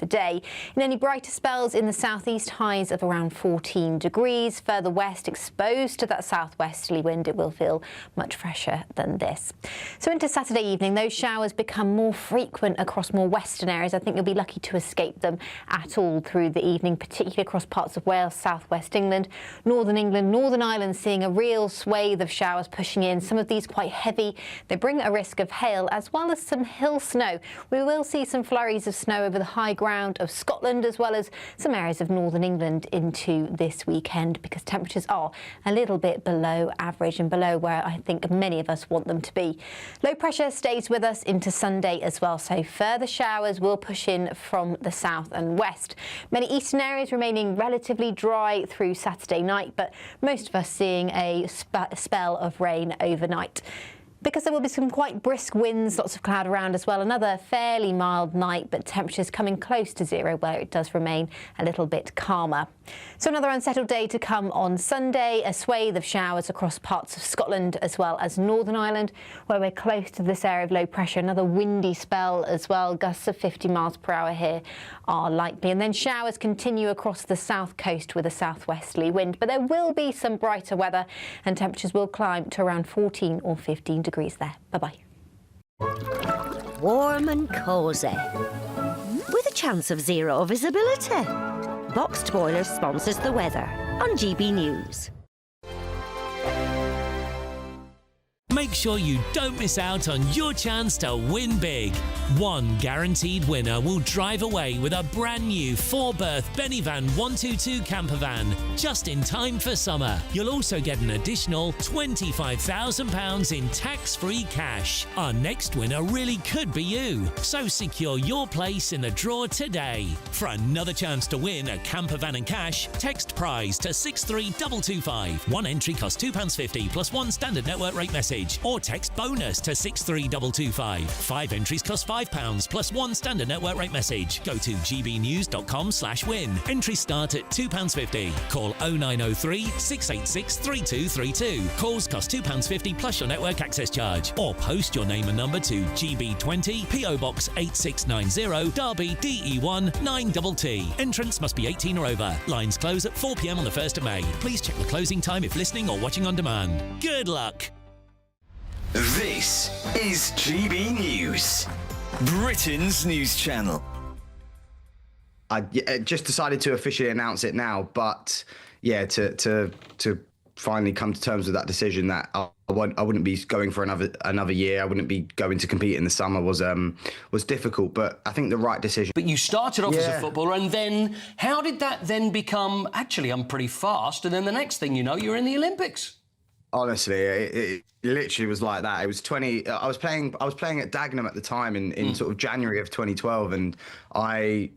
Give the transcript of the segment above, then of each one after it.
the day. In any brighter spells in the southeast, highs of around 14 degrees. Further west, exposed to that southwesterly wind, it will feel much fresher than this. So into Saturday evening, those showers become more frequent across more western areas. I think you'll be lucky to escape them at all through the evening, particularly across parts of Wales, southwest England, Northern Ireland, seeing a real swathe of showers pushing in. Some of these quite heavy. They bring a risk of hail as well as some hill snow. We will see some flurries of snow over the high ground of Scotland as well as some areas of northern England into this weekend, because temperatures are a little bit below average and below where I think many of us want them to be. Low pressure stays with us into Sunday as well, so further showers will push in from the south and west. Many eastern areas remaining relatively dry through Saturday night, but most of us seeing a spell of rain overnight. Because there will be some quite brisk winds, lots of cloud around as well. Another fairly mild night, but temperatures coming close to zero where it does remain a little bit calmer. So another unsettled day to come on Sunday, a swathe of showers across parts of Scotland as well as Northern Ireland, where we're close to this area of low pressure. Another windy spell as well, gusts of 50 miles per hour here are likely. And then showers continue across the south coast with a southwesterly wind, but there will be some brighter weather and temperatures will climb to around 14 or 15 degrees there. Bye-bye. Warm and cosy, with a chance of zero visibility. Boxed Boilers sponsors the weather on GB News. Make sure you don't miss out on your chance to win big. One guaranteed winner will drive away with a brand new 4-berth Benivan 122 camper van, just in time for summer. You'll also get an additional £25,000 in tax-free cash. Our next winner really could be you, so secure your place in the draw today. For another chance to win a camper van and cash, text prize to 63225. One entry costs £2.50 plus one standard network rate message. Or text bonus to 63225. 5 entries cost £5 plus one standard network rate message. Go to gbnews.com/win. Entries start at £2.50. Call 0903 686 3232. Calls cost £2.50 plus your network access charge. Or post your name and number to GB20 PO Box 8690 Derby DE1 9TT. Entrance must be 18 or over. Lines close at 4 p.m. on the 1st of May. Please check the closing time if listening or watching on demand. Good luck. This is GB News, Britain's news channel. I just decided to officially announce it now, but yeah, to finally come to terms with that decision that I wouldn't be going for another year. I wouldn't be going to compete in the summer was difficult, but I think the right decision. But you started off as a footballer, and then how did that then become? Actually, I'm pretty fast, and then the next thing you know, you're in the Olympics. Honestly, it literally was like that. It was 20. I was playing at Dagenham at the time in sort of January of 2012, and I'd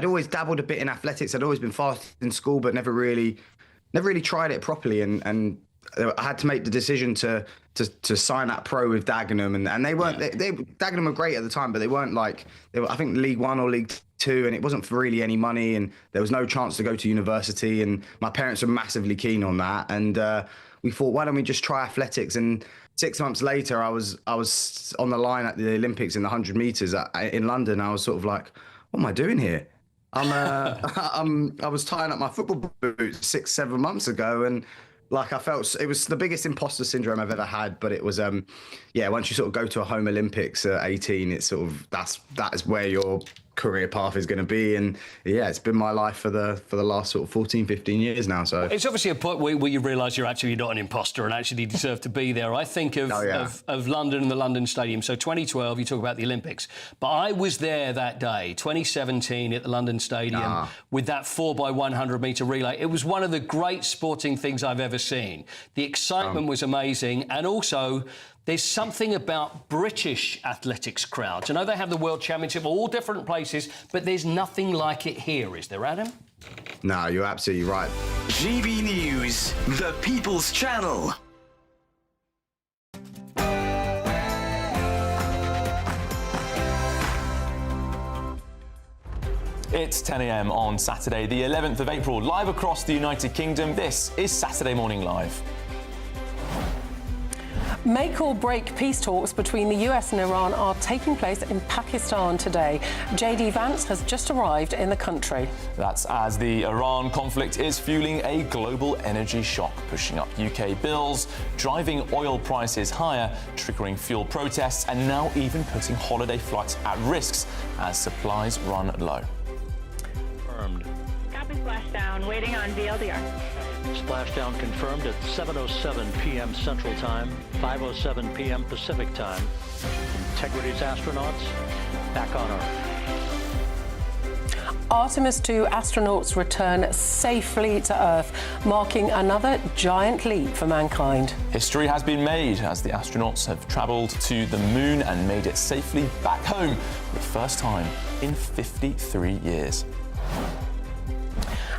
always dabbled a bit in athletics. I'd always been fast in school, but never really tried it properly. And I had to make the decision to sign up pro with Dagenham, and they weren't. Dagenham were great at the time, but they weren't like they were, I think, League One or League Two, and it wasn't for really any money, and there was no chance to go to university. And my parents were massively keen on that, and we thought, why don't we just try athletics? And 6 months later, I was on the line at the Olympics in the 100 meters in London. I was sort of like, what am I doing here? I was tying up my football boots 6-7 months ago, and like I felt it was the biggest imposter syndrome I've ever had. But it was once you sort of go to a home Olympics at 18, it's sort of that is where your career path is going to be. And yeah, it's been my life for the last sort of 14-15 years now. So it's obviously a point where you realise you're actually not an imposter and actually deserve to be there. I think of London and the London Stadium. So 2012, you talk about the Olympics, but I was there that day, 2017, at the London Stadium with that 4x100 metre relay. It was one of the great sporting things I've ever seen. The excitement was amazing, and also there's something about British athletics crowds. I know they have the World Championship all different places, but there's nothing like it here, is there, Adam? No, you're absolutely right. GB News, the People's Channel. It's 10 a.m. on Saturday, the 11th of April, live across the United Kingdom. This is Saturday Morning Live. Make-or-break peace talks between the US and Iran are taking place in Pakistan today. JD Vance has just arrived in the country. That's as the Iran conflict is fueling a global energy shock, pushing up UK bills, driving oil prices higher, triggering fuel protests, and now even putting holiday flights at risk as supplies run low. Confirmed. Copy splashdown, waiting on VLDR. Splashdown confirmed at 7:07 p.m. Central Time, 5:07 p.m. Pacific Time. Integrity's astronauts back on Earth. Artemis 2 astronauts return safely to Earth, marking another giant leap for mankind. History has been made as the astronauts have travelled to the moon and made it safely back home for the first time in 53 years.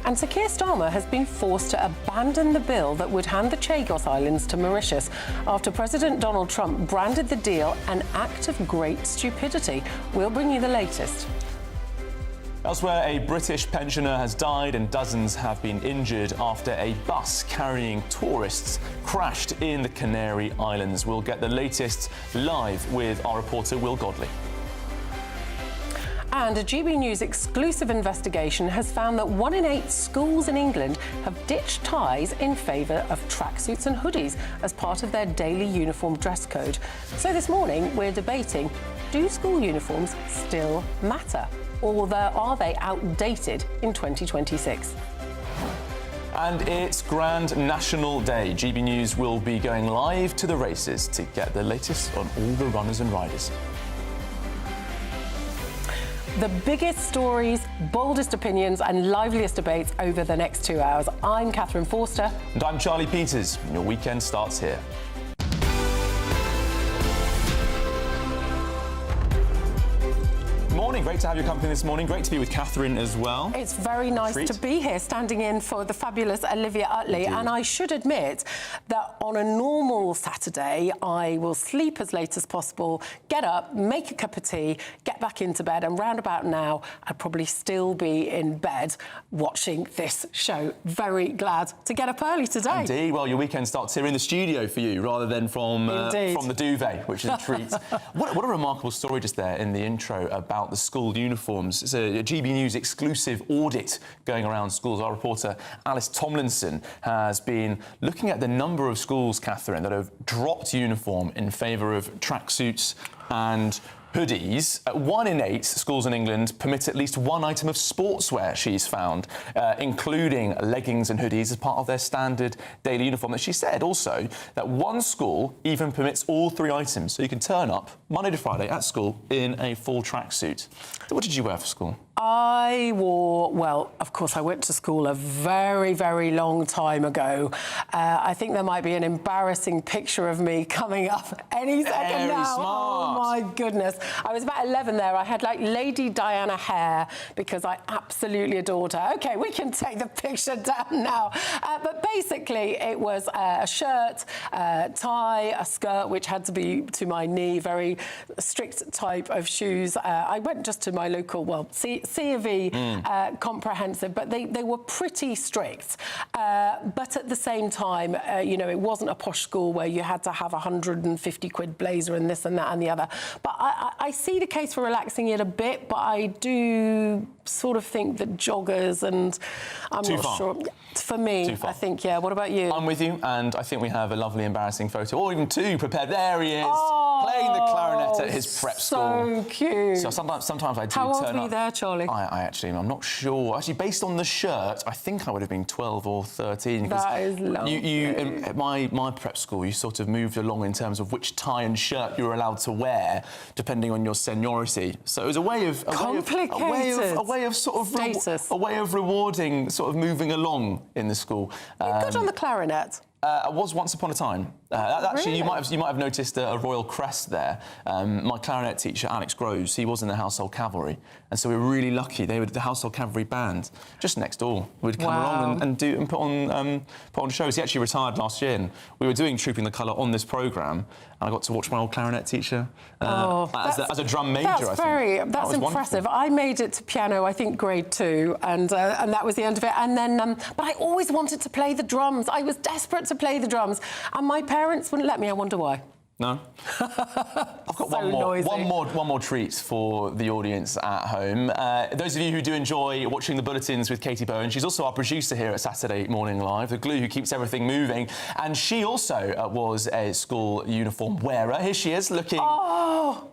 And Sir Keir Starmer has been forced to abandon the bill that would hand the Chagos Islands to Mauritius after President Donald Trump branded the deal an act of great stupidity. We'll bring you the latest. Elsewhere, a British pensioner has died and dozens have been injured after a bus carrying tourists crashed in the Canary Islands. We'll get the latest live with our reporter Will Godley. And a GB News exclusive investigation has found that 1 in 8 schools in England have ditched ties in favour of tracksuits and hoodies as part of their daily uniform dress code. So this morning we're debating, do school uniforms still matter? Or are they outdated in 2026? And it's Grand National Day. GB News will be going live to the races to get the latest on all the runners and riders. The biggest stories, boldest opinions and liveliest debates over the next 2 hours. I'm Catherine Forster. And I'm Charlie Peters. And your weekend starts here. Morning, great to have your company this morning. Great to be with Catherine as well. It's very nice to be here, standing in for the fabulous Olivia Utley. And I should admit that on a normal Saturday, I will sleep as late as possible, get up, make a cup of tea, get back into bed, and round about now, I'd probably still be in bed watching this show. Very glad to get up early today. Indeed. Well, your weekend starts here in the studio for you, rather than from the duvet, which is a treat. What a remarkable story just there in the intro about the school uniforms. It's a GB News exclusive audit going around schools. Our reporter Alice Tomlinson has been looking at the number of schools, Catherine, that have dropped uniform in favour of tracksuits and hoodies. 1 in 8 schools in England permit at least one item of sportswear, she's found, including leggings and hoodies as part of their standard daily uniform. And she said also that one school even permits all 3 items. So you can turn up Monday to Friday at school in a full tracksuit. So what did you wear for school? I wore, well, of course, I went to school a very, very long time ago. I think there might be an embarrassing picture of me coming up any second now. Smart. Oh, my goodness. I was about 11 there. I had, like, Lady Diana hair because I absolutely adored her. OK, we can take the picture down now. But basically, it was a shirt, tie, a skirt, which had to be to my knee, very strict type of shoes. I went just to my local, well, C of E comprehensive, but they were pretty strict. But at the same time, you know, it wasn't a posh school where you had to have 150 quid blazer and this and that and the other. But I see the case for relaxing it a bit, but I do sort of think that joggers and I'm not sure. For me, I think, yeah. What about you? I'm with you, and I think we have a lovely, embarrassing photo, or even 2 prepared. There he is, playing the clarinet at his prep school. So cute. So sometimes I do How old turn were you up. there, Charlie? I'm not sure. Actually, based on the shirt, I think I would have been 12 or 13. That is lovely. At my prep school, you sort of moved along in terms of which tie and shirt you were allowed to wear, depending on your seniority. So it was a way of a way of rewarding, sort of moving along in the school. You're good on the clarinet. I was once upon a time. Actually, Really? you might have noticed a royal crest there. My clarinet teacher, Alex Groves, he was in the Household Cavalry, and so we were really lucky. They were the Household Cavalry band just next door. Would come along and put on shows. He actually retired last year, and we were doing Trooping the Colour on this programme, and I got to watch my old clarinet teacher as a drum major. That's impressive. Wonderful. I made it to piano, I think, grade 2, and that was the end of it. And then, but I always wanted to play the drums. I was desperate to play the drums, and my parents wouldn't let me. I wonder why. No? I've got So one more treat for the audience at home. Those of you who do enjoy watching the bulletins with Katie Bowen, she's also our producer here at Saturday Morning Live, the glue who keeps everything moving. And she also was a school uniform wearer. Here she is, looking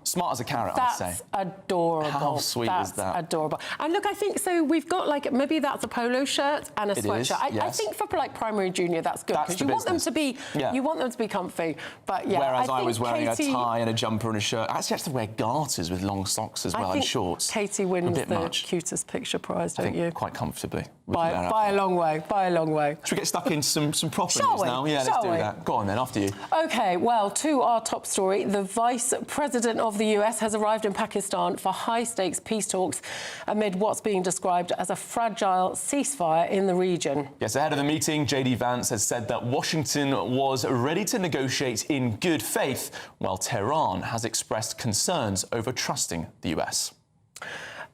smart as a carrot, I'd say. That's adorable. How sweet is that? That's adorable. And look, I think, so we've got, like, maybe that's a polo shirt and a sweatshirt. I think for, like, primary, junior, that's good. Because you want them to be, you want them to be comfy. But, yeah, whereas I was wearing a tie and a jumper and a shirt. I actually have to wear garters with long socks as well and shorts. Katie wins the cutest picture prize, don't you? Quite comfortably. By a long way, by a long way. Should we get stuck into some proper news now? Yeah, let's do that. Go on then, after you. OK, well, to our top story, the Vice President of the US has arrived in Pakistan for high-stakes peace talks amid what's being described as a fragile ceasefire in the region. Yes, ahead of the meeting, J.D. Vance has said that Washington was ready to negotiate in good faith, while Tehran has expressed concerns over trusting the US.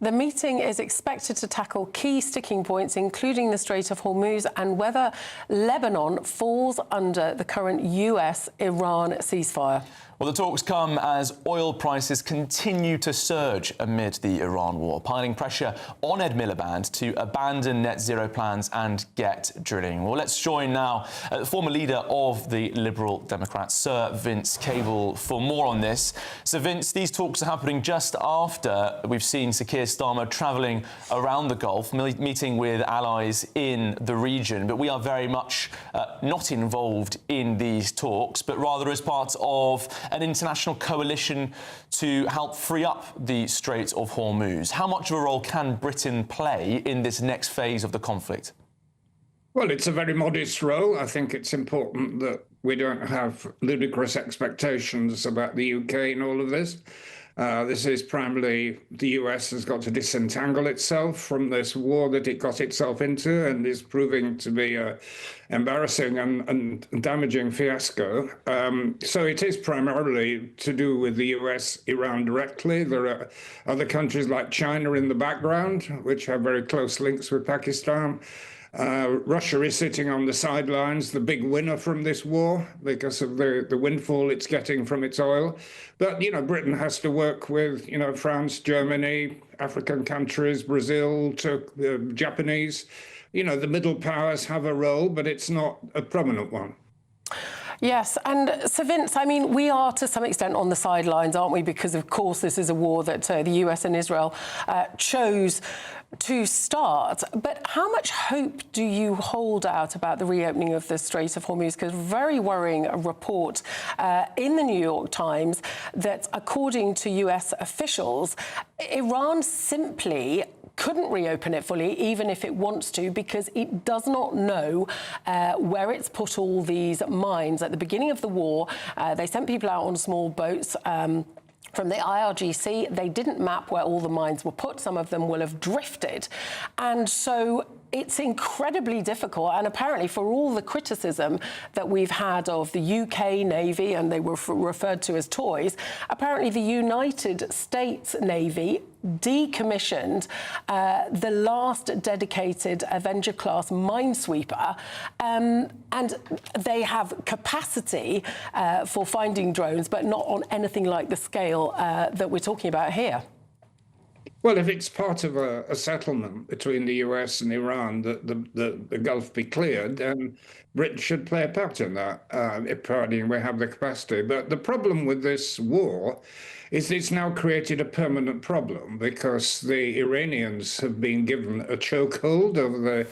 The meeting is expected to tackle key sticking points, including the Strait of Hormuz and whether Lebanon falls under the current US-Iran ceasefire. Well, the talks come as oil prices continue to surge amid the Iran war, piling pressure on Ed Miliband to abandon net zero plans and get drilling. Well, let's join now the former leader of the Liberal Democrats, Sir Vince Cable, for more on this. So, Vince, these talks are happening just after we've seen Sir Keir Starmer travelling around the Gulf, meeting with allies in the region. But we are very much not involved in these talks, but rather as part of an international coalition to help free up the Strait of Hormuz. How much of a role can Britain play in this next phase of the conflict? Well, it's a very modest role. I think it's important that we don't have ludicrous expectations about the UK in all of this. This is primarily the US has got to disentangle itself from this war that it got itself into and is proving to be an embarrassing and damaging fiasco. So it is primarily to do with the US, Iran directly. There are other countries like China in the background, which have very close links with Pakistan. Russia is sitting on the sidelines, the big winner from this war because of the windfall it's getting from its oil. But, Britain has to work with, France, Germany, African countries, Brazil, the Japanese. The middle powers have a role, but it's not a prominent one. Yes, and Sir Vince, I mean, we are to some extent on the sidelines, aren't we? Because, of course, this is a war that the US and Israel chose to start. But how much hope do you hold out about the reopening of the Strait of Hormuz? Because very worrying report in the New York Times that, according to US officials, Iran simply couldn't reopen it fully, even if it wants to, because it does not know where it's put all these mines. At the beginning of the war, they sent people out on small boats from the IRGC. They didn't map where all the mines were put. Some of them will have drifted. And so it's incredibly difficult. And apparently, for all the criticism that we've had of the UK Navy, and they were referred to as toys, apparently the United States Navy decommissioned the last dedicated Avenger-class minesweeper, and they have capacity for finding drones, but not on anything like the scale that we're talking about here. Well, if it's part of a settlement between the US and Iran that the Gulf be cleared, then Britain should play a part in that, providing we have the capacity. But the problem with this war is it's now created a permanent problem because the Iranians have been given a chokehold over the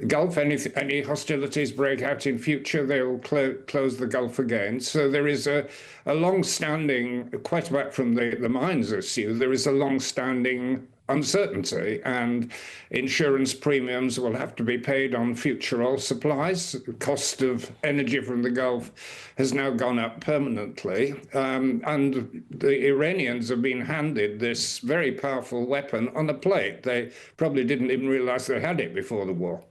Gulf. Any hostilities break out in future, they will close the Gulf again. So there is a long-standing, quite apart from the mines issue, there is a long-standing uncertainty, and insurance premiums will have to be paid on future oil supplies. The cost of energy from the Gulf has now gone up permanently, and the Iranians have been handed this very powerful weapon on a plate. They probably didn't even realize they had it before the war.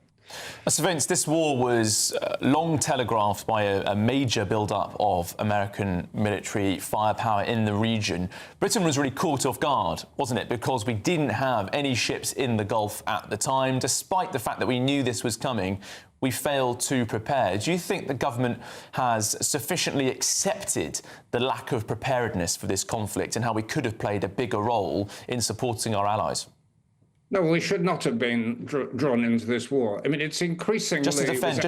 So Vince, this war was long telegraphed by a major build-up of American military firepower in the region. Britain was really caught off guard, wasn't it? Because we didn't have any ships in the Gulf at the time. Despite the fact that we knew this was coming, we failed to prepare. Do you think the government has sufficiently accepted the lack of preparedness for this conflict and how we could have played a bigger role in supporting our allies? No, we should not have been drawn into this war. I mean, it's increasingly... Just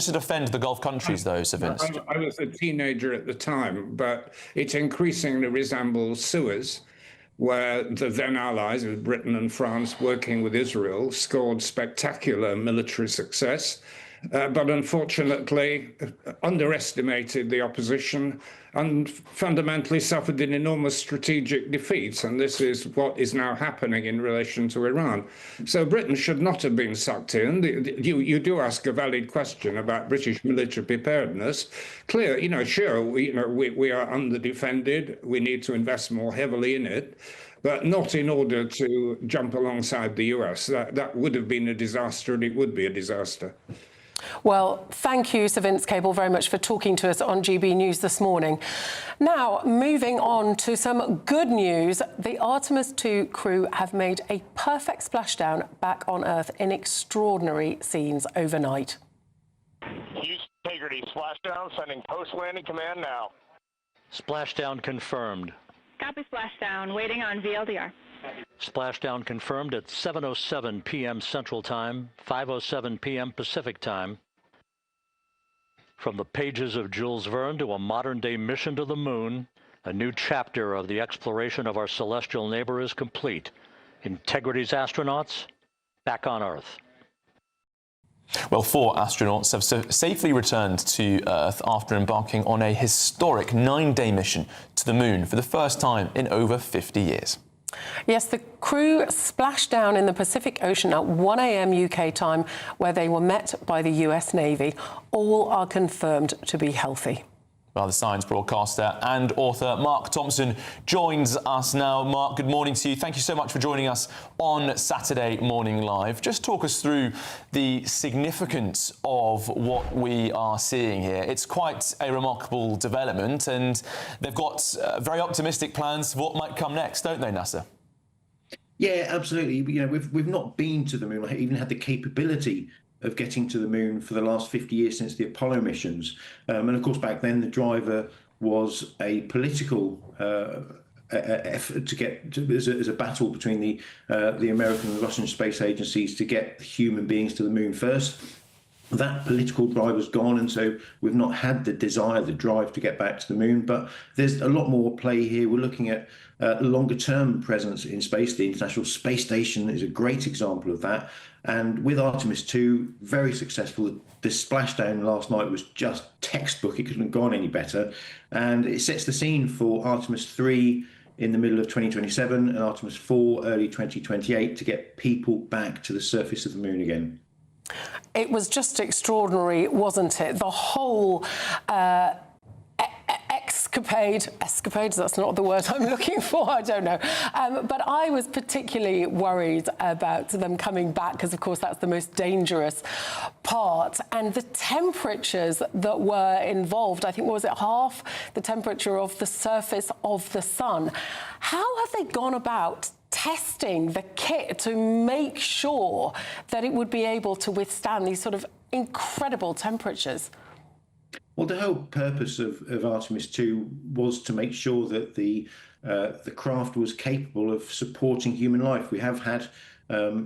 to defend the Gulf countries, though, Sir Vince. I was a teenager at the time, but it increasingly resembles Suez, where the then allies of Britain and France, working with Israel, scored spectacular military success, but unfortunately underestimated the opposition and fundamentally suffered an enormous strategic defeat. And this is what is now happening in relation to Iran. So Britain should not have been sucked in. You do ask a valid question about British military preparedness. Clear, sure, we are underdefended. We need to invest more heavily in it, but not in order to jump alongside the US. That would have been a disaster, and it would be a disaster. Well, thank you, Sir Vince Cable, very much for talking to us on GB News this morning. Now, moving on to some good news. The Artemis 2 crew have made a perfect splashdown back on Earth in extraordinary scenes overnight. Houston Integrity, splashdown, sending post-landing command now. Splashdown confirmed. Copy splashdown, waiting on VLDR. Splashdown confirmed at 7:07 p.m. Central Time, 5:07 p.m. Pacific Time. From the pages of Jules Verne to a modern-day mission to the moon, a new chapter of the exploration of our celestial neighbor is complete. Integrity's astronauts back on Earth. Well, 4 astronauts have safely returned to Earth after embarking on a historic 9-day mission to the moon for the first time in over 50 years. Yes, the crew splashed down in the Pacific Ocean at 1 a.m. UK time, where they were met by the US Navy. All are confirmed to be healthy. Well, the science broadcaster and author Mark Thompson joins us now. Mark, good morning to you. Thank you so much for joining us on Saturday Morning Live. Just talk us through the significance of what we are seeing here. It's quite a remarkable development, and they've got very optimistic plans for what might come next, don't they, NASA? Yeah, absolutely. We've not been to the moon, or even had the capability of getting to the moon for the last 50 years since the Apollo missions. And of course, back then, the driver was a political effort to get as a battle between the American and Russian space agencies to get human beings to the moon first. That political drive was gone, and so we've not had the desire, the drive to get back to the moon. But there's a lot more play here. We're looking at longer-term presence in space. The International Space Station is a great example of that. And with Artemis 2, very successful. The splashdown last night was just textbook. It couldn't have gone any better. And it sets the scene for Artemis 3 in the middle of 2027 and Artemis 4 early 2028 to get people back to the surface of the moon again. It was just extraordinary, wasn't it? The whole escapade, that's not the word I'm looking for, I don't know. But I was particularly worried about them coming back because, of course, that's the most dangerous part. And the temperatures that were involved, I think, what was it, half the temperature of the surface of the sun. How have they gone about testing the kit to make sure that it would be able to withstand these sort of incredible temperatures? Well, the whole purpose of Artemis 2 was to make sure that the craft was capable of supporting human life. We have had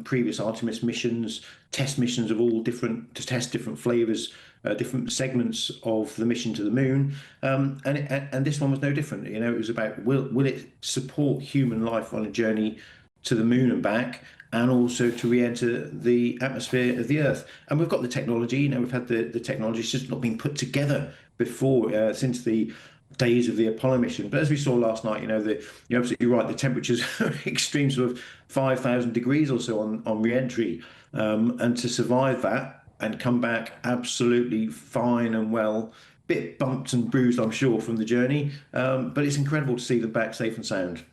previous Artemis missions, test missions of all different, to test different flavors, different segments of the mission to the moon, and this one was no different. You know, it was about will it support human life on a journey to the moon and back, and also to re-enter the atmosphere of the Earth. And we've got the technology. You know, we've had the technology. It's just not been put together before since the days of the Apollo mission. But as we saw last night, you're absolutely right. The temperatures are extreme, sort of 5,000 degrees or so on re-entry, and to survive that and come back absolutely fine and well. Bit bumped and bruised, I'm sure, from the journey, but it's incredible to see them back safe and sound.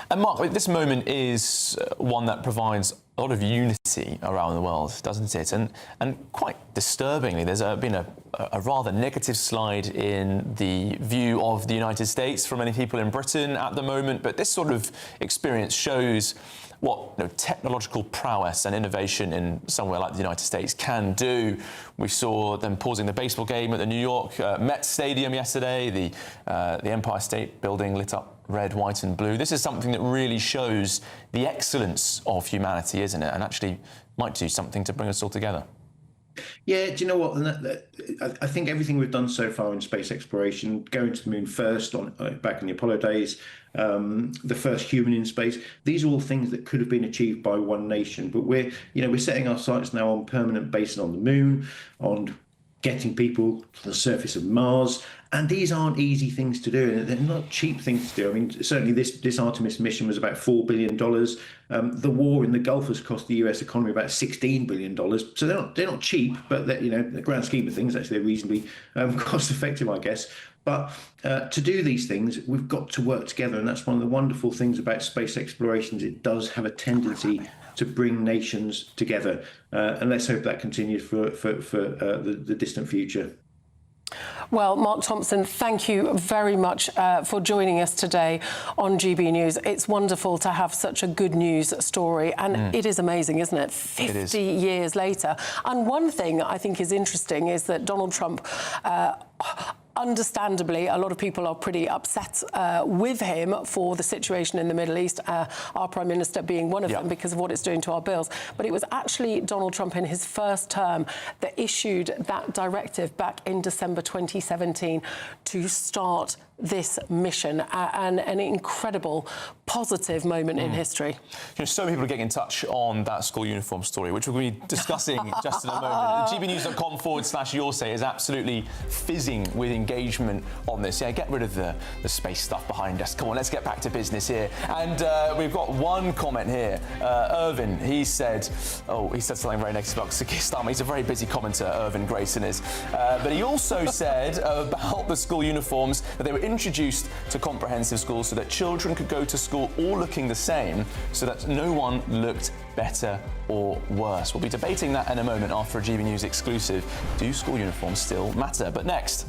And Mark, this moment is one that provides a lot of unity around the world, doesn't it? And quite disturbingly, there's been a rather negative slide in the view of the United States from many people in Britain at the moment. But this sort of experience shows what technological prowess and innovation in somewhere like the United States can do. We saw them pausing the baseball game at the New York Mets Stadium yesterday, the Empire State Building lit up red, white and blue. This is something that really shows the excellence of humanity, isn't it? And actually might do something to bring us all together. Yeah, do you know what? I think everything we've done so far in space exploration, going to the moon first back in the Apollo days, the first human in space, these are all things that could have been achieved by one nation. But we're setting our sights now on permanent bases on the moon, on getting people to the surface of Mars. And these aren't easy things to do, and they're not cheap things to do. I mean, certainly this Artemis mission was about $4 billion. The war in the Gulf has cost the US economy about $16 billion. So they're not cheap, but in the grand scheme of things, actually they're reasonably cost effective, I guess. But to do these things, we've got to work together, and that's one of the wonderful things about space exploration is it does have a tendency to bring nations together. And let's hope that continues for the distant future. Well, Mark Thompson, thank you very much for joining us today on GB News. It's wonderful to have such a good news story, and it is amazing, isn't it? 50 years later. And one thing I think is interesting is that Donald Trump understandably, a lot of people are pretty upset with him for the situation in the Middle East, our Prime Minister being one of them because of what it's doing to our bills. But it was actually Donald Trump in his first term that issued that directive back in December 2017 to start this mission, and an incredible positive moment in history. So many people are getting in touch on that school uniform story, which we're going to be discussing just in a moment. gbnews.com/YourSay is absolutely fizzing with engagement on this. Yeah, get rid of the space stuff behind us. Come on, let's get back to business here. And we've got one comment here. Irvin, he said something very negative about Keir Starmer. He's a very busy commenter, Irvin Grayson is. But he also said about the school uniforms that they were introduced to comprehensive schools so that children could go to school all looking the same, so that no one looked better or worse. We'll be debating that in a moment after a GB News exclusive. Do school uniforms still matter? But next.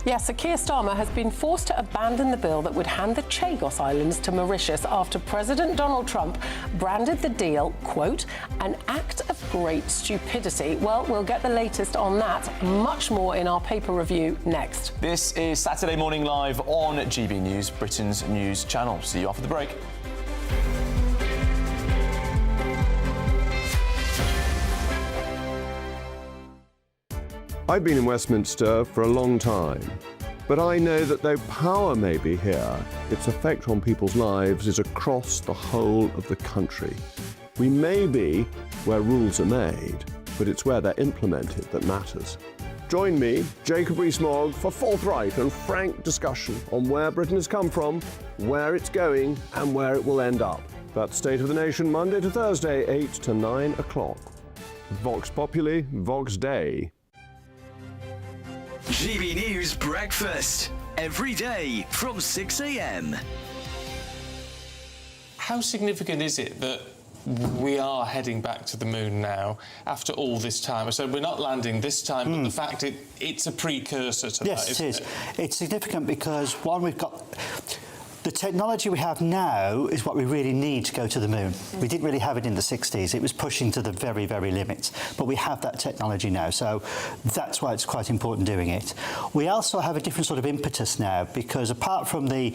Yes, so Keir Starmer has been forced to abandon the bill that would hand the Chagos Islands to Mauritius after President Donald Trump branded the deal, quote, an act of great stupidity. Well, we'll get the latest on that, much more in our paper review next. This is Saturday Morning Live on GB News, Britain's news channel. See you after the break. I've been in Westminster for a long time, but I know that though power may be here, its effect on people's lives is across the whole of the country. We may be where rules are made, but it's where they're implemented that matters. Join me, Jacob Rees-Mogg, for forthright and frank discussion on where Britain has come from, where it's going, and where it will end up. That's State of the Nation, Monday to Thursday, 8 to 9 o'clock. Vox Populi, Vox Dei. GB News Breakfast, every day from 6 a.m. How significant is it that we are heading back to the moon now after all this time? So we're not landing this time, but the fact it's a precursor to that, isn't it? It's significant because, one, we've got... The technology we have now is what we really need to go to the moon. We didn't really have it in the 60s. It was pushing to the very, very limits. But we have that technology now, so that's why it's quite important doing it. We also have a different sort of impetus now, because apart from the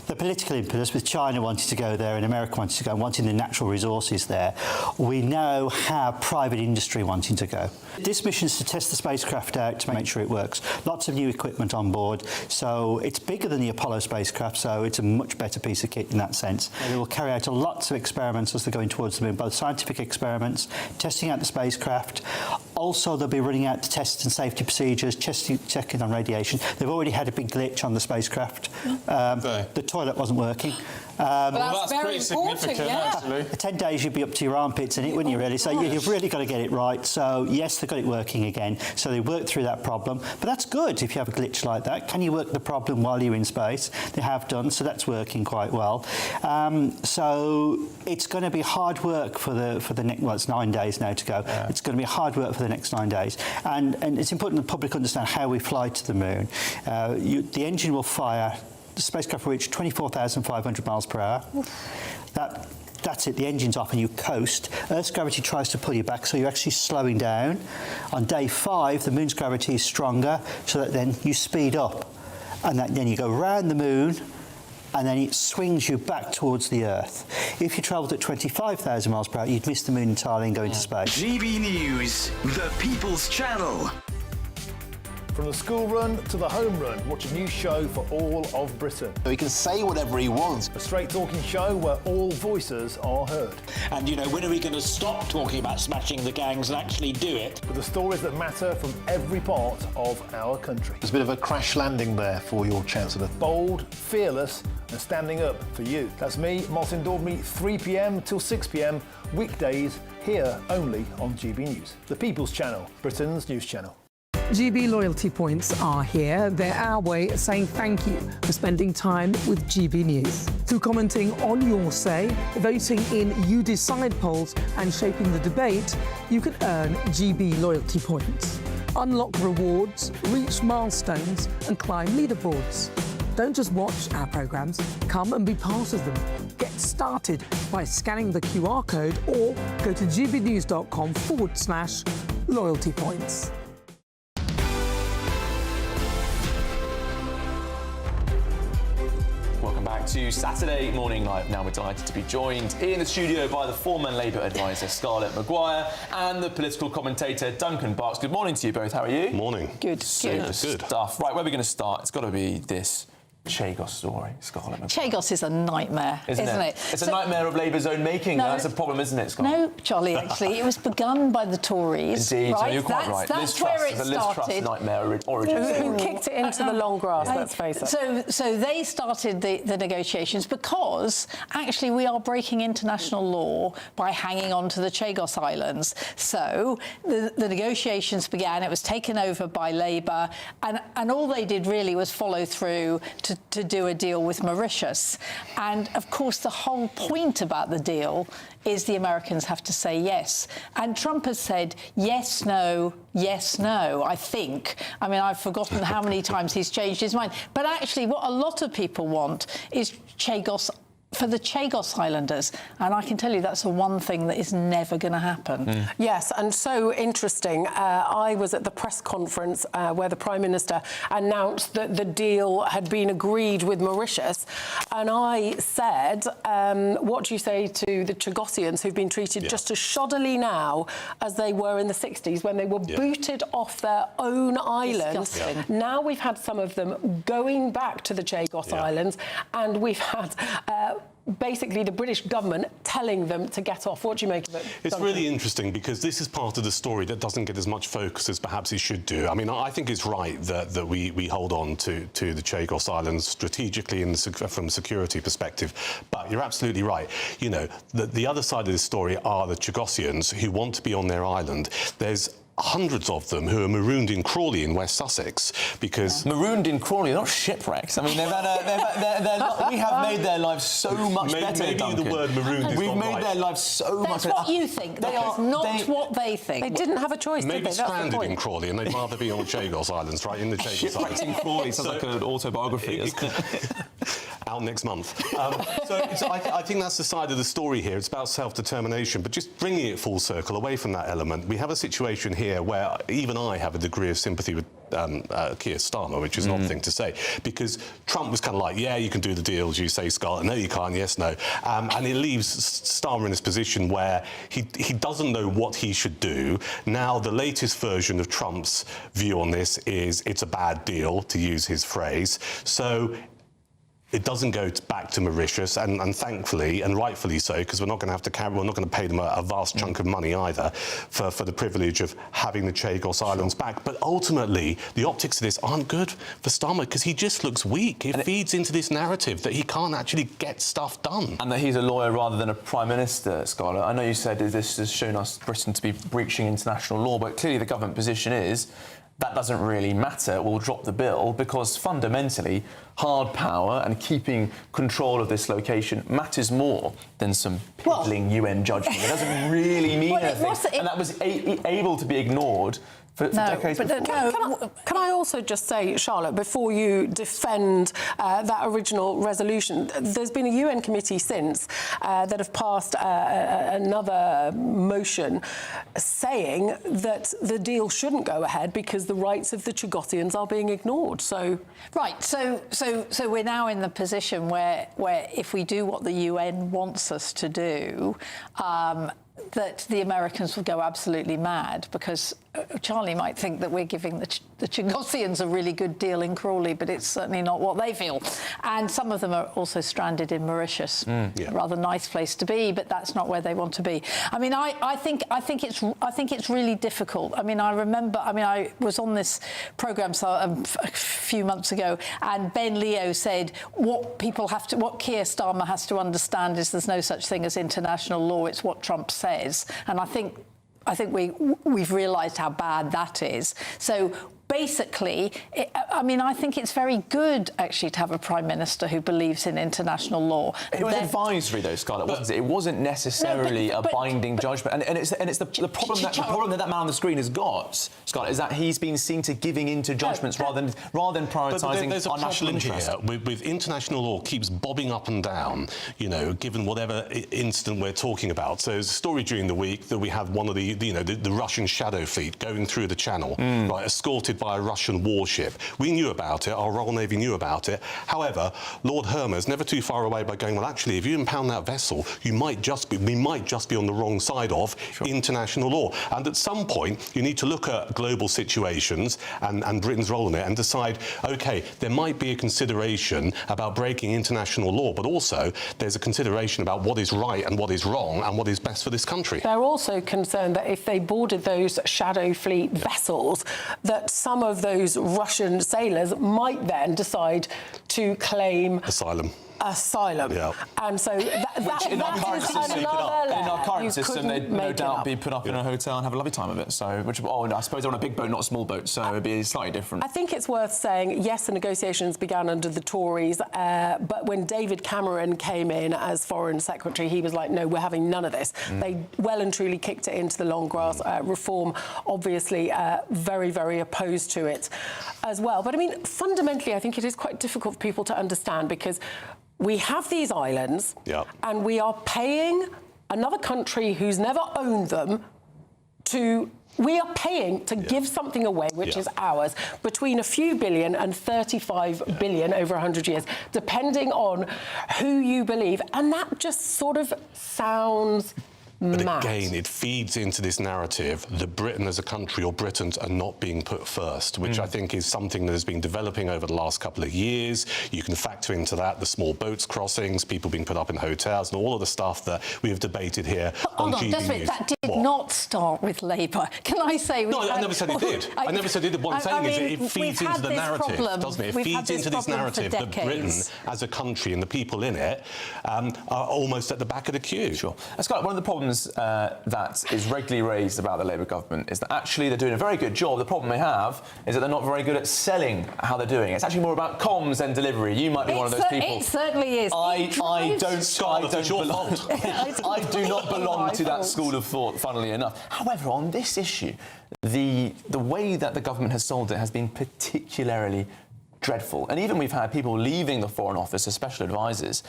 political impetus, with China wanting to go there and America wanting to go and wanting the natural resources there, we now have private industry wanting to go. This mission is to test the spacecraft out to make sure it works. Lots of new equipment on board, so it's bigger than the Apollo spacecraft, so it's a much better piece of kit in that sense. And they will carry out lots of experiments as they're going towards the moon, both scientific experiments, testing out the spacecraft Also, they'll be running out to test and safety procedures, checking on radiation. They've already had a big glitch on the spacecraft. The toilet wasn't working. Well, that's very pretty important, significant, actually. 10 days you'd be up to your armpits in it, wouldn't you, really? So you've really got to get it right. So, yes, they've got it working again. So they worked through that problem. But that's good if you have a glitch like that. Can you work the problem while you're in space? They have done, so that's working quite well. So it's going to be hard work for the next, well, it's 9 days now to go. Yeah. It's going to be hard work for the next 9 days. And it's important the public understand how we fly to the moon. The engine will fire. The spacecraft will reach 24,500 miles per hour. That's it, the engine's off and you coast. Earth's gravity tries to pull you back, so you're actually slowing down. On day 5, the moon's gravity is stronger, so that then you speed up. And then you go round the moon, and then it swings you back towards the Earth. If you travelled at 25,000 miles per hour, you'd miss the moon entirely and go into space. GB News, the People's Channel. From the school run to the home run, watch a new show for all of Britain. He can say whatever he wants. A straight talking show where all voices are heard. And, you know, when are we going to stop talking about smashing the gangs and actually do it? With the stories that matter from every part of our country. There's a bit of a crash landing there for your Chancellor. Bold, fearless and standing up for you. That's me, Martin Daubney, 3 p.m. till 6 p.m, weekdays, here only on GB News. The People's Channel, Britain's news channel. GB loyalty points are here. They're our way of saying thank you for spending time with GB News. Through commenting on your say, voting in You Decide polls and shaping the debate, you can earn GB loyalty points. Unlock rewards, reach milestones and climb leaderboards. Don't just watch our programmes, come and be part of them. Get started by scanning the QR code or go to gbnews.com/loyalty points. Welcome back to Saturday Morning Live. Now we're delighted to be joined in the studio by the former Labour advisor Scarlett Maguire and the political commentator Duncan Barks. Good morning to you both. How are you? Morning. Good. Good stuff. Right, where are we going to start? It's got to be this Chagos story, Scarlett Maguire. Chagos is a nightmare, isn't it? It's a nightmare of Labour's own making. No, that's a problem, isn't it, Scarlett? No, Charlie, actually. It was begun by the Tories. Indeed, right? no, you're quite right. That's where it started. Liz Truss nightmare origin. Who kicked it into the long grass, let's face it. So they started the negotiations because, actually, we are breaking international law by hanging on to the Chagos Islands. So the negotiations began. It was taken over by Labour, and all they did really was follow through to do a deal with Mauritius. And, of course, the whole point about the deal is the Americans have to say yes. And Trump has said yes, no, I think. I mean, I've forgotten how many times he's changed his mind. But actually, what a lot of people want is Chagos for the Chagos Islanders. And I can tell you that's the one thing that is never going to happen. Yes, and so interesting. I was at the press conference where the Prime Minister announced that the deal had been agreed with Mauritius. And I said, what do you say to the Chagosians who've been treated just as shoddily now as they were in the 60s when they were booted off their own islands? Now we've had some of them going back to the Chagos Islands, and we've had basically the British government telling them to get off. What do you make of it? It's really interesting because this is part of the story that doesn't get as much focus as perhaps it should do. I mean, I think it's right that we hold on to the Chagos Islands strategically from a security perspective. But you're absolutely right. You know, the other side of this story are the Chagosians who want to be on their island. There's hundreds of them who are marooned in Crawley in West Sussex because... Marooned in Crawley, not shipwrecked. I mean, we have made their lives so much better, maybe Duncan. The word marooned is We've not made right. their lives so much better. That's what you think. They are not what they think. They didn't have a choice, did they? Maybe stranded in Crawley and they'd rather be on the Chagos Islands, right, in the Chagos Islands. In Crawley sounds like an autobiography. Out next month. I think that's the side of the story here. It's about self-determination, but just bringing it full circle away from that element, we have a situation here where even I have a degree of sympathy with Keir Starmer, which is an odd thing to say, because Trump was kind of like, yeah, you can do the deals, you say, Scarlett, no, you can't, yes, no. And it leaves Starmer in this position where he doesn't know what he should do. Now, the latest version of Trump's view on this is it's a bad deal, to use his phrase. So It doesn't go back to Mauritius, and thankfully, and rightfully so, because we're not going to pay them a vast chunk of money either for the privilege of having the Chagos Islands back. But ultimately, the optics of this aren't good for Starmer, because he just looks weak. It feeds into this narrative that he can't actually get stuff done. And that he's a lawyer rather than a Prime Minister, Scott. I know you said this has shown us Britain to be breaching international law, but clearly the government position is that doesn't really matter, we'll drop the bill, because fundamentally hard power and keeping control of this location matters more than some piddling UN judgment. It doesn't really mean anything. And that was able to be ignored for decades before. Can I also just say, Charlotte, before you defend that original resolution, there's been a UN committee since that have passed another motion saying that the deal shouldn't go ahead because the rights of the Chagossians are being ignored. So we're now in the position where if we do what the UN wants us to do, that the Americans will go absolutely mad, because Charlie might think that we're giving the Chagossians a really good deal in Crawley, but it's certainly not what they feel. And some of them are also stranded in Mauritius. A rather nice place to be, but that's not where they want to be. I mean, I think it's really difficult. I mean, I was on this programme a few months ago, and Ben Leo said what Keir Starmer has to understand is there's no such thing as international law. It's what Trump says, and I think we've realised how bad that is. So basically, I think it's very good, actually, to have a Prime Minister who believes in international law. It was advisory, though, Scarlett, wasn't it? It wasn't necessarily a binding judgment. And it's the problem that man on the screen has got, Scarlett, is that he's been seen to giving into judgments rather than prioritising our national interest. With international law keeps bobbing up and down, given whatever incident we're talking about. So there's a story during the week that we had one of the Russian shadow fleet going through the channel, right, escorted by a Russian warship. We knew about it, our Royal Navy knew about it. However, Lord Hermes never too far away by going, well, actually, if you impound that vessel, we might just be on the wrong side of international law. And at some point, you need to look at global situations and Britain's role in it and decide, OK, there might be a consideration about breaking international law, but also there's a consideration about what is right and what is wrong and what is best for this country. They're also concerned that if they boarded those shadow fleet vessels, that some of those Russian sailors might then decide to claim asylum. Yeah. And so which in our current system, they'd no doubt be put up in a hotel and have a lovely time of it. So, I suppose they're on a big boat, not a small boat, so it'd be slightly different. I think it's worth saying, yes, the negotiations began under the Tories, but when David Cameron came in as Foreign Secretary, he was like, no, we're having none of this. They well and truly kicked it into the long grass. Reform, obviously, very, very opposed to it as well. But I mean, fundamentally, I think it is quite difficult for people to understand, because we have these islands, and we are paying another country who's never owned them we are paying to give something away, which is ours, between a few billion and 35 billion over 100 years, depending on who you believe. And that just sort of sounds But again, it feeds into this narrative that Britain as a country or Britons are not being put first, which I think is something that has been developing over the last couple of years. You can factor into that the small boats crossings, people being put up in hotels, and all of the stuff that we have debated here on GBNews. That did not start with Labour. Can I say? I never said it did. I never said it did. What I'm saying is that it feeds into the narrative, doesn't it? It feeds into this narrative that Britain as a country and the people in it are almost at the back of the queue. Sure. Scott, one of the problems that is regularly raised about the Labour government is that actually they're doing a very good job. The problem they have is that they're not very good at selling how they're doing it. It's actually more about comms than delivery. You might be one of those people. It certainly is. I do not belong to that school of thought, funnily enough. However, on this issue, the way that the government has sold it has been particularly dreadful. And even we've had people leaving the Foreign Office as special advisors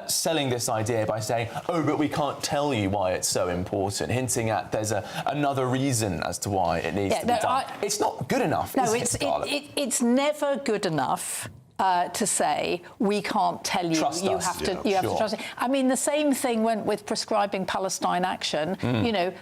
selling this idea by saying, oh, but we can't tell you why it's so important, hinting at there's another reason as to why it needs to be done. It's not good enough, No, it's never good enough to say we can't tell you. You have to trust it. I mean, the same thing went with prescribing Palestine action. You know,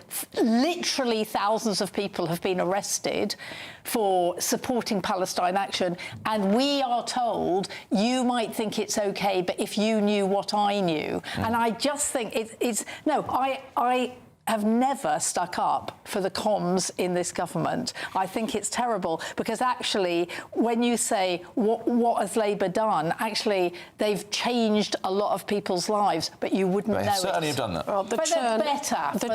literally thousands of people have been arrested for supporting Palestine action, and we are told you might think it's okay, but if you knew what I knew, and I just think it's no. I have never stuck up for the comms in this government. I think it's terrible because actually, when you say what has Labour done, actually they've changed a lot of people's lives, but you wouldn't know. They certainly have done that. Well, the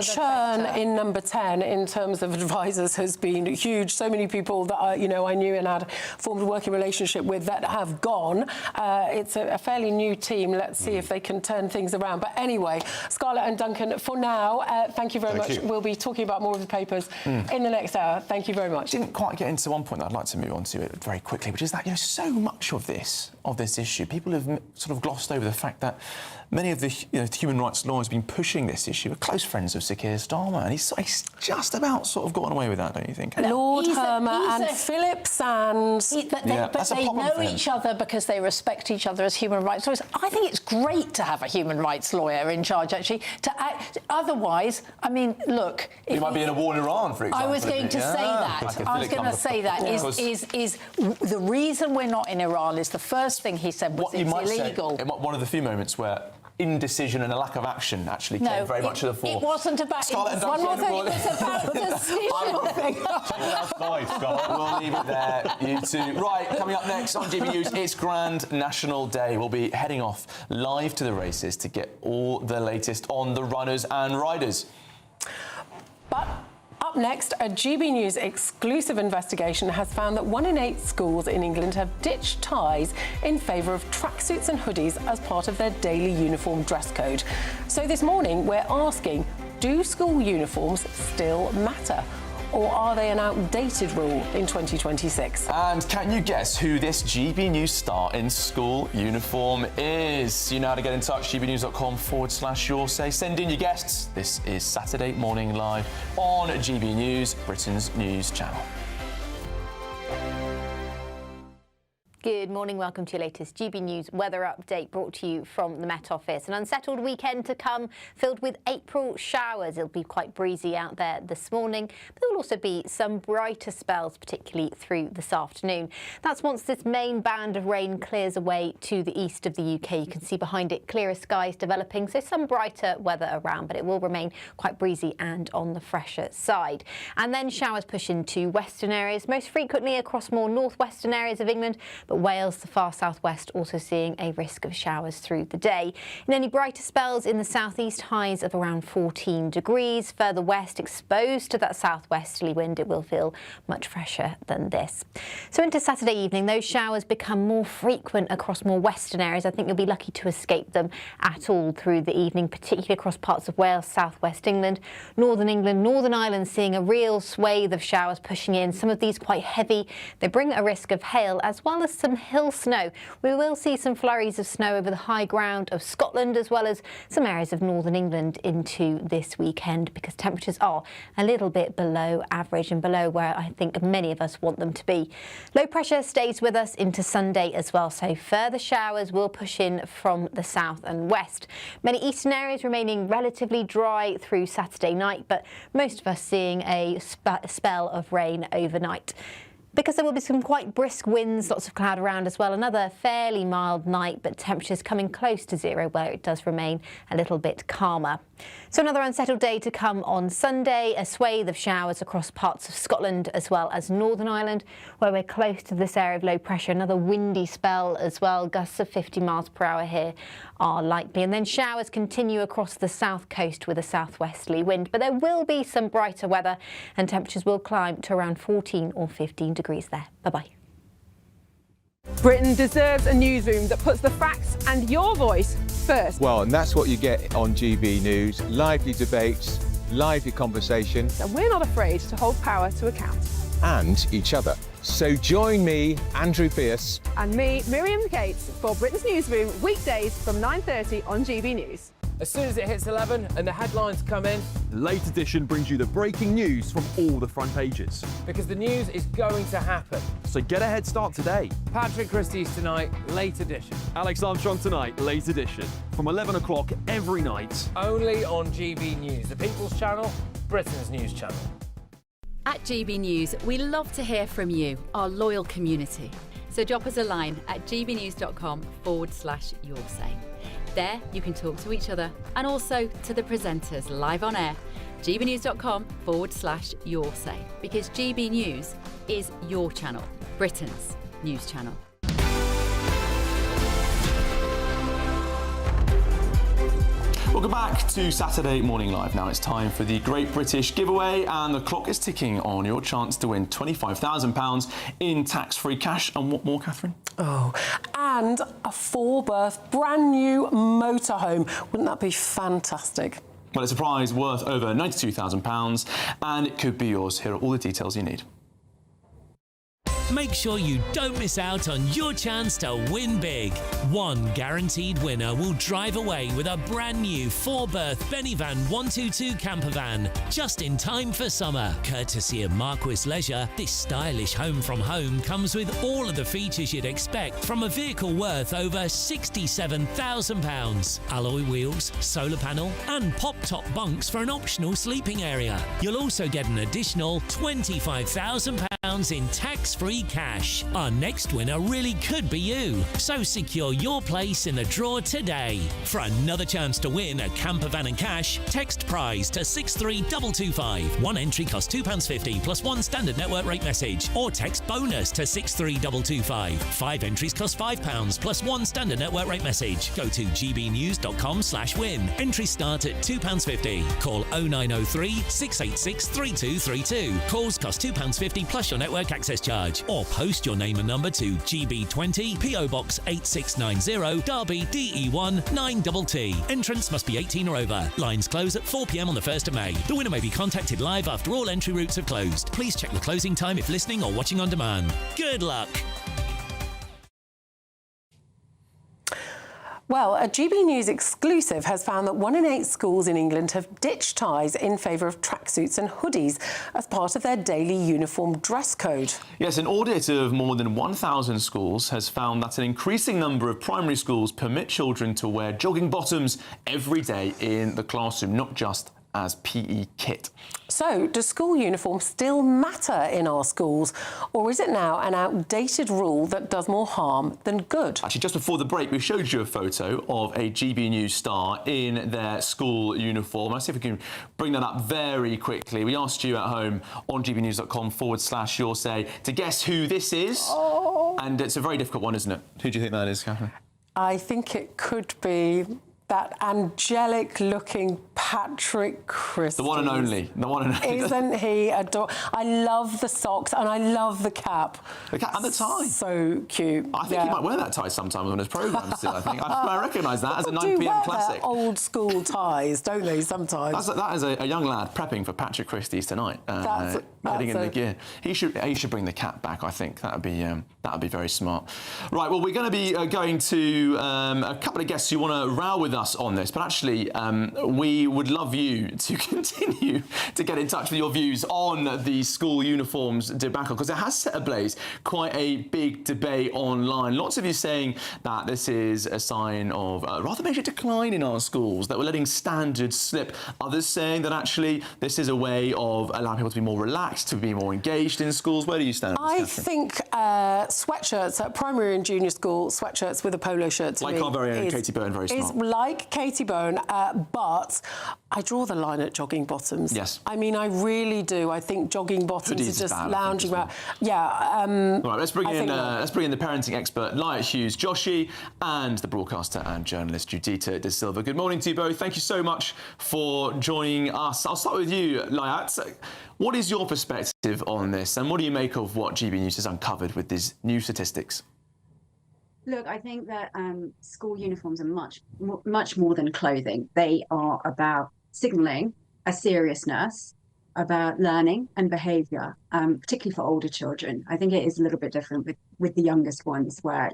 churn in number 10 in terms of advisors has been huge. So many people that I knew and had formed a working relationship with that have gone. It's a fairly new team. Let's see if they can turn things around. But anyway, Scarlett and Duncan, for now, thank you very much. We'll be talking about more of the papers in the next hour. Thank you very much. Didn't quite get into one point that I'd like to move on to it very quickly, which is that so much of this issue, people have sort of glossed over the fact that many of the human rights lawyers have been pushing this issue are close friends of Sir Keir Starmer, and he's just about sort of gotten away with that, don't you think? Lord Hermer and Philip Sands. But they know each other because they respect each other as human rights lawyers. I think it's great to have a human rights lawyer in charge, actually. Otherwise, I mean, look... You might be in a war in Iran, for example. I was going to say that. I was going to say that. Is the reason we're not in Iran is the first thing he said was it's illegal. One of the few moments where indecision and a lack of action actually came very much to the fore. It wasn't about... Scarlett and one more thing, it was about decision. That's nice, Scarlett. We'll leave it there, you two. Right, coming up next on GB News, it's Grand National Day. We'll be heading off live to the races to get all the latest on the runners and riders. But up next, a GB News exclusive investigation has found that 1 in 8 schools in England have ditched ties in favour of tracksuits and hoodies as part of their daily uniform dress code. So this morning, we're asking, do school uniforms still matter? Or are they an outdated rule in 2026? And can you guess who this GB News star in school uniform is? You know how to get in touch, gbnews.com/your say. Send in your guests. This is Saturday Morning Live on GB News, Britain's news channel. Good morning, welcome to your latest GB News weather update brought to you from the Met Office. An unsettled weekend to come filled with April showers. It'll be quite breezy out there this morning, but there will also be some brighter spells, particularly through this afternoon. That's once this main band of rain clears away to the east of the UK. You can see behind it clearer skies developing, so some brighter weather around, but it will remain quite breezy and on the fresher side. And then showers push into western areas, most frequently across more northwestern areas of England, but Wales, the far southwest, also seeing a risk of showers through the day. In any brighter spells in the southeast, highs of around 14 degrees. Further west, exposed to that southwesterly wind, it will feel much fresher than this. So into Saturday evening, those showers become more frequent across more western areas. I think you'll be lucky to escape them at all through the evening, particularly across parts of Wales, southwest England, Northern Ireland seeing a real swathe of showers pushing in. Some of these quite heavy. They bring a risk of hail as well as some hill snow. We will see some flurries of snow over the high ground of Scotland as well as some areas of northern England into this weekend because temperatures are a little bit below average and below where I think many of us want them to be. Low pressure stays with us into Sunday as well, so further showers will push in from the south and west. Many eastern areas remaining relatively dry through Saturday night, but most of us seeing a spell of rain overnight. Because there will be some quite brisk winds, lots of cloud around as well. Another fairly mild night, but temperatures coming close to zero where it does remain a little bit calmer. So another unsettled day to come on Sunday, a swathe of showers across parts of Scotland as well as Northern Ireland, where we're close to this area of low pressure. Another windy spell as well, gusts of 50 miles per hour here are likely. And then showers continue across the south coast with a southwesterly wind, but there will be some brighter weather and temperatures will climb to around 14 or 15 degrees there. Bye-bye. Britain deserves a newsroom that puts the facts and your voice first. Well, and that's what you get on GB News. Lively debates, lively conversation. And we're not afraid to hold power to account. And each other. So join me, Andrew Pierce. And me, Miriam Cates, for Britain's Newsroom, weekdays from 9:30 on GB News. As soon as it hits 11 and the headlines come in, the Late Edition brings you the breaking news from all the front pages. because the news is going to happen. So get a head start today. Patrick Christie's tonight, Late Edition. Alex Armstrong tonight, Late Edition. From 11 o'clock every night. Only on GB News, the People's Channel, Britain's news channel. At GB News, we love to hear from you, our loyal community. So drop us a line at gbnews.com/yoursay. There you can talk to each other and also to the presenters live on air. gbnews.com/yoursay, because GB News is your channel, Britain's news channel. Welcome back to Saturday Morning Live. Now it's time for the Great British Giveaway, and the clock is ticking on your chance to win £25,000 in tax-free cash. And what more, Catherine? Oh, and a 4-berth brand new motorhome. Wouldn't that be fantastic? Well, it's a prize worth over £92,000, and it could be yours. Here are all the details you need. Make sure you don't miss out on your chance to win big. One guaranteed winner will drive away with a brand new 4-berth Benivan 122 camper van, just in time for summer. Courtesy of Marquis Leisure, this stylish home from home comes with all of the features you'd expect from a vehicle worth over £67,000. Alloy wheels, solar panel and pop-top bunks for an optional sleeping area. You'll also get an additional £25,000 in tax-free cash. Our next winner really could be you, so secure your place in the draw today. For another chance to win a camper van and cash, text prize to 63225. One entry costs £2.50 plus one standard network rate message, or text bonus to 63225. 5 entries cost £5 plus one standard network rate message. Go to gbnews.com/win. Entries start at £2.50. Call 0903 686 3232. Calls cost £2.50 plus your network access charge, or post your name and number to GB20 PO Box 8690 Derby DE1 9TT. Entrance must be 18 or over. Lines close at 4 p.m. on the 1st of May. The winner may be contacted live after all entry routes have closed. Please check the closing time if listening or watching on demand. Good luck. Well, a GB News exclusive has found that 1 in 8 schools in England have ditched ties in favour of tracksuits and hoodies as part of their daily uniform dress code. Yes, an audit of more than 1,000 schools has found that an increasing number of primary schools permit children to wear jogging bottoms every day in the classroom, not just as PE kit. So, does school uniform still matter in our schools, or is it now an outdated rule that does more harm than good? Actually, just before the break, we showed you a photo of a GB News star in their school uniform. Let's see if we can bring that up very quickly. We asked you at home on gbnews.com/yoursay to guess who this is. Oh. And it's a very difficult one, isn't it? Who do you think that is, Catherine? I think it could be that angelic-looking Patrick Christie. The one and only. The one and only. Isn't he adorable? I love the socks and I love the cap. The cap and the tie. So cute. I think he might wear that tie sometimes on his programme still, I think. I recognise that as a 9 p.m. classic. Old school ties, don't they, sometimes? That is a young lad prepping for Patrick Christie's tonight. Getting in the gear. He should bring the cap back, I think. That would be very smart. Right, well, we're going to be going to a couple of guests who want to row with us on this, but actually we would love you to continue to get in touch with your views on the school uniforms debacle, because it has set ablaze quite a big debate online. Lots of you saying that this is a sign of a rather major decline in our schools, that we're letting standards slip. Others saying that actually this is a way of allowing people to be more relaxed, to be more engaged in schools. Where do you stand on this, I think sweatshirts at primary and junior school, sweatshirts with a polo shirt to like me our very own Katie Byrne, very smart. Is like Katie Byrne, but I draw the line at jogging bottoms. Yes. I mean, I really do. I think jogging bottoms Hoodies are just bad, lounging around. Yeah. All right, let's bring in the parenting expert, Lyot Hughes, Joshi, and the broadcaster and journalist, Judita De Silva. Good morning to you both. Thank you so much for joining us. I'll start with you, Lyot. What is your perspective on this, and what do you make of what GB News has uncovered with these new statistics? Look, I think that school uniforms are much more than clothing. They are about signalling a seriousness about learning and behaviour, particularly for older children. I think it is a little bit different with the youngest ones, where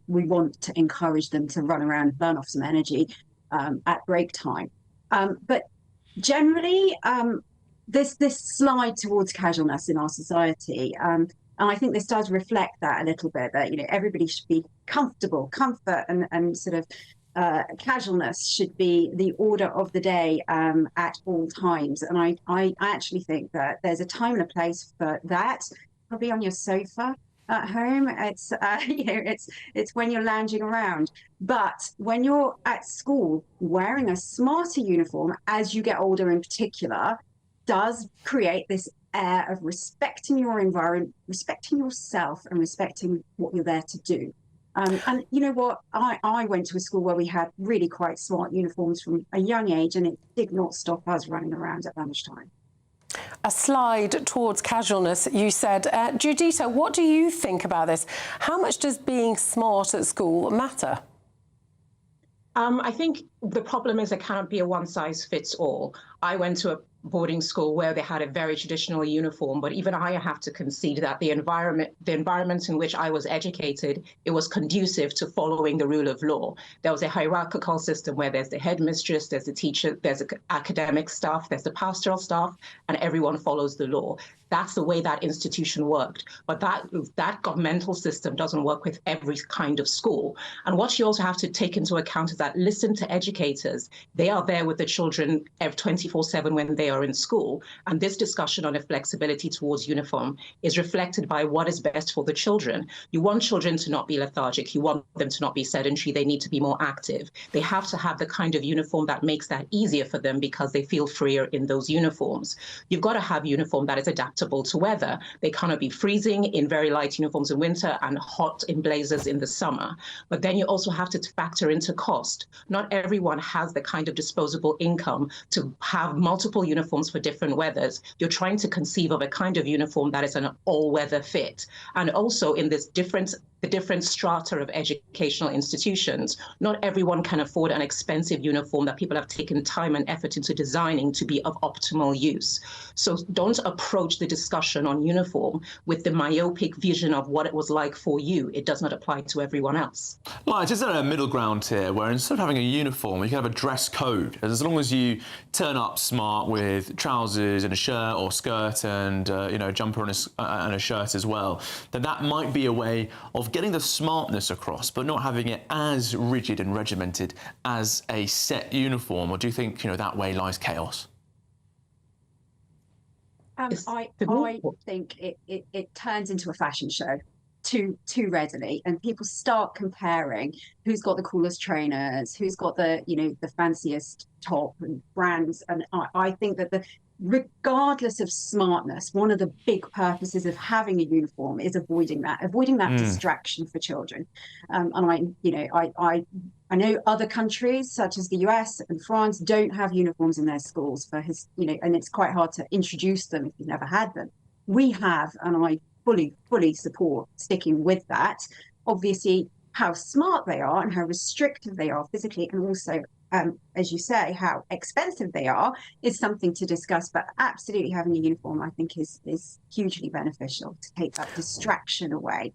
we want to encourage them to run around, burn off some energy. at break time. But generally, this slide towards casualness in our society, and I think this does reflect that a little bit, that, you know, everybody should be comfortable, comfort and sort of casualness should be the order of the day at all times. And I actually think that there's a time and a place for that, probably on your sofa at home. It's you know, it's when you're lounging around. But when you're at school, wearing a smarter uniform as you get older in particular does create this air of respecting your environment, respecting yourself, and respecting what you're there to do. And you know what, I went to a school where we had really quite smart uniforms from a young age, and it did not stop us running around at lunchtime. A slide towards casualness, you said. Judita, what do you think about this? How much does being smart at school matter? I think the problem is it cannot be a one-size-fits-all. I went to a boarding school where they had a very traditional uniform, but even I have to concede that the environment in which I was educated, it was conducive to following the rule of law. There was a hierarchical system where there's the headmistress, there's the teacher, there's the academic staff, there's the pastoral staff, and everyone follows the law. That's the way that institution worked. But that governmental system doesn't work with every kind of school. And what you also have to take into account is that listen to educators. They are there with the children 24/7 when they are in school. And this discussion on a flexibility towards uniform is reflected by what is best for the children. You want children to not be lethargic. You want them to not be sedentary. They need to be more active. They have to have the kind of uniform that makes that easier for them because they feel freer in those uniforms. You've got to have uniform that is adaptable to weather. They cannot be freezing in very light uniforms in winter and hot in blazers in the summer. But then you also have to factor into cost. Not everyone has the kind of disposable income to have multiple uniforms for different weathers. You're trying to conceive of a kind of uniform that is an all-weather fit. And also in this the different strata of educational institutions, not everyone can afford an expensive uniform that people have taken time and effort into designing to be of optimal use. So don't approach the discussion on uniform with the myopic vision of what it was like for you. It does not apply to everyone else. Right, is there a middle ground here where instead of having a uniform, you can have a dress code? As long as you turn up smart with trousers and a shirt or skirt and you know, a jumper and a shirt as well, then that might be a way of getting the smartness across, but not having it as rigid and regimented as a set uniform? Or do you think, you know, that way lies chaos? I think it turns into a fashion show too readily, and people start comparing who's got the coolest trainers, who's got the, you know, the fanciest top and brands. And I think that regardless of smartness, one of the big purposes of having a uniform is avoiding that distraction for children. And I know other countries such as the US and France don't have uniforms in their schools and it's quite hard to introduce them if you've never had them. We have, and I fully support sticking with that. Obviously, how smart they are and how restrictive they are physically, and also as you say, how expensive they are, is something to discuss. But absolutely having a uniform, I think, is hugely beneficial to take that distraction away.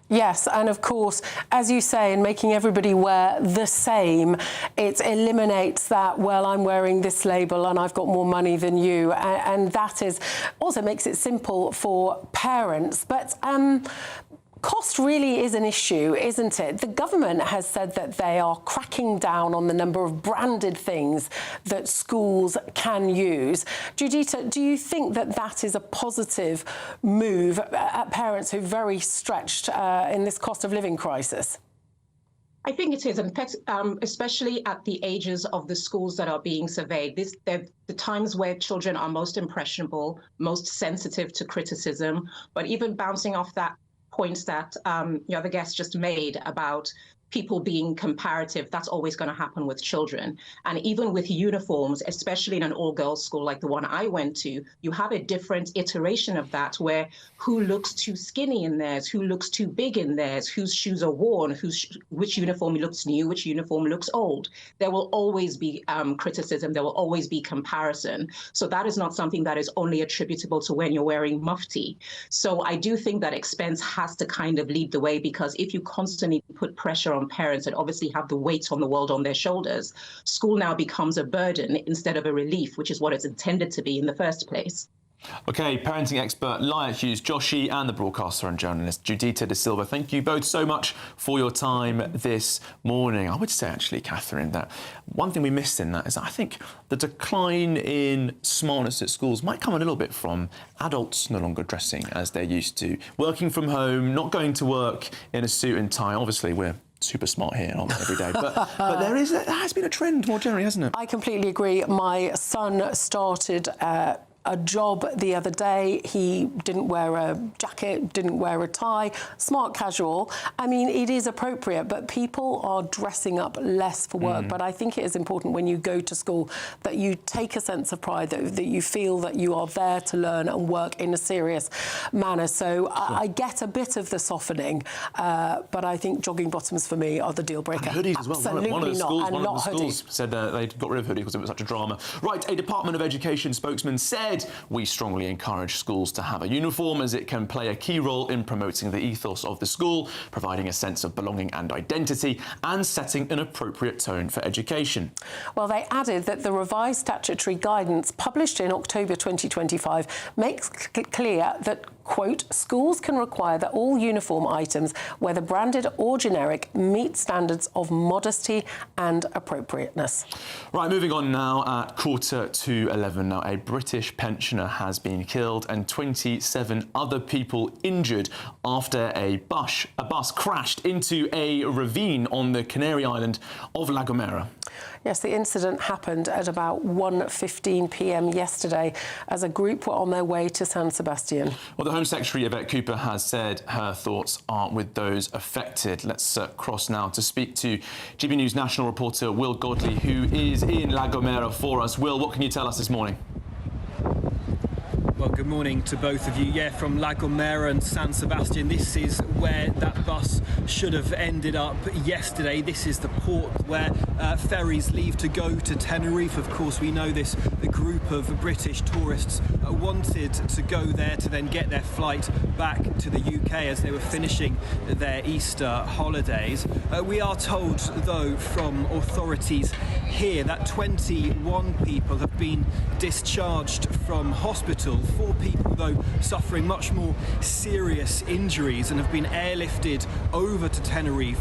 Yes, and of course, as you say, in making everybody wear the same, it eliminates that, well, I'm wearing this label and I've got more money than you. And that is also makes it simple for parents. But cost really is an issue, isn't it? The government has said that they are cracking down on the number of branded things that schools can use. Judita, do you think that that is a positive move at parents who are very stretched in this cost of living crisis? I think it is, and especially at the ages of the schools that are being surveyed. They're the times where children are most impressionable, most sensitive to criticism, but even bouncing off that points that the other guest just made about people being comparative, that's always going to happen with children. And even with uniforms, especially in an all-girls school like the one I went to, you have a different iteration of that, where who looks too skinny in theirs, who looks too big in theirs, whose shoes are worn, which uniform looks new, which uniform looks old. There will always be criticism, there will always be comparison. So that is not something that is only attributable to when you're wearing mufti. So I do think that expense has to kind of lead the way, because if you constantly put pressure stay-at-home parents that obviously have the weight on the world on their shoulders, school now becomes a burden instead of a relief, which is what it's intended to be in the first place. OK, parenting expert Lia Hughes, Joshi, and the broadcaster and journalist Judita De Silva, thank you both so much for your time this morning. I would say, actually, Catherine, that one thing we missed in that is I think the decline in smartness at schools might come a little bit from adults no longer dressing as they're used to, working from home, not going to work in a suit and tie. Obviously, we're super smart here, aren't we, every day? But there has been a trend more generally, hasn't it? I completely agree. My son started a job the other day. He didn't wear a jacket, didn't wear a tie, smart casual. I mean, it is appropriate, but people are dressing up less for work. But I think it is important when you go to school that you take a sense of pride, that you feel that you are there to learn and work in a serious manner. So I get a bit of the softening, but I think jogging bottoms for me are the deal breaker. And hoodies as well. Absolutely One of the schools said they'd got rid of hoodies because it was such a drama. Right, a Department of Education spokesman said, "We strongly encourage schools to have a uniform as it can play a key role in promoting the ethos of the school, providing a sense of belonging and identity, and setting an appropriate tone for education." Well, they added that the revised statutory guidance published in October 2025 makes clear that, quote, schools can require that all uniform items, whether branded or generic, meet standards of modesty and appropriateness. Right, moving on now at 11:15. Now, a British pensioner has been killed and 27 other people injured after a bus crashed into a ravine on the Canary Island of La Gomera. Yes, the incident happened at about 1:15 p.m. yesterday as a group were on their way to San Sebastian. Well, the Home Secretary, Yvette Cooper, has said her thoughts are with those affected. Let's cross now to speak to GB News national reporter Will Godley, who is in La Gomera for us. Will, what can you tell us this morning? Well, good morning to both of you. Yeah, from La Gomera and San Sebastian, this is where that bus should have ended up yesterday. This is the port where ferries leave to go to Tenerife. Of course, we know this. The group of British tourists wanted to go there to then get their flight back to the UK as they were finishing their Easter holidays. We are told, though, from authorities here that 21 people have been discharged from hospital. 4 people, though, suffering much more serious injuries and have been airlifted over to Tenerife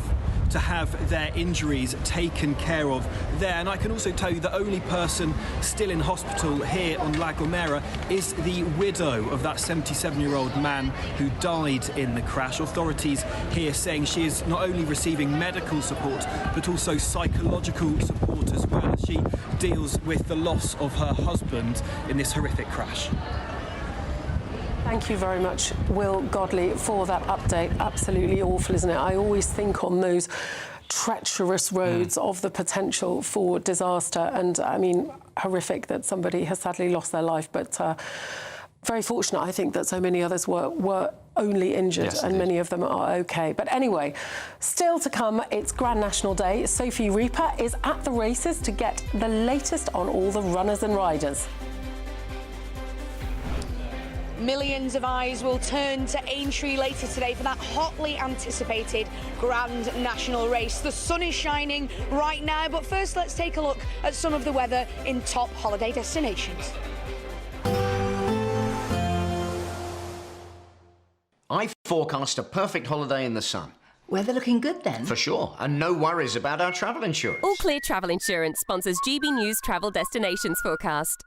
to have their injuries taken care of there. And I can also tell you the only person still in hospital here on La Gomera is the widow of that 77-year-old man who died in the crash. Authorities here saying she is not only receiving medical support but also psychological support as well as she deals with the loss of her husband in this horrific crash. Thank you very much, Will Godley, for that update. Absolutely awful, isn't it? I always think on those treacherous roads of the potential for disaster, and I mean, horrific that somebody has sadly lost their life, but very fortunate, I think, that so many others were only injured, yes, and many of them are okay. But anyway, still to come, it's Grand National Day. Sophie Reaper is at the races to get the latest on all the runners and riders. Millions of eyes will turn to Aintree later today for that hotly anticipated Grand National Race. The sun is shining right now, but first let's take a look at some of the weather in top holiday destinations. I forecast a perfect holiday in the sun. Weather looking good then? For sure, and no worries about our travel insurance. All Clear Travel Insurance sponsors GB News Travel Destinations Forecast.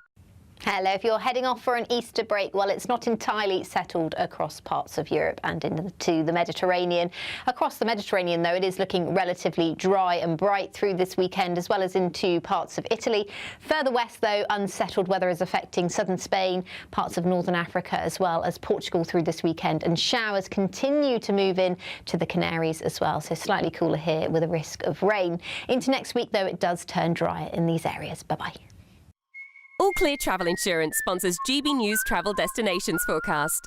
Hello, if you're heading off for an Easter break, well, it's not entirely settled across parts of Europe and into the Mediterranean. Across the Mediterranean, though, it is looking relatively dry and bright through this weekend, as well as into parts of Italy. Further west, though, unsettled weather is affecting southern Spain, parts of northern Africa, as well as Portugal through this weekend. And showers continue to move in to the Canaries as well, so slightly cooler here with a risk of rain. Into next week, though, it does turn drier in these areas. Bye-bye. All Clear Travel Insurance sponsors GB News Travel Destinations Forecast.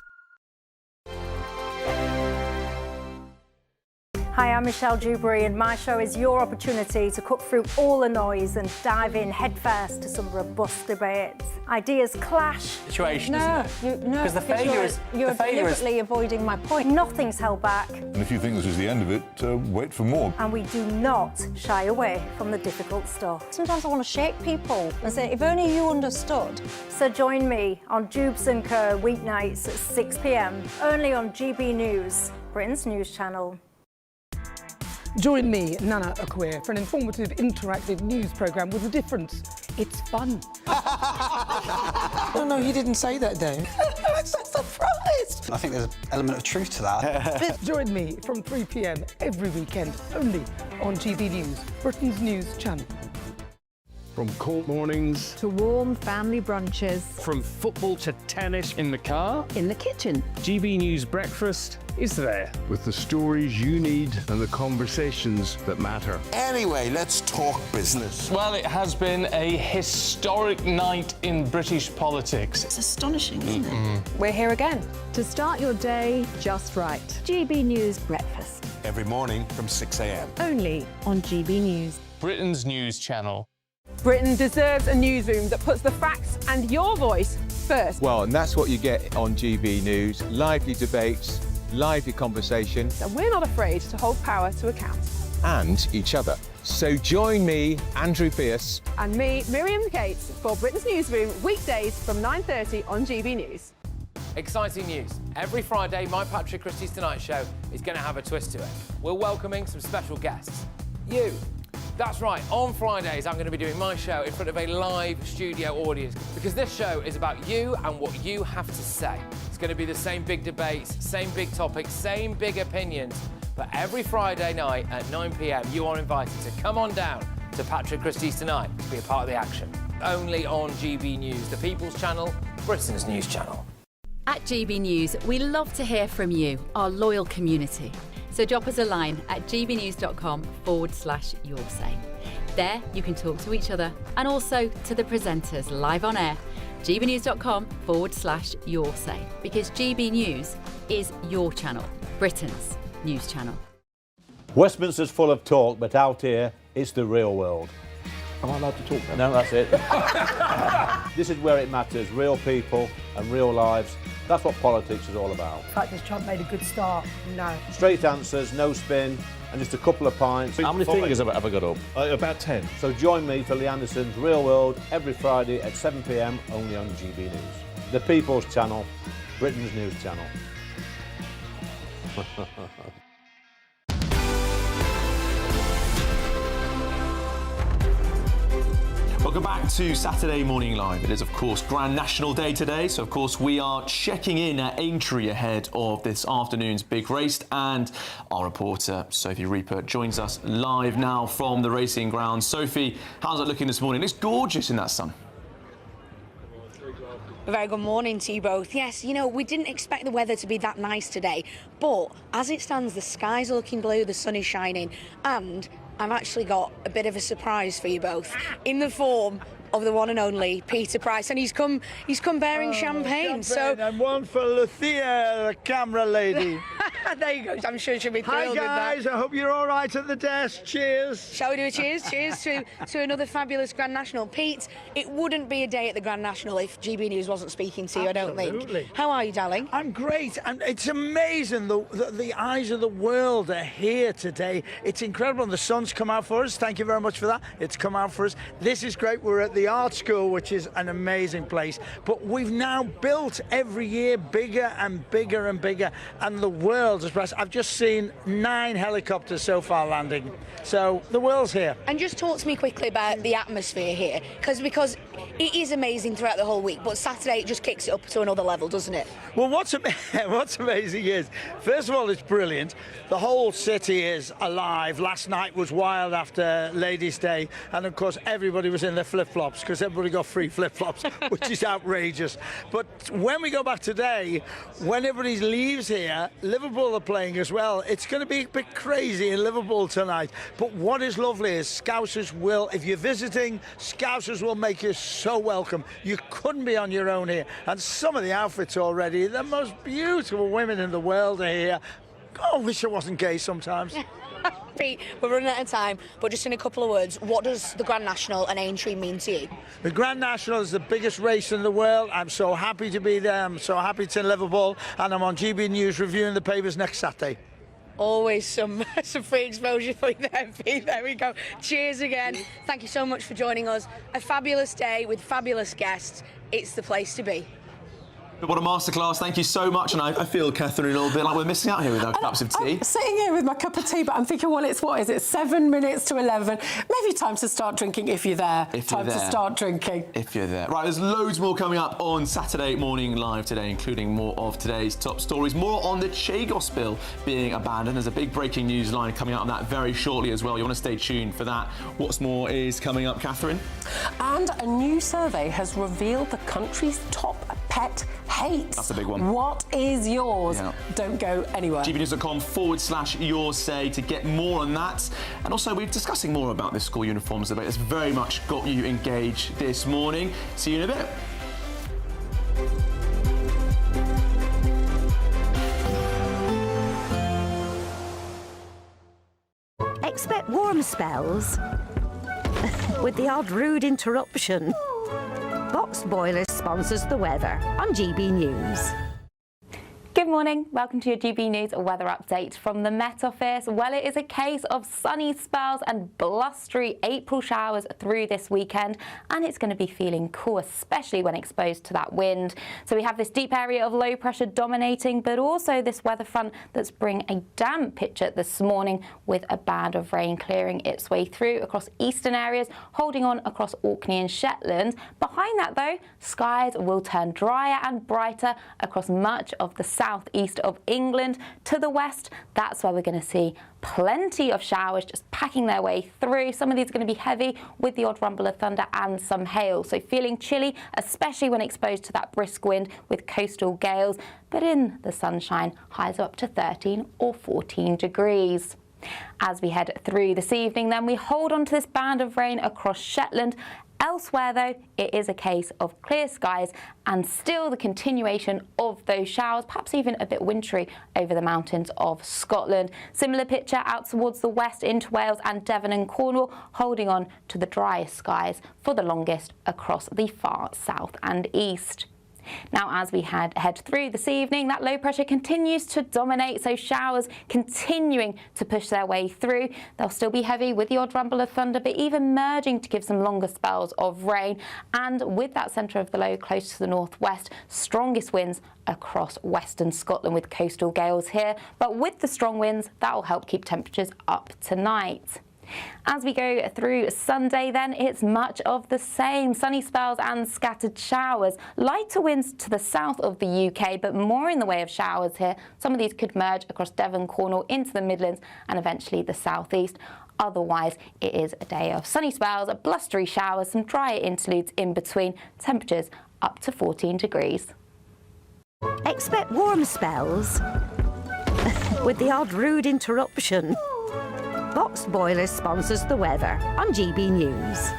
Hi, I'm Michelle Dewberry, and my show is your opportunity to cut through all the noise and dive in headfirst to some robust debates. Ideas clash. Situation, No, Because the failure is... You're deliberately avoiding my point. Nothing's held back, And if you think this is the end of it, wait for more. and we do not shy away from the difficult stuff. Sometimes I want to shake people and say, if only you understood. So join me on Jubes & Co. weeknights at 6 p.m, only on GB News, Britain's news channel. Join me, Nana Okoye, for an informative, interactive news programme with a difference. It's fun. No, you didn't say that, Dave. I'm so surprised. I think there's an element of truth to that. Join me from 3 p.m. every weekend, only on GB News, Britain's news channel. From cold mornings to warm family brunches, From football to tennis in the car, in the kitchen. GB News breakfast is there. with the stories you need and the conversations that matter. Anyway, let's talk business. Well, it has been a historic night in British politics. It's astonishing, isn't it? We're here again to start your day just right. GB News Breakfast, Every morning from 6 a.m. only on GB News. Britain's news channel. Britain deserves a newsroom that puts the facts and your voice first. Well, and that's what you get on GB News. Lively debates, lively conversation. And we're not afraid to hold power to account. And each other. So join me, Andrew Pearce. And me, Miriam Cates, for Britain's Newsroom, weekdays from 9:30 on GB News. Exciting news. Every Friday, my Patrick Christie's Tonight Show is going to have a twist to it. We're welcoming some special guests. You. That's right, on Fridays I'm going to be doing my show in front of a live studio audience because this show is about you and what you have to say. It's going to be the same big debates, same big topics, same big opinions, but every Friday night at 9 p.m. you are invited to come on down to Patrick Christie's Tonight to be a part of the action. Only on GB News, the People's Channel, Britain's news channel. At GB News, we love to hear from you, our loyal community. So drop us a line at gbnews.com/your say. There you can talk to each other and also to the presenters live on air. gbnews.com/your say, because GB News is your channel, Britain's news channel. Westminster's full of talk, but out here, it's the real world. Am I allowed to talk now? No, that's it. This is where it matters, real people and real lives. That's what politics is all about. In fact, has Trump made a good start? No. Straight answers, no spin, and just a couple of pints. How many fingers have I got up? About 10. So join me for Lee Anderson's Real World every Friday at 7 p.m. only on GB News. The People's Channel, Britain's news channel. Welcome back to Saturday Morning Live. It is, of course, Grand National Day today, so, of course, we are checking in at Aintree ahead of this afternoon's big race, and our reporter, Sophie Rupert, joins us live now from the racing ground. Sophie, how's it looking this morning? It looks gorgeous in that sun. A very good morning to you both. Yes, you know, we didn't expect the weather to be that nice today, but as it stands, the skies are looking blue, the sun is shining, and I've actually got a bit of a surprise for you both in the form of the one and only Peter Price, and he's come bearing champagne. So and one for Lucia, the camera lady. there you go. I'm sure she'll be thrilled Hi guys, with that. I hope you're all right at the desk. Cheers. Shall we do a cheers? Cheers to another fabulous Grand National. Pete, it wouldn't be a day at the Grand National if GB News wasn't speaking to you, Absolutely. I don't think. How are you, darling? I'm great, and it's amazing. The eyes of the world are here today. It's incredible. And the sun's come out for us. Thank you very much for that. It's come out for us. This is great. We're at the art school, which is an amazing place, but we've now built every year bigger and bigger and bigger, and the world is blessed. I've just seen 9 helicopters so far landing, so the world's here. And just talk to me quickly about the atmosphere here, because it is amazing throughout the whole week, but Saturday it just kicks it up to another level, doesn't it? Well, what's amazing is, first of all, it's brilliant. The whole city is alive. Last night was wild after Ladies' Day, and of course everybody was in their flip-flops because everybody got free flip-flops, which is outrageous. But when we go back today, when everybody leaves here, Liverpool are playing as well. It's going to be a bit crazy in Liverpool tonight. But what is lovely is Scousers will, if you're visiting, Scousers will make you so welcome. You couldn't be on your own here. And some of the outfits already, the most beautiful women in the world are here. I wish I wasn't gay sometimes. Pete, we're running out of time, but just in a couple of words, what does the Grand National and Aintree mean to you? The Grand National is the biggest race in the world. I'm so happy to be there. I'm so happy to Liverpool, and I'm on GB News reviewing the papers next Saturday. Always some free exposure for you there, Pete. There we go. Cheers again. Thank you so much for joining us. A fabulous day with fabulous guests. It's the place to be. What a masterclass. Thank you so much. And I feel, Catherine, a little bit like we're missing out here with our cups of tea. I'm sitting here with my cup of tea, but I'm thinking, well, what is it, 7 minutes to 11? Maybe time to start drinking if you're there. Time to start drinking. If you're there. Right, there's loads more coming up on Saturday Morning Live today, including more of today's top stories. More on the Chagos bill being abandoned. There's a big breaking news line coming out on that very shortly as well. You want to stay tuned for that. What's more is coming up, Catherine? And a new survey has revealed the country's top pet hate. That's a big one. What is yours? Yeah. Don't go anywhere. gbnews.com/yoursay to get more on that. And also, we're discussing more about this school uniforms debate. It's very much got you engaged this morning. See you in a bit. Expect warm spells with the odd rude interruption. Box Boilers sponsors the weather on GB News. Good morning, welcome to your GB News weather update from the Met Office. Well, it is a case of sunny spells and blustery April showers through this weekend, and it's going to be feeling cool, especially when exposed to that wind. So we have this deep area of low pressure dominating, but also this weather front that's bringing a damp picture this morning with a band of rain clearing its way through across eastern areas, holding on across Orkney and Shetland. Behind that, though, skies will turn drier and brighter across much of the southeast of England. To the west, that's where we're going to see plenty of showers just packing their way through. Some of these are going to be heavy with the odd rumble of thunder and some hail. So feeling chilly, especially when exposed to that brisk wind with coastal gales. But in the sunshine, highs up to 13 or 14 degrees. As we head through this evening, then we hold on to this band of rain across Shetland. Elsewhere, though, it is a case of clear skies and still the continuation of those showers, perhaps even a bit wintry over the mountains of Scotland. Similar picture out towards the west into Wales and Devon and Cornwall, holding on to the driest skies for the longest across the far south and east. Now, as we head through this evening, that low pressure continues to dominate, so showers continuing to push their way through. They'll still be heavy with the odd rumble of thunder, but even merging to give some longer spells of rain. And with that centre of the low close to the northwest, strongest winds across western Scotland with coastal gales here. But with the strong winds, that will help keep temperatures up tonight. As we go through Sunday, then, it's much of the same. Sunny spells and scattered showers. Lighter winds to the south of the UK, but more in the way of showers here. Some of these could merge across Devon, Cornwall, into the Midlands and eventually the southeast. Otherwise, it is a day of sunny spells, blustery showers, some drier interludes in between. Temperatures up to 14 degrees. Expect warm spells with the odd rude interruption. Box Boilers sponsors the weather on GB News.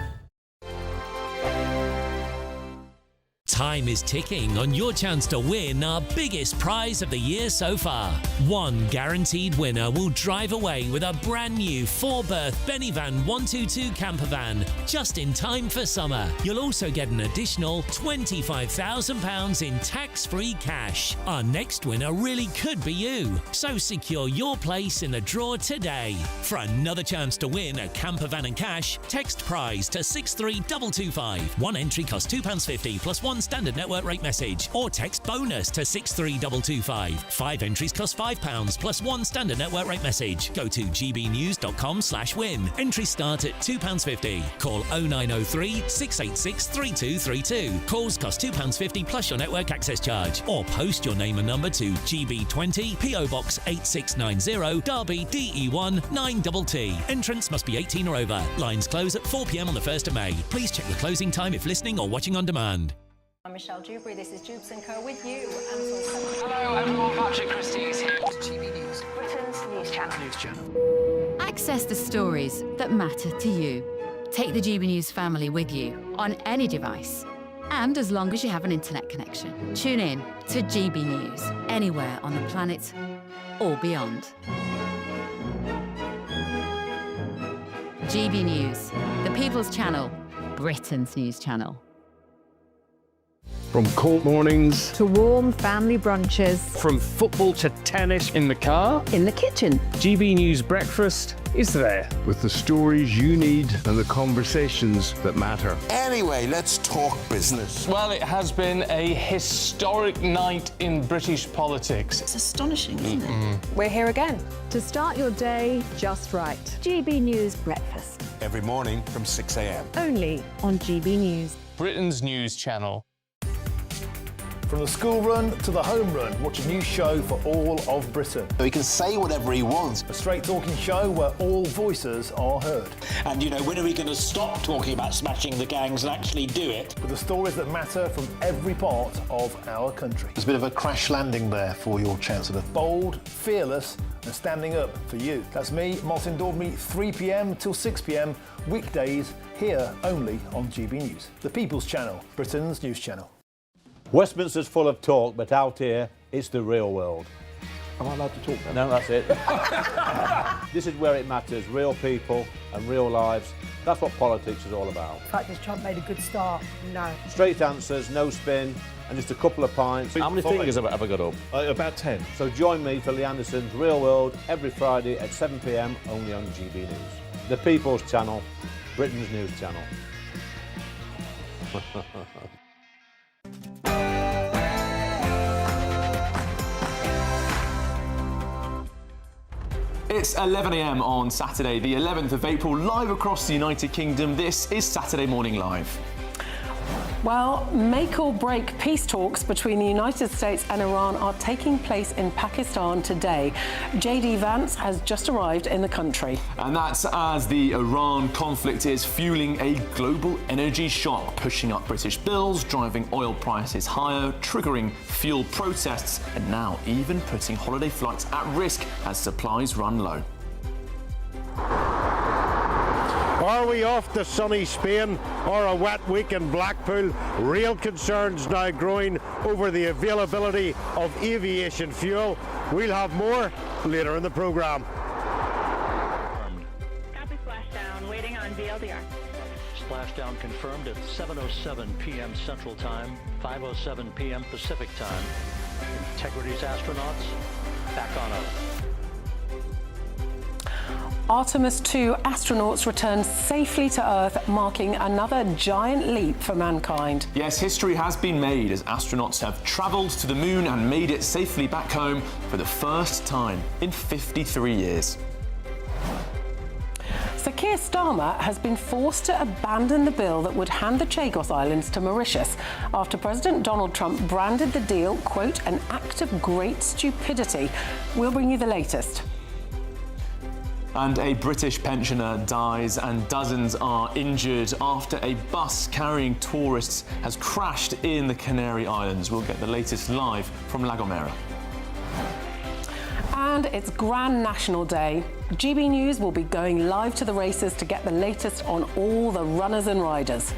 Time is ticking on your chance to win our biggest prize of the year so far. One guaranteed winner will drive away with a brand new 4-berth Benivan 122 camper van just in time for summer. You'll also get an additional £25,000 in tax-free cash. Our next winner really could be you, so secure your place in the draw today. For another chance to win a camper van and cash, text prize to 63225. One entry costs £2.50 plus one standard network rate message, or text bonus to 63225. 5 entries cost £5 plus one standard network rate message. Go to gbnews.com/win. Entries start at £2.50. Call 0903 686 3232. Calls cost £2.50 plus your network access charge, or post your name and number to GB20 PO Box 8690 Derby DE1 9TT. Entrance must be 18 or over. Lines close at 4 p.m. on the 1st of May. Please check the closing time if listening or watching on demand. I'm Michelle Dewberry, this is Jubes & Co with you. Hello everyone, Patrick Christie is here. GB News, Britain's news channel. Access the stories that matter to you. Take the GB News family with you on any device, and as long as you have an internet connection. Tune in to GB News anywhere on the planet or beyond. GB News, the People's Channel, Britain's news channel. From cold mornings to warm family brunches, from football to tennis in the car, in the kitchen. GB News Breakfast is there with the stories you need and the conversations that matter. Anyway, let's talk business. Well, it has been a historic night in British politics. It's astonishing, isn't it? We're here again to start your day just right. GB News Breakfast. Every morning from 6 a.m. Only on GB News. Britain's news channel. From the school run to the home run, watch a new show for all of Britain. He can say whatever he wants. A straight-talking show where all voices are heard. And, you know, when are we going to stop talking about smashing the gangs and actually do it? With the stories that matter from every part of our country. There's a bit of a crash landing there for your Chancellor. Bold, fearless and standing up for you. That's me, Martin Daubney, 3 p.m. till 6 p.m, weekdays, here only on GB News. The People's Channel, Britain's news channel. Westminster's full of talk, but out here, it's the real world. Am I allowed to talk now? No, that's it. This is where it matters, real people and real lives. That's what politics is all about. In fact, has Trump made a good start? No. Straight answers, no spin, and just a couple of pints. How many fingers have I got up? About 10. So join me for Lee Anderson's Real World every Friday at 7 p.m, only on GB News. The People's Channel, Britain's news channel. It's 11 a.m. on Saturday, the 11th of April, live across the United Kingdom. This is Saturday Morning Live. Well, make or break peace talks between the United States and Iran are taking place in Pakistan today. JD Vance has just arrived in the country. And that's as the Iran conflict is fueling a global energy shock, pushing up British bills, driving oil prices higher, triggering fuel protests, and now even putting holiday flights at risk as supplies run low. Are we off to sunny Spain or a wet week in Blackpool? Real concerns now growing over the availability of aviation fuel. We'll have more later in the programme. Copy splashdown, waiting on VLDR. Splashdown confirmed at 7:07 p.m. Central Time, 5:07 p.m. Pacific Time. Integrity's astronauts back on Earth. Artemis 2 astronauts returned safely to Earth, marking another giant leap for mankind. Yes, history has been made as astronauts have travelled to the moon and made it safely back home for the first time in 53 years. So Keir Starmer has been forced to abandon the bill that would hand the Chagos Islands to Mauritius after President Donald Trump branded the deal, quote, an act of great stupidity. We'll bring you the latest. And a British pensioner dies and dozens are injured after a bus carrying tourists has crashed in the Canary Islands. We'll get the latest live from La Gomera. And it's Grand National Day. GB News will be going live to the races to get the latest on all the runners and riders.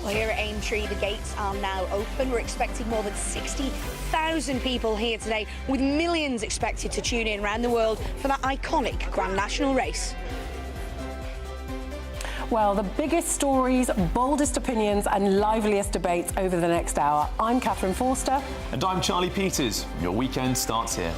Well, here at Aintree, the gates are now open. We're expecting more than 60,000 people here today, with millions expected to tune in around the world for that iconic Grand National race. Well, the biggest stories, boldest opinions and liveliest debates over the next hour. I'm Catherine Forster. And I'm Charlie Peters. Your weekend starts here.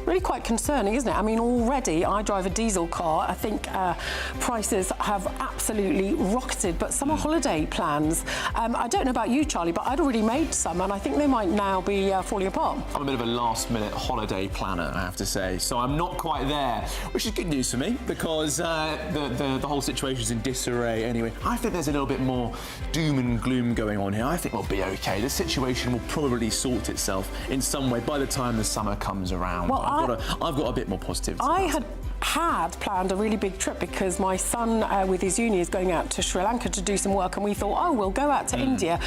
Really quite concerning, isn't it? I mean, already I drive a diesel car. I think prices have absolutely rocketed, but summer holiday plans, I don't know about you, Charlie, but I'd already made some and I think they might now be falling apart. I'm a bit of a last-minute holiday planner, I have to say, so I'm not quite there, which is good news for me because the whole situation is in disarray anyway. I think there's a little bit more doom and gloom going on here. I think we'll be okay. The situation will probably sort itself in some way by the time the summer comes around. Well, I've got a bit more positivity. I had planned a really big trip because my son with his uni is going out to Sri Lanka to do some work, and we thought, oh, we'll go out to India.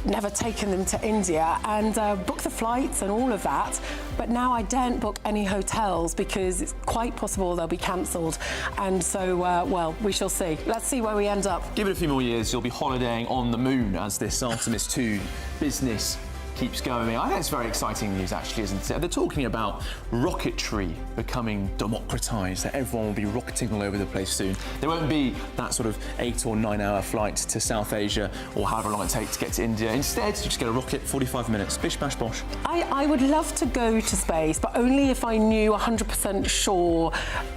Never taken them to India, and book the flights and all of that. But now I daren't book any hotels because it's quite possible they'll be cancelled. And so, well, we shall see. Let's see where we end up. Give it a few more years, you'll be holidaying on the moon as this Artemis 2 business keeps going. I think it's very exciting news, actually, isn't it? They're talking about rocketry becoming democratised, that everyone will be rocketing all over the place soon. There won't be that sort of 8 or 9 hour flight to South Asia or however long it takes to get to India. Instead, you just get a rocket, 45 minutes, bish, bash, bosh. I would love to go to space, but only if I knew 100% sure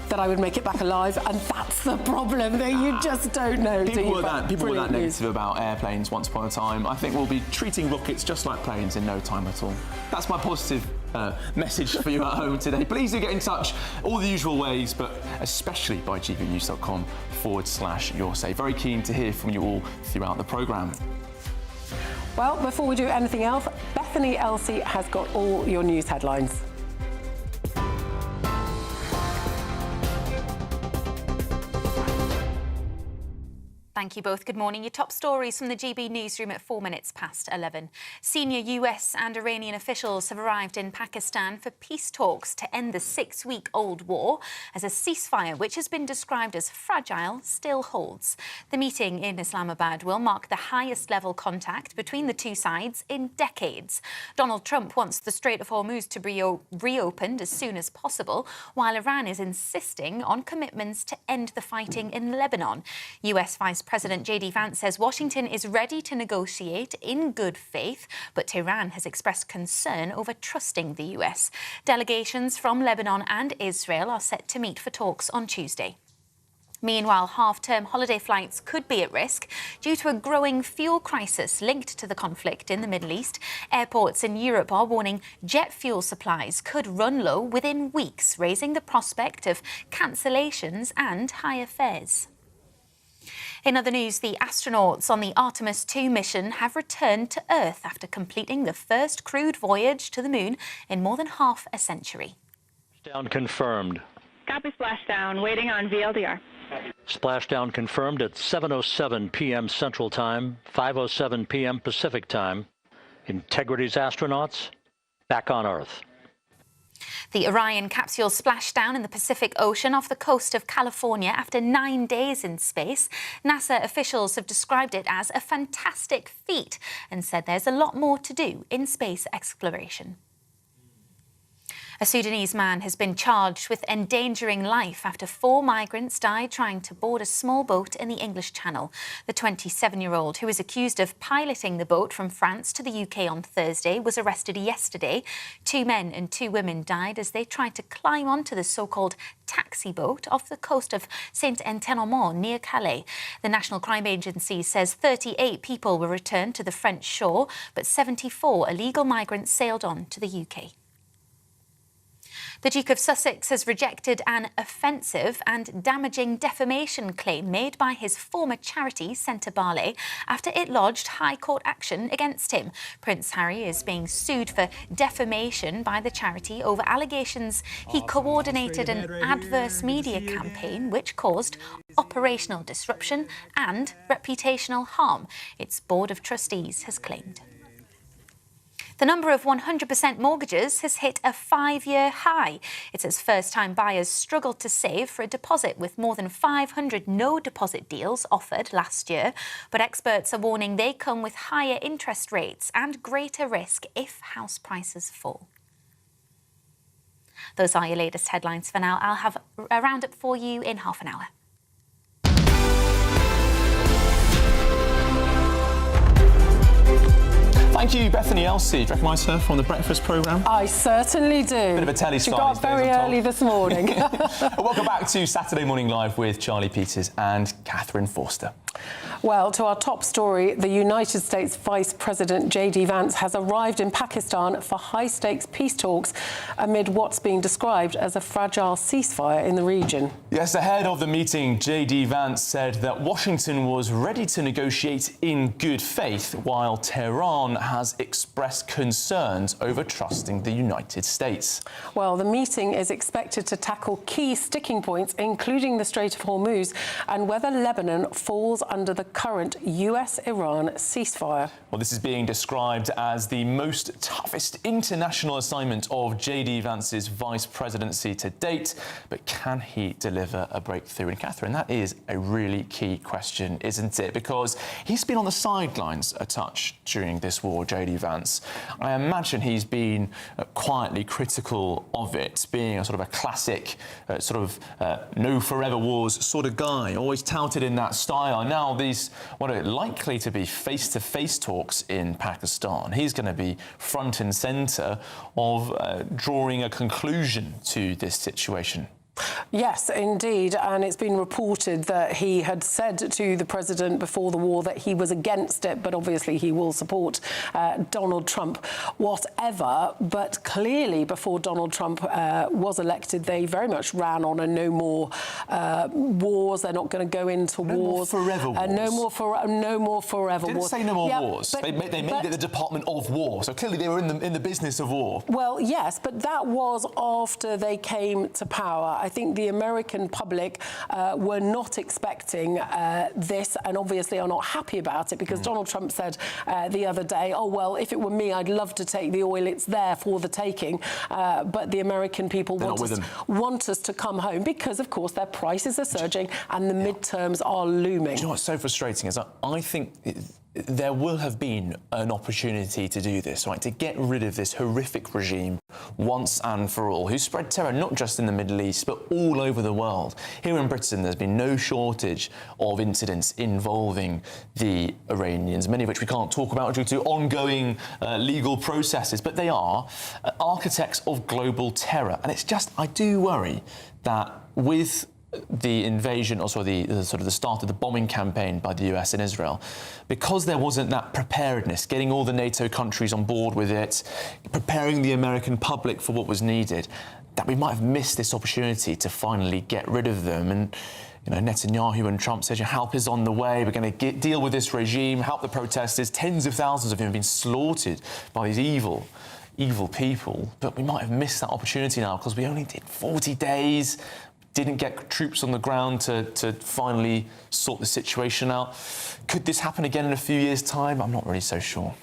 that I would make it back alive, and that's the problem, that you just don't know, People were that negative about airplanes once upon a time. I think we'll be treating rockets just like planes in no time at all. That's my positive message for you at home today. Please do get in touch all the usual ways, but especially by gbnews.com/yoursay. Very keen to hear from you all throughout the programme. Well, before we do anything else, Bethany Elsey has got all your news headlines. Thank you both. Good morning. Your top stories from the GB newsroom at 11:04. Senior US and Iranian officials have arrived in Pakistan for peace talks to end the 6-week-old war, as a ceasefire, which has been described as fragile, still holds. The meeting in Islamabad will mark the highest level contact between the two sides in decades. Donald Trump wants the Strait of Hormuz to be reopened as soon as possible, while Iran is insisting on commitments to end the fighting in Lebanon. US Vice President J.D. Vance says Washington is ready to negotiate in good faith, but Tehran has expressed concern over trusting the US. Delegations from Lebanon and Israel are set to meet for talks on Tuesday. Meanwhile, half-term holiday flights could be at risk due to a growing fuel crisis linked to the conflict in the Middle East. Airports in Europe are warning jet fuel supplies could run low within weeks, raising the prospect of cancellations and higher fares. In other news, the astronauts on the Artemis 2 mission have returned to Earth after completing the first crewed voyage to the moon in more than half a century. Splashdown confirmed. Copy splashdown, waiting on VLDR. Splashdown confirmed at 7:07 p.m. Central Time, 5:07 p.m. Pacific Time. Integrity's astronauts back on Earth. The Orion capsule splashed down in the Pacific Ocean off the coast of California after 9 days in space. NASA officials have described it as a fantastic feat and said there's a lot more to do in space exploration. A Sudanese man has been charged with endangering life after 4 migrants died trying to board a small boat in the English Channel. The 27-year-old, who is accused of piloting the boat from France to the UK on Thursday, was arrested yesterday. 2 men and 2 women died as they tried to climb onto the so-called taxi boat off the coast of Saint-Étienne near Calais. The National Crime Agency says 38 people were returned to the French shore, but 74 illegal migrants sailed on to the UK. The Duke of Sussex has rejected an offensive and damaging defamation claim made by his former charity, Centre Barley, after it lodged High Court action against him. Prince Harry is being sued for defamation by the charity over allegations he coordinated an adverse media campaign which caused operational disruption and reputational harm, its Board of Trustees has claimed. The number of 100% mortgages has hit a 5-year high. It's as first-time buyers struggled to save for a deposit, with more than 500 no-deposit deals offered last year. But experts are warning they come with higher interest rates and greater risk if house prices fall. Those are your latest headlines for now. I'll have a roundup for you in half an hour. Thank you, Bethany Elsey. Do you recognise her from the breakfast programme? I certainly do. Bit of a telly star. She got up very early this morning. Welcome back to Saturday Morning Live with Charlie Peters and Catherine Forster. Well, to our top story, the United States Vice President J.D. Vance has arrived in Pakistan for high-stakes peace talks amid what's being described as a fragile ceasefire in the region. Yes, ahead of the meeting, J.D. Vance said that Washington was ready to negotiate in good faith, while Tehran has expressed concerns over trusting the United States. Well, the meeting is expected to tackle key sticking points, including the Strait of Hormuz and whether Lebanon falls under the current US-Iran ceasefire. Well, this is being described as the most toughest international assignment of J.D. Vance's vice presidency to date. But can he deliver a breakthrough? And Catherine, that is a really key question, isn't it? Because he's been on the sidelines a touch during this war, J.D. Vance. I imagine he's been quietly critical of it, being a sort of a classic no forever wars sort of guy, always touted in that style. Now these what are likely to be face-to-face talks in Pakistan. He's going to be front and centre of drawing a conclusion to this situation. Yes, indeed, and it's been reported that he had said to the president before the war that he was against it, but obviously he will support Donald Trump, whatever. But clearly, before Donald Trump was elected, they very much ran on a no more wars. They're not going to go into wars. No more forever wars. No more forever Didn't wars. say no more wars. But, they made it the Department of War, so clearly they were in the business of war. Well, yes, but that was after they came to power. I think the American public were not expecting this, and obviously are not happy about it, because Donald Trump said the other day, oh, well, if it were me, I'd love to take the oil. It's there for the taking. But the American people want us to come home because, of course, their prices are surging and the midterms are looming. Do you know what's so frustrating is I think there will have been an opportunity to do this, right, to get rid of this horrific regime once and for all, who spread terror not just in the Middle East, but all over the world. Here in Britain, there's been no shortage of incidents involving the Iranians, many of which we can't talk about due to ongoing legal processes, but they are architects of global terror. And it's just, I do worry that with the invasion, also the start of the bombing campaign by the US in Israel, because there wasn't that preparedness, getting all the NATO countries on board with it, preparing the American public for what was needed, that we might have missed this opportunity to finally get rid of them. And Netanyahu and Trump said, your help is on the way, we're going to deal with this regime, help the protesters. Tens of thousands of them have been slaughtered by these evil people. But we might have missed that opportunity now because we only did 40 days. Didn't get troops on the ground to finally sort the situation out. Could this happen again in a few years' time? I'm not really so sure.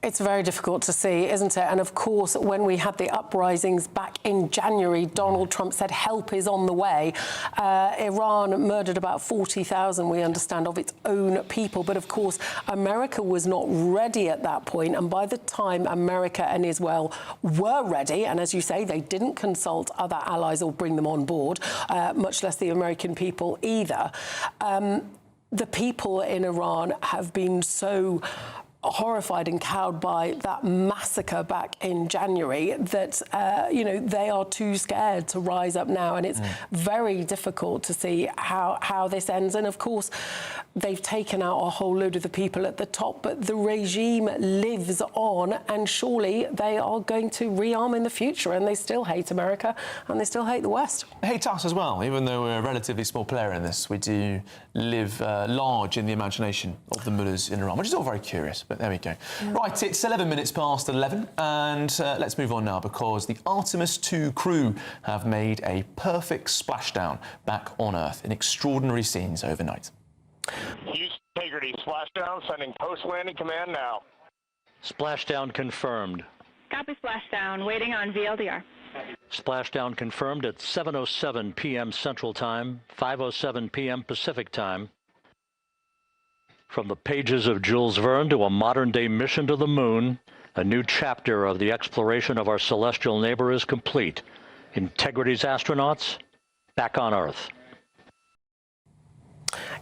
It's very difficult to see, isn't it? And of course, when we had the uprisings back in January, Donald Trump said help is on the way. Iran murdered about 40,000, we understand, of its own people. But of course, America was not ready at that point. And by the time America and Israel were ready, and as you say, they didn't consult other allies or bring them on board, much less the American people either. The people in Iran have been so horrified and cowed by that massacre back in January that, they are too scared to rise up now. And it's very difficult to see how this ends. And of course, they've taken out a whole load of the people at the top, but the regime lives on, and surely they are going to rearm in the future. And they still hate America and they still hate the West. They hate us as well. Even though we're a relatively small player in this, we do live large in the imagination of the mullahs in Iran, which is all very curious. But there we go. Right, it's 11 minutes past 11, and let's move on now, because the Artemis 2 crew have made a perfect splashdown back on Earth in extraordinary scenes overnight. Houston Integrity, splashdown, sending post-landing command now. Splashdown confirmed. Copy splashdown, waiting on VLDR. Splashdown confirmed at 7:07 p.m. Central Time, 5:07 p.m. Pacific Time. From the pages of Jules Verne to a modern-day mission to the moon, a new chapter of the exploration of our celestial neighbor is complete. Integrity's astronauts back on Earth.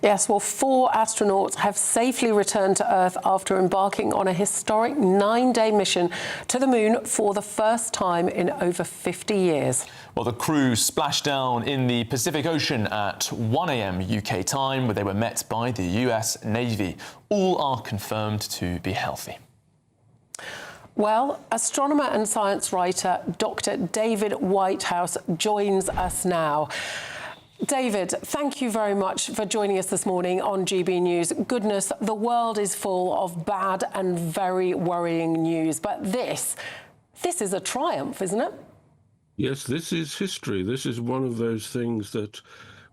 Yes, well, 4 astronauts have safely returned to Earth after embarking on a historic 9-day mission to the moon for the first time in over 50 years. Well, the crew splashed down in the Pacific Ocean at 1 a.m. UK time, where they were met by the US Navy. All are confirmed to be healthy. Well, astronomer and science writer Dr. David Whitehouse joins us now. David, thank you very much for joining us this morning on GB News. Goodness, the world is full of bad and very worrying news, but this is a triumph, isn't it? Yes, this is history. This is one of those things that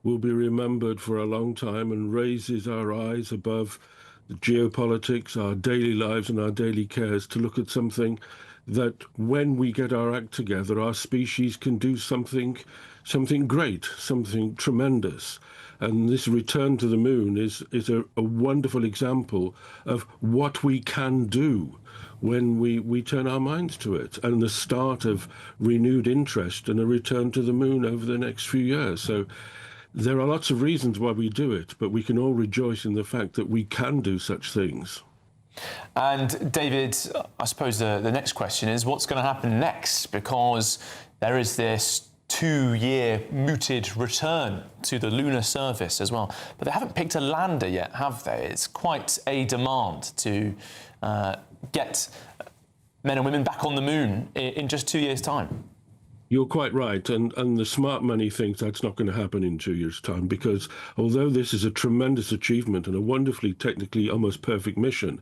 will be remembered for a long time and raises our eyes above the geopolitics, our daily lives and our daily cares to look at something that, when we get our act together, our species can do something great, something tremendous. And this return to the moon is a wonderful example of what we can do when we turn our minds to it, and the start of renewed interest and a return to the moon over the next few years. So there are lots of reasons why we do it, but we can all rejoice in the fact that we can do such things. And David, I suppose the next question is, what's going to happen next? Because there is this 2-year mooted return to the lunar surface as well. But they haven't picked a lander yet, have they? It's quite a demand to get men and women back on the moon in just 2 years' time. You're quite right, and the smart money thinks that's not going to happen in 2 years' time, because although this is a tremendous achievement and a wonderfully technically almost perfect mission,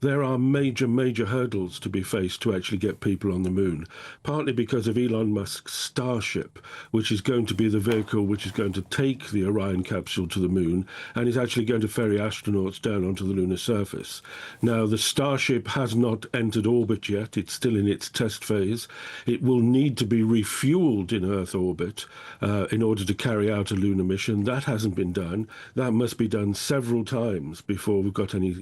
there are major hurdles to be faced to actually get people on the moon, partly because of Elon Musk's Starship, which is going to be the vehicle which is going to take the Orion capsule to the moon and is actually going to ferry astronauts down onto the lunar surface. Now, the Starship has not entered orbit yet. It's still in its test phase. It will need to be refueled in Earth orbit in order to carry out a lunar mission. That hasn't been done. That must be done several times before we've got any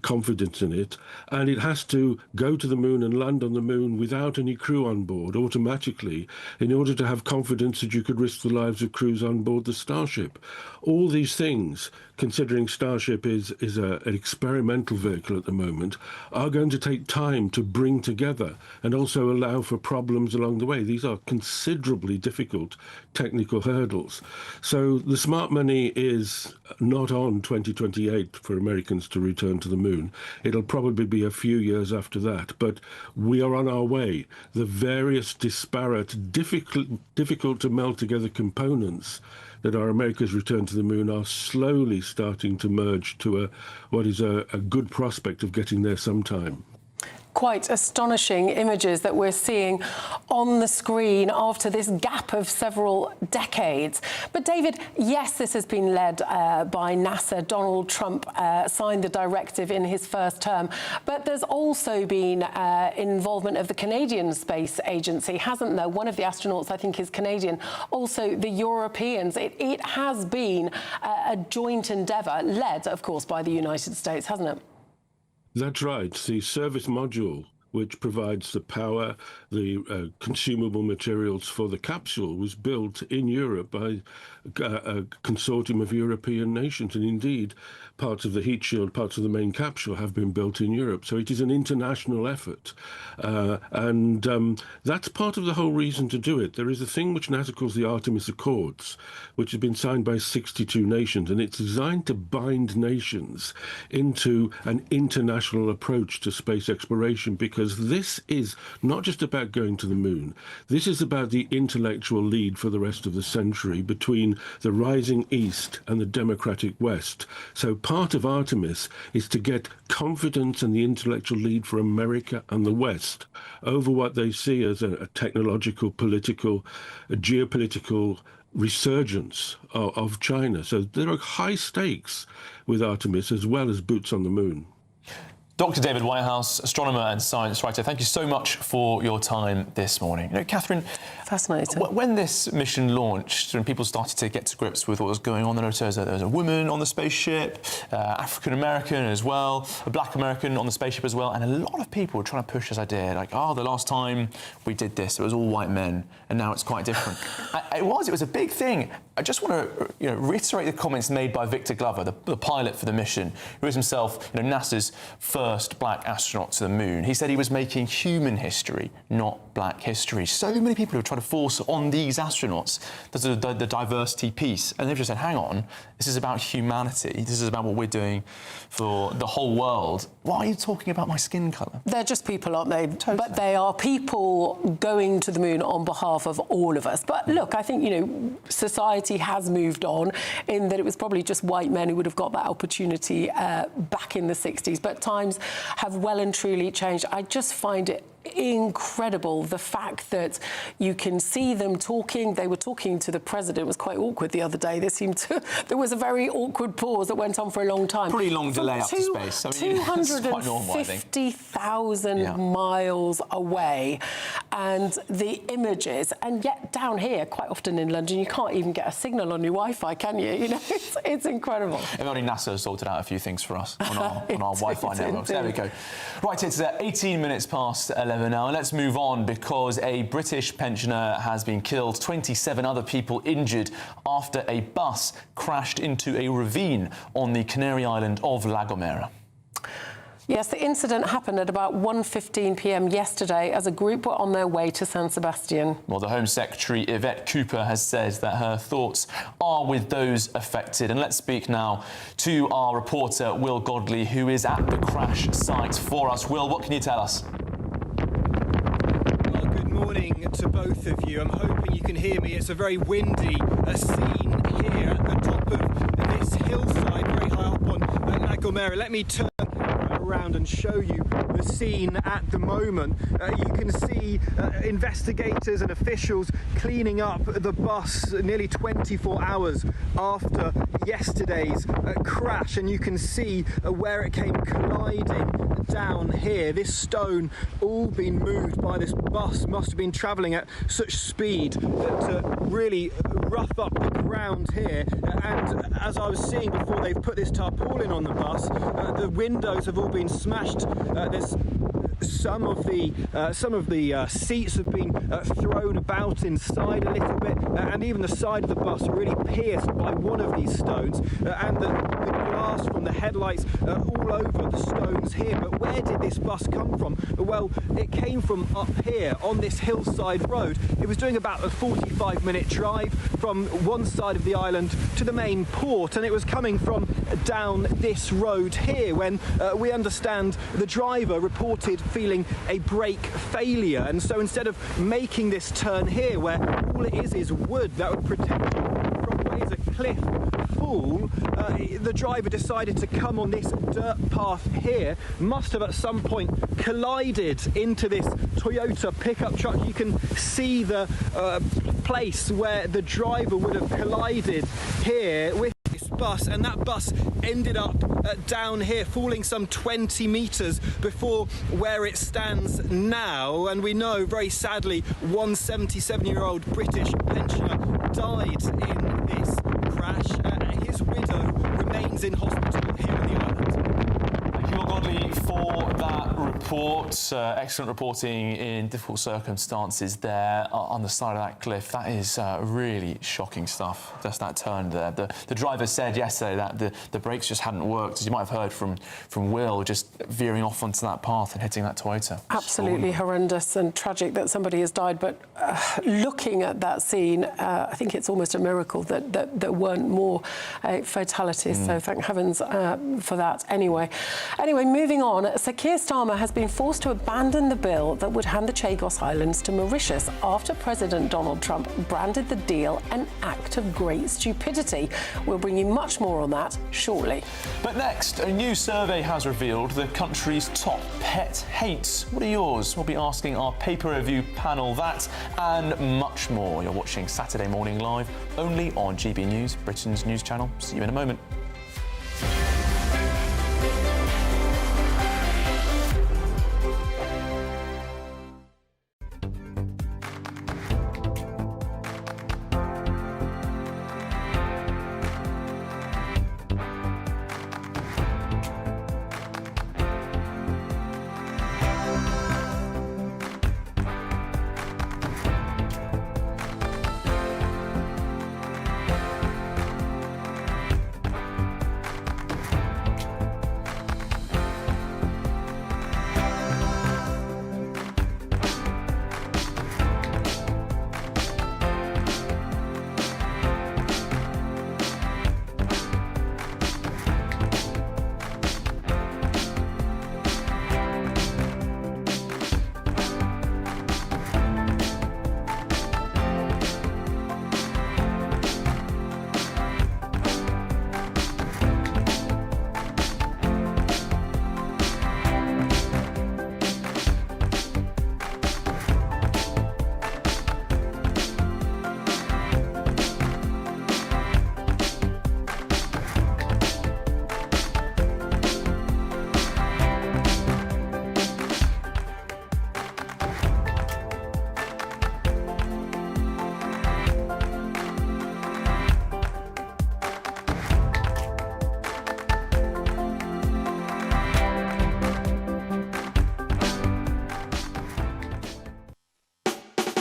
confidence in it. And it has to go to the moon and land on the moon without any crew on board automatically in order to have confidence that you could risk the lives of crews on board the Starship. All these things, considering Starship is an experimental vehicle at the moment, are going to take time to bring together and also allow for problems along the way. These are considerably difficult technical hurdles. So the smart money is not on 2028 for Americans to return to the moon. It'll probably be a few years after that, but we are on our way. The various disparate, difficult to meld together components that are America's return to the moon are slowly starting to merge to what is a good prospect of getting there sometime. Quite astonishing images that we're seeing on the screen after this gap of several decades. But David, yes, this has been led by NASA. Donald Trump signed the directive in his first term, but there's also been involvement of the Canadian Space Agency, hasn't there? One of the astronauts, I think, is Canadian. Also, the Europeans. It has been a joint endeavour, led, of course, by the United States, hasn't it? That's right. The service module, which provides the power, the consumable materials for the capsule, was built in Europe by a consortium of European nations. And indeed, parts of the heat shield, parts of the main capsule have been built in Europe. So it is an international effort. And that's part of the whole reason to do it. There is a thing which NASA calls the Artemis Accords, which has been signed by 62 nations, and it's designed to bind nations into an international approach to space exploration, because this is not just about going to the moon. This is about the intellectual lead for the rest of the century between the rising East and the democratic West. So part of Artemis is to get confidence and the intellectual lead for America and the West over what they see as a technological, political, geopolitical resurgence of China. So there are high stakes with Artemis as well as boots on the moon. Dr. David Whitehouse, astronomer and science writer, thank you so much for your time this morning. You know, Catherine, fascinating. When this mission launched and people started to get to grips with what was going on, there was a woman on the spaceship, African American as well, a black American on the spaceship as well, and a lot of people were trying to push this idea, like, oh, the last time we did this, it was all white men, and now it's quite different. It was a big thing. I just want to reiterate the comments made by Victor Glover, the pilot for the mission, who is himself NASA's first first black astronaut to the moon. He said he was making human history, not black history. So many people have tried to force on these astronauts the diversity piece, and they've just said, hang on, this is about humanity. This is about what we're doing for the whole world. Why are you talking about my skin colour? They're just people, aren't they? Totally. But they are people going to the moon on behalf of all of us. But look, I think, you know, society has moved on in that it was probably just white men who would have got that opportunity back in the 60s. But times have well and truly changed. I just find it incredible, the fact that you can see them talking. They were talking to the president. It was quite awkward the other day. There was a very awkward pause that went on for a long time. Pretty long delay up to space. I mean, 250,000 miles away, and the images. And yet down here, quite often in London, you can't even get a signal on your Wi-Fi, can you? You know, it's incredible. If only NASA has sorted out a few things for us on our Wi-Fi networks. There we go. Right, it's 18 minutes past 11 now, and let's move on because a British pensioner has been killed, 27 other people injured after a bus crashed into a ravine on the Canary Island of La Gomera. Yes, the incident happened at about 1:15 p.m. yesterday as a group were on their way to San Sebastian. Well, the Home Secretary, Yvette Cooper, has said that her thoughts are with those affected. And let's speak now to our reporter, Will Godley, who is at the crash site for us. Will, what can you tell us? Good morning to both of you. I'm hoping you can hear me. It's a very windy scene here at the top of this hillside, very high up on La Gomera. Let me turn around and show you the scene at the moment. You can see investigators and officials cleaning up the bus nearly 24 hours after yesterday's crash, and you can see where it came colliding down here. This stone all been moved by this bus, must have been travelling at such speed to really rough up the ground here. And as I was seeing before, they've put this tarpaulin on the bus. The windows have all been smashed. There's some of the seats have been thrown about inside a little bit, and even the side of the bus really pierced by one of these stones, and the glass from the headlights all over the stones here. But where did this bus come from? Well, it came from up here on this hillside road. It was doing about a 45-minute drive from one side of the island to the main port, and it was coming from down this road here when we understand the driver reported feeling a brake failure, and so instead of making this turn here where all it is wood that would protect you from what is a cliff fall, the driver decided to come on this dirt path here, must have at some point collided into this Toyota pickup truck. You can see the place where the driver would have collided here with this bus, and that bus ended up down here, falling some 20 metres before where it stands now. And we know, very sadly, one 77-year-old British pensioner died in this crash. His widow remains in hospital here on the island. Thank you, Godley, for that report. Excellent reporting in difficult circumstances there on the side of that cliff. That is really shocking stuff, just that turn there. The driver said yesterday that the brakes just hadn't worked, as you might have heard from Will, just veering off onto that path and hitting that Toyota. Absolutely horrendous and tragic that somebody has died. But looking at that scene, I think it's almost a miracle that there weren't more fatalities. So thank heavens for that. Anyway, moving on. Sir Keir Starmer has been forced to abandon the bill that would hand the Chagos Islands to Mauritius after President Donald Trump branded the deal an act of great stupidity. We'll bring you much more on that shortly. But next, a new survey has revealed the country's top pet hates. What are yours? We'll be asking our paper review panel that and much more. You're watching Saturday Morning Live, only on GB News, Britain's news channel. See you in a moment.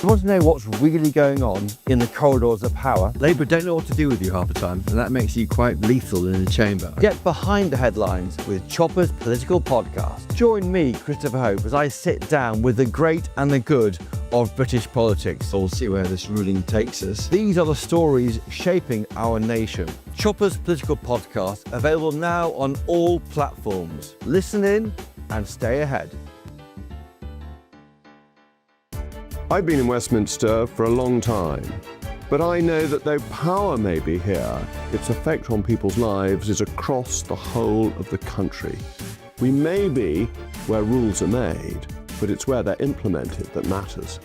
you want to know what's really going on in the corridors of power? Labour don't know what to do with you half the time, and that makes you quite lethal in the chamber. Get behind the headlines with Chopper's Political Podcast. Join me, Christopher Hope, as I sit down with the great and the good of British politics. We'll see where this ruling takes us. These are the stories shaping our nation. Chopper's Political Podcast, available now on all platforms. Listen in and stay ahead. I've been in Westminster for a long time, but I know that though power may be here, its effect on people's lives is across the whole of the country. We may be where rules are made, but it's where they're implemented that matters.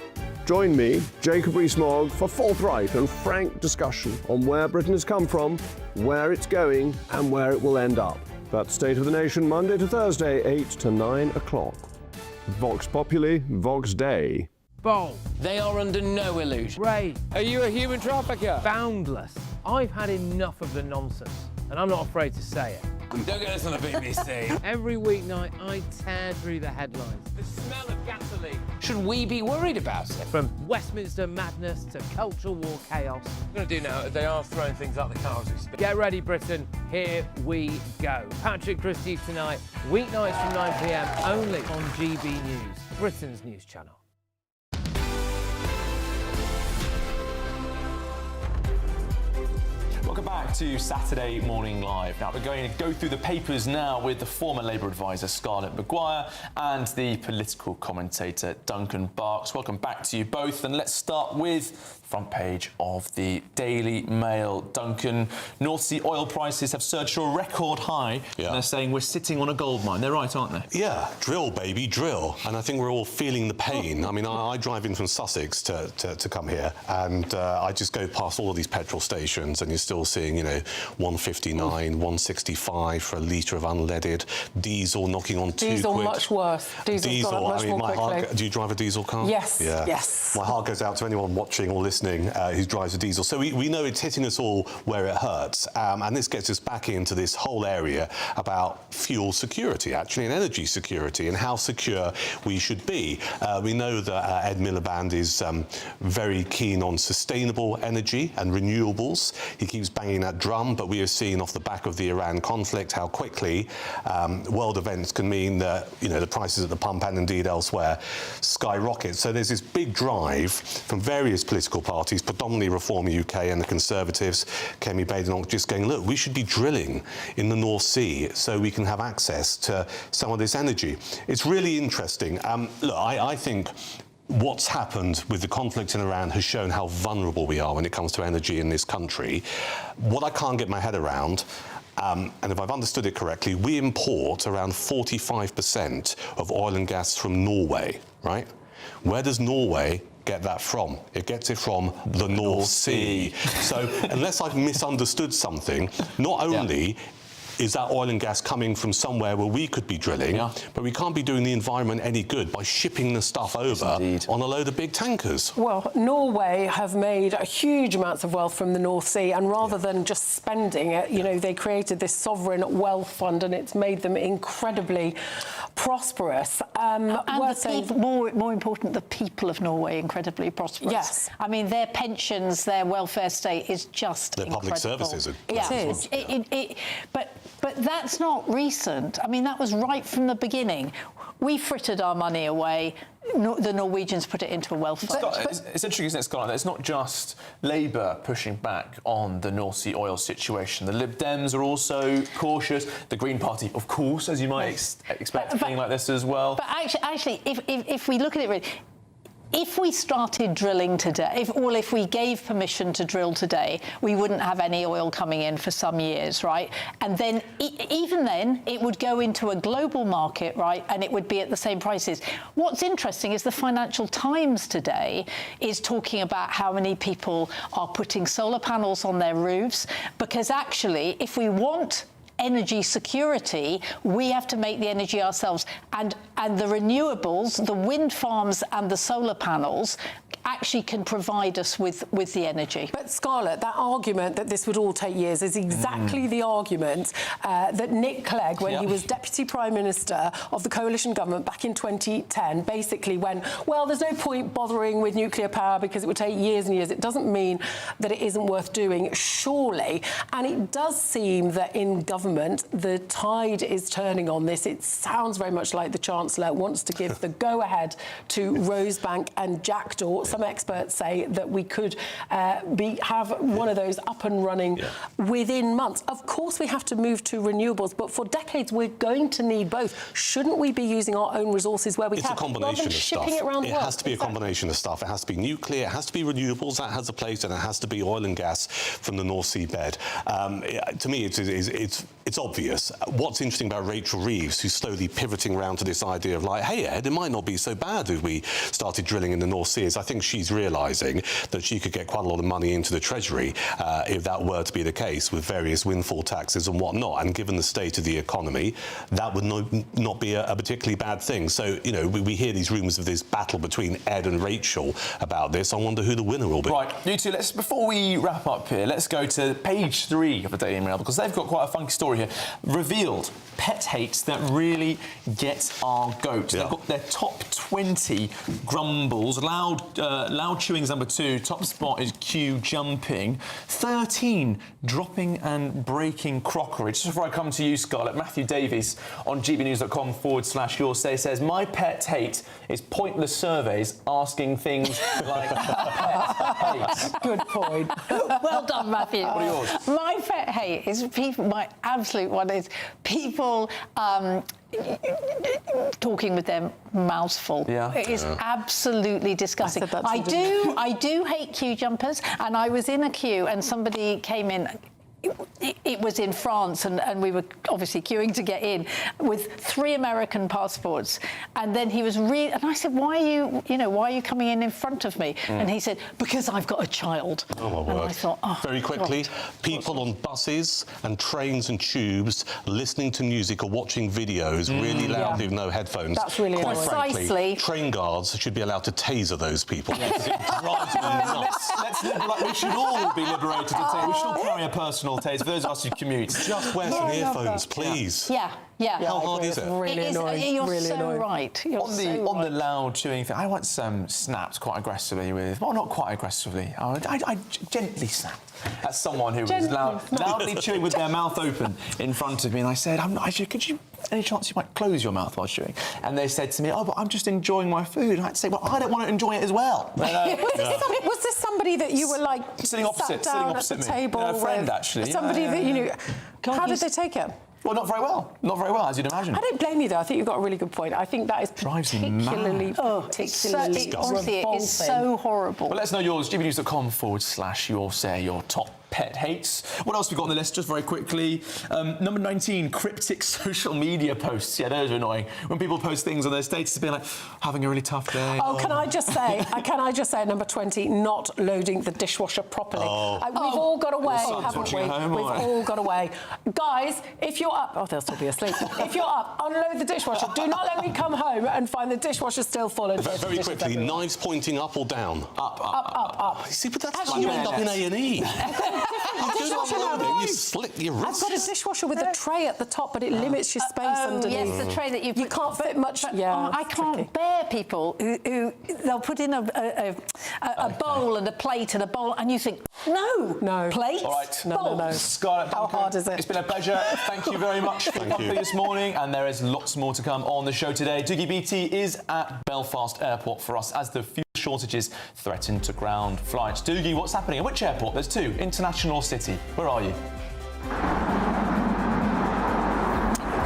Join me, Jacob Rees-Mogg, for forthright and frank discussion on where Britain has come from, where it's going, and where it will end up. That's State of the Nation, Monday to Thursday, 8 to 9 o'clock. Vox Populi, Vox Dei. Bold. They are under no illusion. Ray. Are you a human trafficker? Boundless. I've had enough of the nonsense, and I'm not afraid to say it. Don't get this on the BBC. Every weeknight, I tear through the headlines. The smell of gasoline. Should we be worried about it? From Westminster madness to cultural war chaos. What I'm going to do now is they are throwing things out the car as we speak. Get ready, Britain. Here we go. Patrick Christie tonight, weeknights from 9 p.m, only on GB News, Britain's news channel. Welcome back to Saturday Morning Live. Now, we're going to go through the papers now with the former Labour advisor, Scarlett Maguire, and the political commentator, Duncan Barks. Welcome back to you both. And let's start with the front page of the Daily Mail. Duncan, North Sea oil prices have surged to a record high. Yeah. And they're saying we're sitting on a gold mine. They're right, aren't they? Yeah, drill, baby, drill. And I think we're all feeling the pain. I mean, I drive in from Sussex to come here, and I just go past all of these petrol stations, and you're still seeing, you know, 159, 165 for a litre of unleaded, diesel knocking on £2. Diesel much worse. Diesel's gone up much more quickly. Do you drive a diesel car? Yes. Yeah. Yes. My heart goes out to anyone watching or listening who drives a diesel. So we know it's hitting us all where it hurts, and this gets us back into this whole area about fuel security, actually, and energy security, and how secure we should be. We know that Ed Miliband is very keen on sustainable energy and renewables. He keeps banging that drum, but we have seen off the back of the Iran conflict how quickly world events can mean that, you know, the prices at the pump and indeed elsewhere skyrocket. So there's this big drive from various political parties, predominantly Reform UK and the Conservatives, Kemi Badenoch, just going, look, we should be drilling in the North Sea so we can have access to some of this energy. It's really interesting. Look, I think what's happened with the conflict in Iran has shown how vulnerable we are when it comes to energy in this country. What I can't get my head around, and if I've understood it correctly, we import around 45% of oil and gas from Norway, right? Where does Norway get that from? It gets it from the North Sea. So unless I've misunderstood something, not only is that oil and gas coming from somewhere where we could be drilling, but we can't be doing the environment any good by shipping the stuff over on a load of big tankers. Well, Norway have made a huge amounts of wealth from the North Sea, and rather than just spending it, you know, they created this sovereign wealth fund, and it's made them incredibly prosperous. And the people, more important, the people of Norway incredibly prosperous. Yes. I mean, their pensions, their welfare state is just their incredible. Public services. It is. But that's not recent. I mean, that was right from the beginning. We frittered our money away. The Norwegians put it into a wealth fund. It's interesting, isn't it, Scott? It's not just Labour pushing back on the North Sea oil situation. The Lib Dems are also cautious. The Green Party, of course, as you might expect, something like this as well. But actually, if we look at it really, if we started drilling today, if we gave permission to drill today, we wouldn't have any oil coming in for some years, right? And then, even then, it would go into a global market, right? And it would be at the same prices. What's interesting is the Financial Times today is talking about how many people are putting solar panels on their roofs, because actually, if we want energy security, we have to make the energy ourselves. And the renewables, the wind farms and the solar panels actually can provide us with the energy. But Scarlett, that argument that this would all take years is exactly the argument that Nick Clegg, when he was Deputy Prime Minister of the coalition government back in 2010, basically went, well, there's no point bothering with nuclear power because it would take years and years. It doesn't mean that it isn't worth doing, surely. And it does seem that in government, the tide is turning on this. It sounds very much like the Chancellor wants to give the go-ahead to Rosebank and Jackdaw. Some experts say that we could have one of those up and running within months. Of course, we have to move to renewables, but for decades, we're going to need both. Shouldn't we be using our own resources where we can? It's a combination of stuff. It has to be a combination of stuff. It has to be nuclear, it has to be renewables, that has a place, and it has to be oil and gas from the North Sea bed. To me, it's obvious. What's interesting about Rachel Reeves, who's slowly pivoting around to this idea of like, hey, Ed, it might not be so bad if we started drilling in the North Sea, is I think she's realising that she could get quite a lot of money into the Treasury if that were to be the case, with various windfall taxes and whatnot. And given the state of the economy, that would not be a particularly bad thing. So, you know, we hear these rumours of this battle between Ed and Rachel about this. I wonder who the winner will be. Right, you two, before we wrap up here, let's go to page 3 of the Daily Mail, because they've got quite a funky story here. Revealed pet hates that really get our goat. They've got their top 20 grumbles. Loud chewing's number 2. Top spot is queue jumping. 13 dropping and breaking crockery. Just before I come to you, Scarlett, Matthew Davies on gbnews.com/your say says, my pet hate is pointless surveys asking things like pet hates. Good point. Well done, Matthew. What are yours? My pet hate is people, my absolute one is people talking with their mouths full. It is absolutely disgusting. I do hate queue jumpers, and I was in a queue and somebody came in. It was in France, and we were obviously queuing to get in with 3 American passports. And then he was and I said, why are you coming in front of me? And he said, because I've got a child. Oh, my word. And I thought, oh, very quickly, God. people on buses and trains and tubes listening to music or watching videos really loudly with no headphones. That's really Quite Precisely. frankly, train guards should be allowed to taser those people. It drives me nuts. We should all be liberated to taser. We should all carry a personal taser for those of us who commute. Just wear some earphones, please. Yeah. How hard is it? Really annoying. You're really so annoying. right. You're On the loud chewing thing, I once snapped quite aggressively with... Well, not quite aggressively. I gently snapped at someone who was loudly chewing with their mouth open in front of me, and I said, could you... Any chance you might close your mouth while chewing? And they said to me, oh, but I'm just enjoying my food. And I had to say, well, I don't want to enjoy it as well. Was this somebody that you were like sitting opposite at the me? table a friend, with? Actually. Somebody that you knew. How did they take it? Well, not very well. Not very well, as you'd imagine. I don't blame you, though. I think you've got a really good point. I think that is particularly honestly, it is so horrible. Well, let us know yours. gbnews.com/your say, your top pet hates. What else have we got on the list, just very quickly? Number 19, cryptic social media posts. Yeah, those are annoying. When people post things on their status, being like, having a really tough day. Oh, can I just say, number 20, not loading the dishwasher properly. We've all got away, haven't we? We've all got away. Guys, if you're up... Oh, they'll still be asleep. If you're up, unload the dishwasher. Do not let me come home and find the dishwasher still full. And very quickly, knives pointing up or down? Up. See, but that's why you end up in A&E. You slit your wrists. I've got a dishwasher with a tray at the top, but it limits your space underneath. Yes, the tray that you can't fit much. I can't bear people who they'll put in a bowl and a plate and a bowl, and you think, no, plate. All right, no. Scarlett, how hard is it? It's been a pleasure. Thank you very much for your company this morning, and there is lots more to come on the show today. Dougie Beattie is at Belfast Airport for us as the fuel shortages threaten to ground flights. Dougie, what's happening? At which airport? There's 2, international or city. Where are you?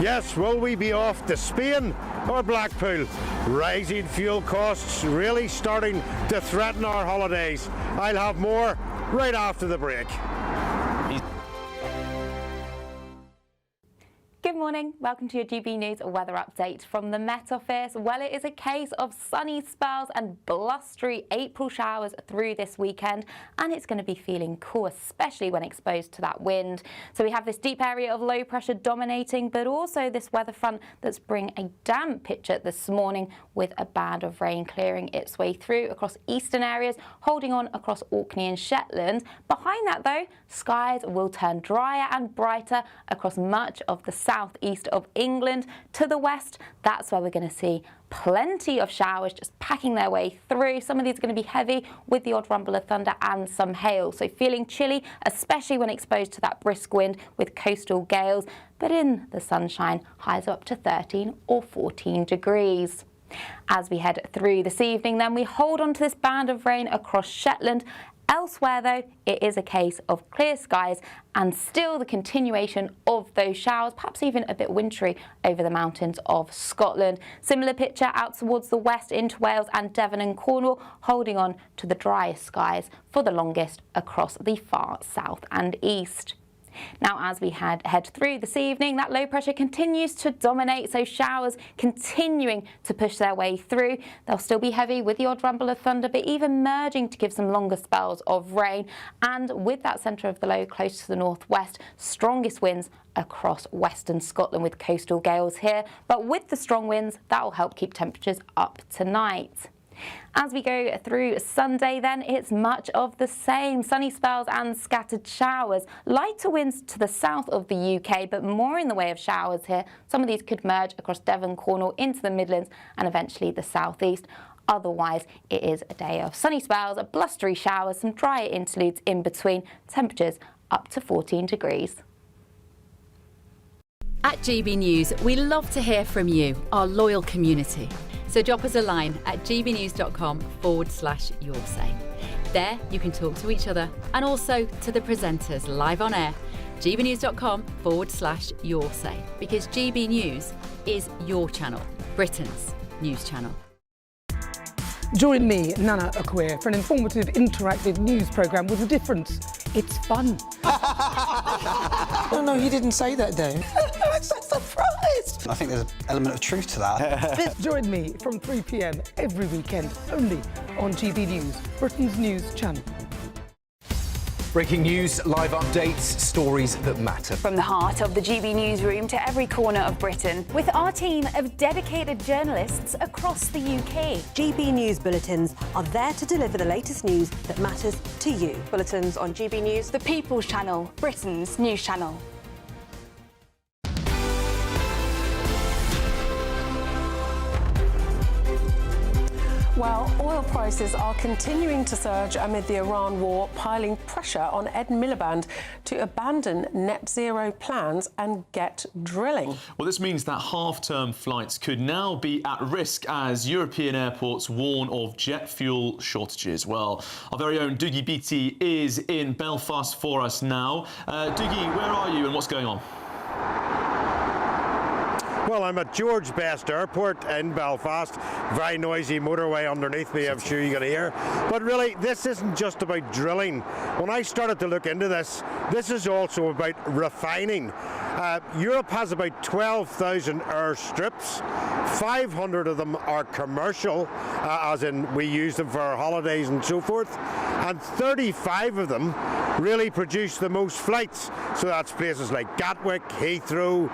Yes, will we be off to Spain or Blackpool? Rising fuel costs really starting to threaten our holidays. I'll have more right after the break. Good Good morning. Welcome to your GB News weather update from the Met Office. Well, it is a case of sunny spells and blustery April showers through this weekend, and it's going to be feeling cool, especially when exposed to that wind. So we have this deep area of low pressure dominating, but also this weather front that's bringing a damp picture this morning with a band of rain clearing its way through across eastern areas, holding on across Orkney and Shetland. Behind that, though, skies will turn drier and brighter across much of the southeast of England. To the west, that's where we're going to see plenty of showers just packing their way through. Some of these are going to be heavy with the odd rumble of thunder and some hail. So feeling chilly, especially when exposed to that brisk wind with coastal gales. But in the sunshine, highs up to 13 or 14 degrees. As we head through this evening, then we hold on to this band of rain across Shetland. Elsewhere, though, it is a case of clear skies and still the continuation of those showers, perhaps even a bit wintry over the mountains of Scotland. Similar picture out towards the west into Wales and Devon and Cornwall, holding on to the driest skies for the longest across the far south and east. Now, as we head through this evening, that low pressure continues to dominate, so showers continuing to push their way through. They'll still be heavy with the odd rumble of thunder, but even merging to give some longer spells of rain. And with that centre of the low close to the northwest, strongest winds across western Scotland with coastal gales here. But with the strong winds, that will help keep temperatures up tonight. As we go through Sunday, then, it's much of the same. Sunny spells and scattered showers. Lighter winds to the south of the UK, but more in the way of showers here. Some of these could merge across Devon, Cornwall, into the Midlands and eventually the southeast. Otherwise, it is a day of sunny spells, blustery showers, some drier interludes in between. Temperatures up to 14 degrees. At GB News, we love to hear from you, our loyal community. So drop us a line at gbnews.com/yoursay. There you can talk to each other and also to the presenters live on air. gbnews.com/yoursay, because GB News is your channel, Britain's news channel. Join me, Nana Akweer, for an informative, interactive news programme with a difference. It's fun. No, he didn't say that, Dave. I'm so surprised. I think there's an element of truth to that. Join me from 3 p.m. every weekend, only on GB News, Britain's news channel. Breaking news, live updates, stories that matter. From the heart of the GB newsroom to every corner of Britain, with our team of dedicated journalists across the UK. GB News bulletins are there to deliver the latest news that matters to you. Bulletins on GB News, the People's Channel, Britain's news channel. Well, oil prices are continuing to surge amid the Iran war, piling pressure on Ed Miliband to abandon net zero plans and get drilling. Well, this means that half-term flights could now be at risk as European airports warn of jet fuel shortages. Well, our very own Dougie Beattie is in Belfast for us now. Dougie, where are you and what's going on? Well, I'm at George Best Airport in Belfast. Very noisy motorway underneath me, I'm sure you're going to hear. But really, this isn't just about drilling. When I started to look into this, this is also about refining. Europe has about 12,000 airstrips. 500 of them are commercial, as in we use them for our holidays and so forth. And 35 of them really produce the most flights. So that's places like Gatwick, Heathrow,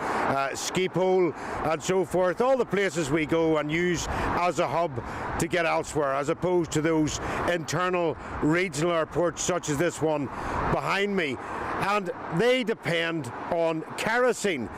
Schiphol, and so forth. All the places we go and use as a hub to get elsewhere, as opposed to those internal regional airports such as this one behind me. And they depend on kerosene.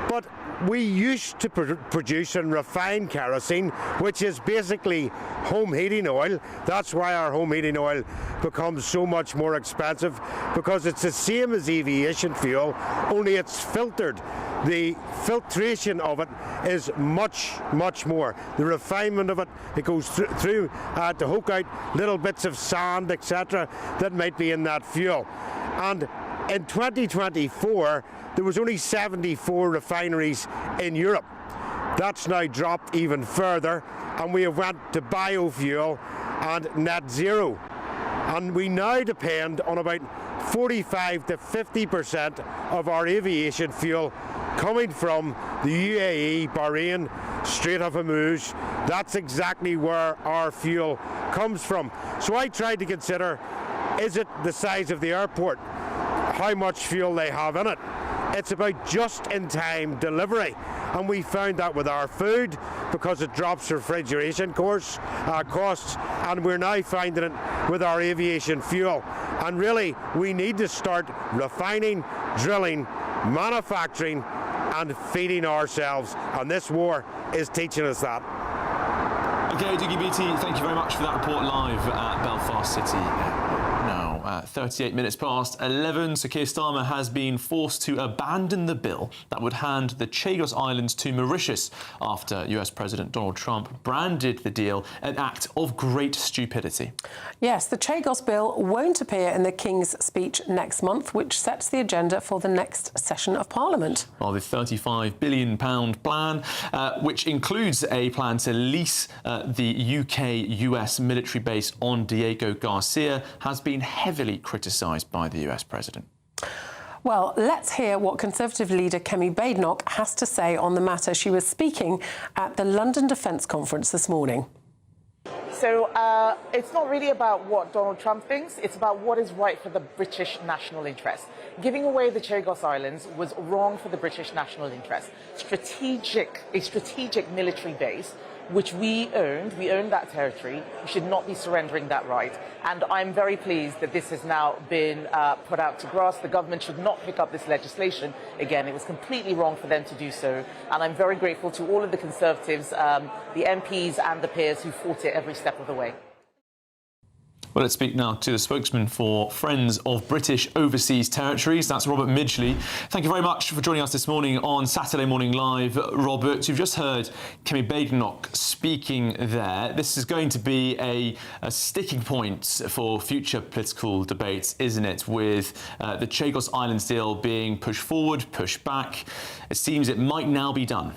But we used to produce and refine kerosene, which is basically home heating oil. That's why our home heating oil becomes so much more expensive, because it's the same as aviation fuel, only it's filtered. The filtration of it is much, much more. The refinement of it, it goes through to hook out little bits of sand, etc., that might be in that fuel. And in 2024, there was only 74 refineries in Europe. That's now dropped even further, and we have went to biofuel and net zero. And we now depend on about 45 to 50% of our aviation fuel coming from the UAE, Bahrain, Strait of Hormuz. That's exactly where our fuel comes from. So I tried to consider, is it the size of the airport, how much fuel they have in it? It's about just-in-time delivery, and we found that with our food because it drops refrigeration costs, and we're now finding it with our aviation fuel. And really, we need to start refining, drilling, manufacturing, and feeding ourselves, and this war is teaching us that. Okay, Dougie Beattie, thank you very much for that report live at Belfast City. Now, 38 minutes past 11, Sir Keir Starmer has been forced to abandon the bill that would hand the Chagos Islands to Mauritius after US President Donald Trump branded the deal an act of great stupidity. Yes, the Chagos bill won't appear in the King's speech next month, which sets the agenda for the next session of Parliament. Well, the £35 billion plan, which includes a plan to lease the UK-US military base on Diego Garcia, has been heavily criticised by the US President. Well, let's hear what Conservative leader Kemi Badenoch has to say on the matter. She was speaking at the London Defence Conference this morning. So it's not really about what Donald Trump thinks, it's about what is right for the British national interest. Giving away the Chagos Islands was wrong for the British national interest. A strategic military base, which we owned that territory. We should not be surrendering that right. And I'm very pleased that this has now been put out to grass. The government should not pick up this legislation again. It was completely wrong for them to do so. And I'm very grateful to all of the Conservatives, the MPs and the peers who fought it every step of the way. Well, let's speak now to the spokesman for Friends of British Overseas Territories. That's Robert Midgley. Thank you very much for joining us this morning on Saturday Morning Live. Robert, you've just heard Kemi Badenoch speaking there. This is going to be a sticking point for future political debates, isn't it, with the Chagos Islands deal being pushed forward, pushed back. It seems it might now be done.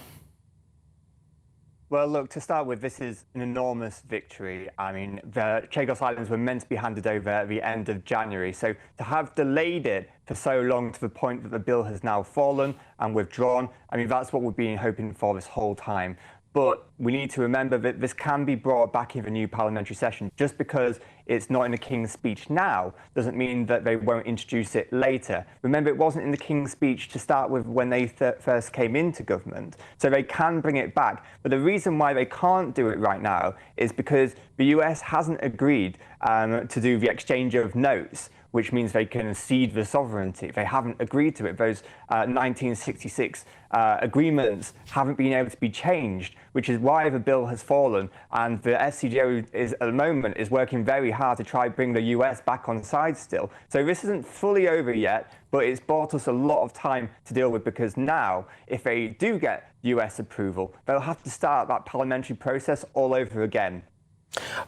Well, look, to start with, this is an enormous victory. I mean, the Chagos Islands were meant to be handed over at the end of January. So to have delayed it for so long to the point that the bill has now fallen and withdrawn, I mean, that's what we've been hoping for this whole time. But we need to remember that this can be brought back in the new parliamentary session. Just because it's not in the King's speech now doesn't mean that they won't introduce it later. Remember, it wasn't in the King's speech to start with when they first came into government, so they can bring it back. But the reason why they can't do it right now is because the US hasn't agreed to do the exchange of notes, which means they can cede the sovereignty. They haven't agreed to it. Those 1966 agreements haven't been able to be changed, which is why the bill has fallen. And the SCGO at the moment is working very hard to try bring the US back on side still. So this isn't fully over yet, but it's bought us a lot of time to deal with, because now, if they do get US approval, they'll have to start that parliamentary process all over again.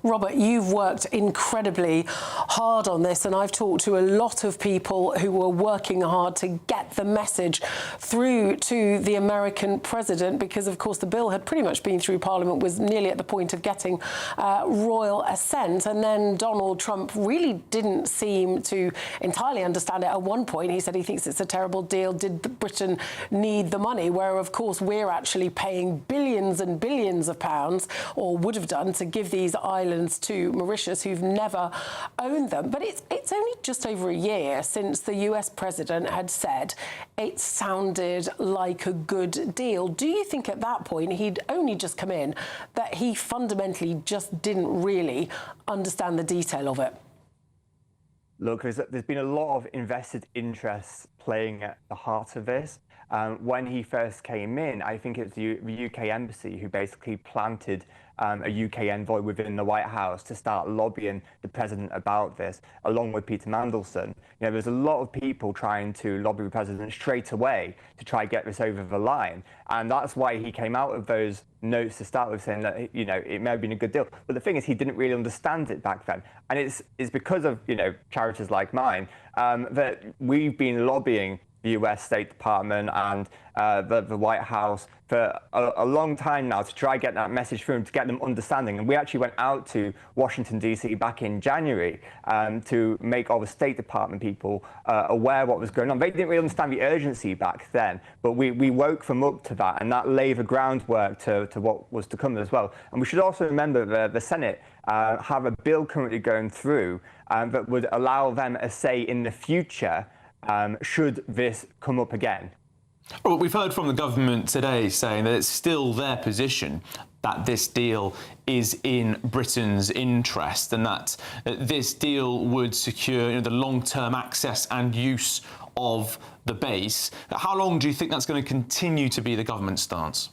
Robert, you've worked incredibly hard on this, and I've talked to a lot of people who were working hard to get the message through to the American president, because, of course, the bill had pretty much been through Parliament, was nearly at the point of getting royal assent, and then Donald Trump really didn't seem to entirely understand it. At one point, he said he thinks it's a terrible deal. Did Britain need the money? Where, of course, we're actually paying billions and billions of pounds, or would have done, to give these islands to Mauritius, who've never owned them. But it's only just over a year since the US president had said it sounded like a good deal. Do you think at that point, he'd only just come in, that he fundamentally just didn't really understand the detail of it? Look, there's been a lot of invested interests playing at the heart of this. When he first came in, I think it was the UK embassy who basically planted a UK envoy within the White House to start lobbying the president about this, along with Peter Mandelson. You know, there's a lot of people trying to lobby the president straight away to try and get this over the line. And that's why he came out of those notes to start with, saying that, you know, it may have been a good deal. But the thing is, he didn't really understand it back then. And it's because of, you know, charities like mine that we've been lobbying the US State Department and the White House for a long time now to try and get that message through and to get them understanding. And we actually went out to Washington, D.C. back in January to make all the State Department people aware of what was going on. They didn't really understand the urgency back then, but we woke them up to that, and that laid the groundwork to what was to come as well. And we should also remember the Senate have a bill currently going through that would allow them a say in the future should this come up again. Well, we've heard from the government today saying that it's still their position that this deal is in Britain's interest and that this deal would secure the long-term access and use of the base. How long do you think that's going to continue to be the government's stance?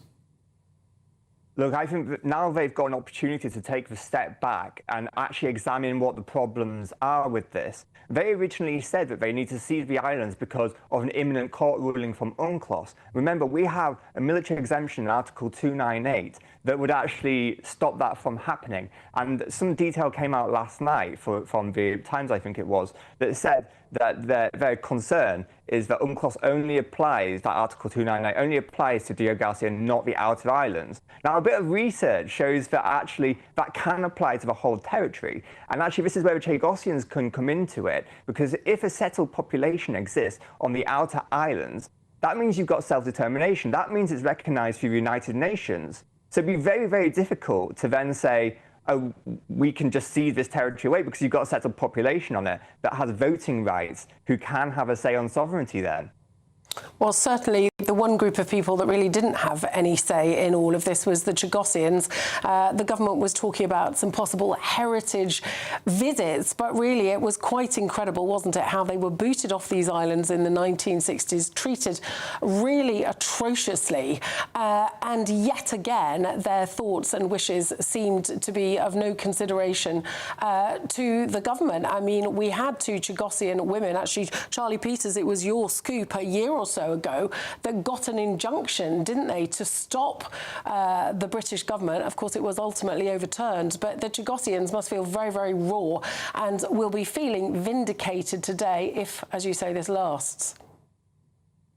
Look, I think that now they've got an opportunity to take the step back and actually examine what the problems are with this. They originally said that they need to seize the islands because of an imminent court ruling from UNCLOS. Remember, we have a military exemption in Article 298 that would actually stop that from happening. And some detail came out last night from the Times, I think it was, that said that their concern is that UNCLOS only applies, that Article 298 only applies to Diego Garcia, not the outer islands. Now, a bit of research shows that actually that can apply to the whole territory. And actually, this is where the Chagosians can come into it, because if a settled population exists on the outer islands, that means you've got self-determination. That means it's recognized through the United Nations. So it'd be very, very difficult to then say, oh, we can just cede this territory away because you've got a settled population on it that has voting rights who can have a say on sovereignty then. Well, certainly the one group of people that really didn't have any say in all of this was the Chagosians. The government was talking about some possible heritage visits, but really it was quite incredible, wasn't it, how they were booted off these islands in the 1960s, treated really atrociously. And yet again, their thoughts and wishes seemed to be of no consideration to the government. I mean, we had two Chagosian women, actually, Charlie Peters, it was your scoop a year or so ago, that got an injunction, didn't they, to stop the British government. Of course, it was ultimately overturned, but the Chagosians must feel very, very raw and will be feeling vindicated today if, as you say, this lasts.